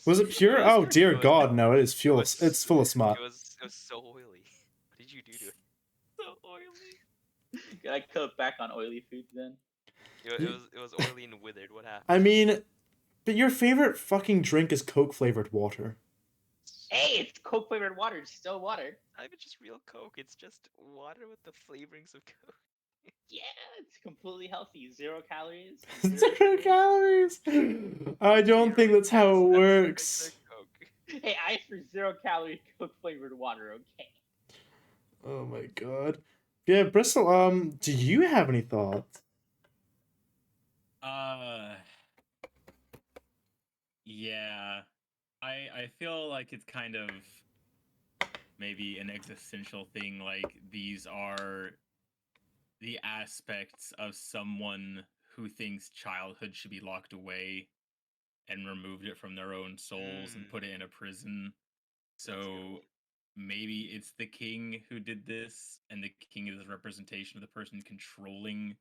Was it pure? was- Oh dear it was- God, no! It is fuel. was- It's full of smut. It was so oily. What did you do to it? So oily. I cut back on oily foods then. It was oily and withered. What happened? I mean, but your favorite fucking drink is Coke flavored water. Hey, it's Coke flavored water. It's still water. Not even just real Coke. It's just water with the flavorings of Coke. Yeah, it's completely healthy. 0 calories. 0 calories. I don't think that's how it That's works. regular Coke. Hey, I asked for 0-calorie Coke flavored water. Okay. Oh my god. Yeah, Bristol. Do you have any thoughts? Uh, yeah. I feel like it's kind of maybe an existential thing. Like these are the aspects of someone who thinks childhood should be locked away and removed it from their own souls and put it in a prison. That's a good So one. maybe it's the king who did this, and the king is a representation of the person controlling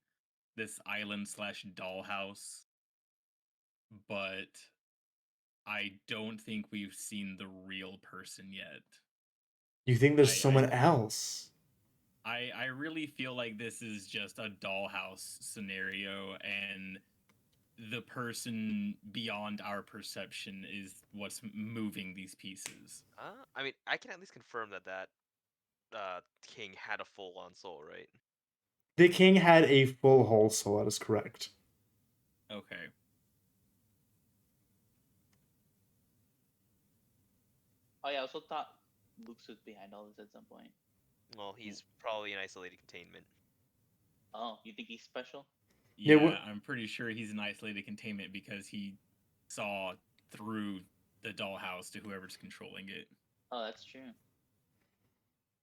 this island slash dollhouse. But I don't think we've seen the real person yet. You think there's I- someone else? I really feel like this is just a dollhouse scenario, and the person beyond our perception is what's moving these pieces. I mean, I can at least confirm that king had a full-on soul, right? The king had a full whole soul. That is correct. Okay. Oh yeah, I also thought Luke's was behind all this at some point. Well, he's probably in isolated containment. Oh, you think he's special? Yeah, Yeah, what- I'm pretty sure he's in isolated containment because he saw through the dollhouse to whoever's controlling it. Oh, that's true.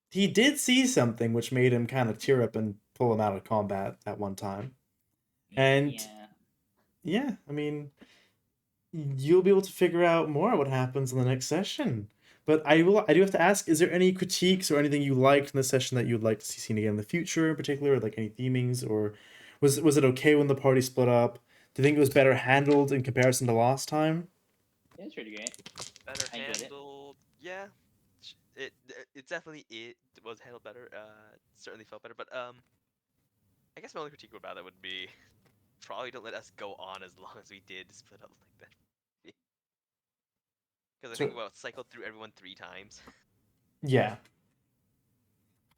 He did see something which made him kind of tear up and pull him out of combat at one time. And Yeah. yeah, I mean, you'll be able to figure out more what happens in the next session. But I do have to ask: is there any critiques or anything you liked in the session that you'd like to see seen again in the future, in particular, like any themings, or was it okay when the party split up? Do you think it was better handled in comparison to last time? Yeah, it's pretty great. Better I get it. handled, yeah. It definitely was handled better. Certainly felt better, but I guess my only critique about it would be probably don't let us go on as long as we did to split up like that. Because I So- think we cycled through everyone 3 times. Yeah.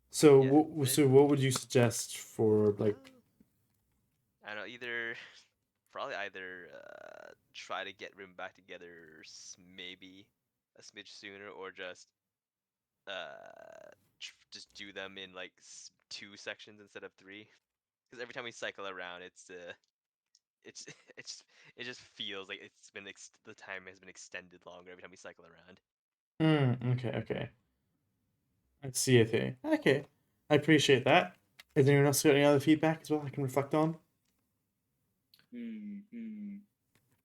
So, Yeah, what would you suggest for like? I don't know, probably either try to get everyone back together maybe a smidge sooner, or just just do them in like 2 sections instead of 3. Because every time we cycle around, it's it just feels like it's been the time has been extended longer every time we cycle around. Okay. I see a thing. Okay, I appreciate that. Is anyone else got any other feedback as well I can reflect on?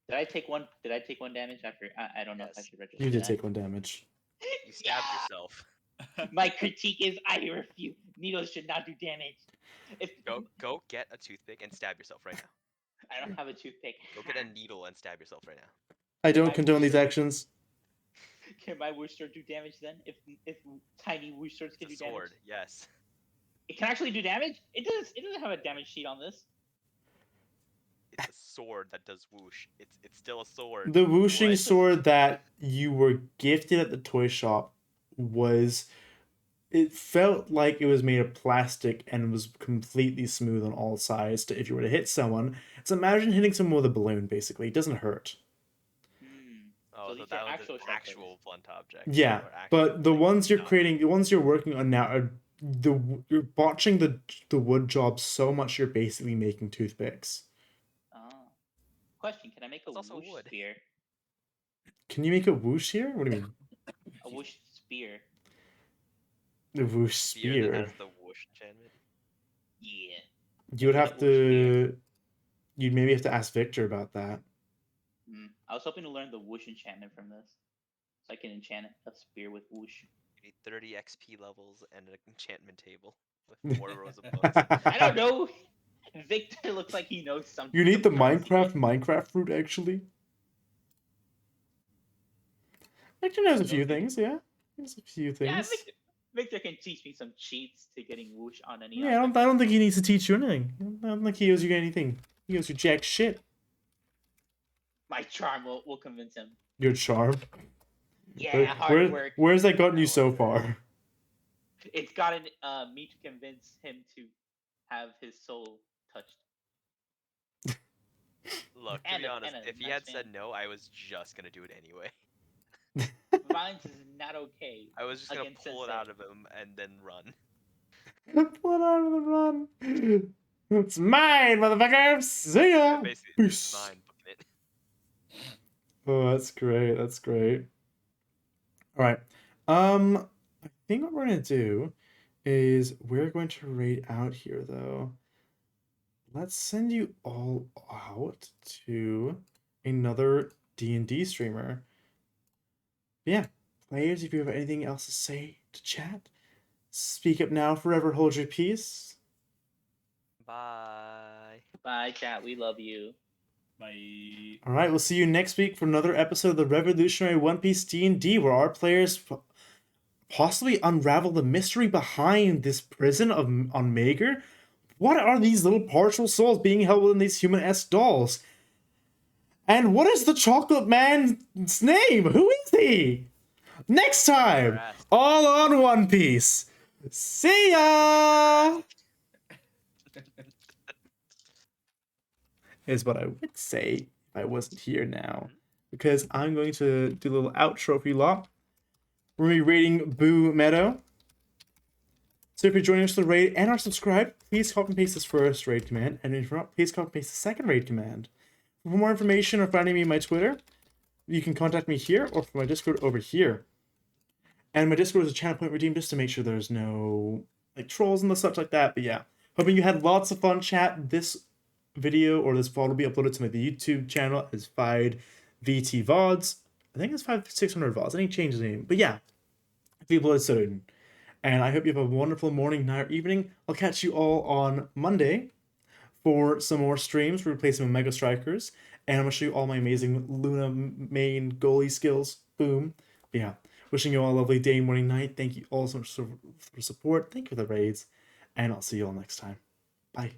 Did I take one? Did I take one damage after? I don't know if I Yes. should register. You did that. take one damage. You stabbed Yeah! yourself. My critique is I refuse. Needles should not do damage. If Go get a toothpick and stab yourself right now. I don't have a toothpick. Go get a needle and stab yourself right now. I don't My condone these booster- actions. Can my woosh sword do damage then? If tiny woosh swords can It's do a damage, sword, yes. it can actually do damage. It does. It doesn't have a damage sheet on this. It's a sword that does whoosh. It's still a sword. The whooshing What? sword that you were gifted at the toy shop was. It felt like it was made of plastic and was completely smooth on all sides. If you were to hit someone, it's imagine hitting someone with a balloon. Basically, it doesn't hurt. Oh, So so these that are was actual an sharp actual blunt object. Yeah, or actual, but the like, ones you're not- creating, the ones you're working on now are you're botching the wood job so much you're basically making toothpicks. Oh. Question: can I make a It's also whoosh wood. spear? Can you make a whoosh here? What do you mean? A whoosh spear? The whoosh spear spear. that has the whoosh enchantment. Yeah. You would Make have a whoosh to. You'd maybe have to ask Victor about that. I was hoping to learn the whoosh enchantment from this, so I can enchant a spear with whoosh. You need 30 XP levels and an enchantment table with 4 rows of books. I don't know. Victor looks like he knows something. You need the some secret. Minecraft fruit actually. Victor knows a few Okay. things, yeah. He knows a few Yeah, things. Victor can teach me some cheats to getting whoosh on any. Yeah, I object. don't think he needs to teach you anything. I don't think he owes you anything. He owes you jack shit. My charm will convince him. Your charm. Yeah, hard work. Where's that gotten you so far? It's gotten me to convince him to have his soul touched. Look, to And be a- honest, and a if he nice had said fan. no, I was just gonna do it anyway. Defiance is not okay. I was just gonna Against pull it Sensei. out of him and then run. Pull it out of the run. It's mine, motherfucker. See ya. Basically, Peace. it's mine, booking it. Oh, that's great. That's great. All right. I think what we're gonna do is we're going to raid out here though. Let's send you all out to another D&D streamer. Yeah, players, if you have anything else to say to chat, speak up now, forever hold your peace. Bye. Bye, chat. We love you. Bye. All right, we'll see you next week for another episode of the Revolutionary One Piece D&D, where our players possibly unravel the mystery behind this prison on Mager. What are these little partial souls being held within these human-esque dolls? And what is the chocolate man's name? Who is he? Next time, Harassed. all on One Piece. See ya! Is what I would say if I wasn't here now. Because I'm going to do a little outro for you lot. We're going to be raiding Boo Meadow. So if you're joining us for the raid and are subscribed, please copy and paste this first raid command. And if you're not, please copy and paste the second raid command. For more information or finding me on my Twitter, you can contact me here or from my Discord over here. And my Discord is a channel point redeemed just to make sure there's no like trolls and the such like that. But yeah, hoping you had lots of fun chat. This video or this VOD will be uploaded to my YouTube channel as Fide VT VODs. I think it's 600 VODs. I didn't change the name. But yeah, it'll be uploaded soon. And I hope you have a wonderful morning, night, or evening. I'll catch you all on Monday for some more streams. We're replacing with Mega Strikers. And I'm going to show you all my amazing Luna main goalie skills. Boom. But yeah, wishing you all a lovely day, morning, night. Thank you all so much for support. Thank you for the raids. And I'll see you all next time. Bye.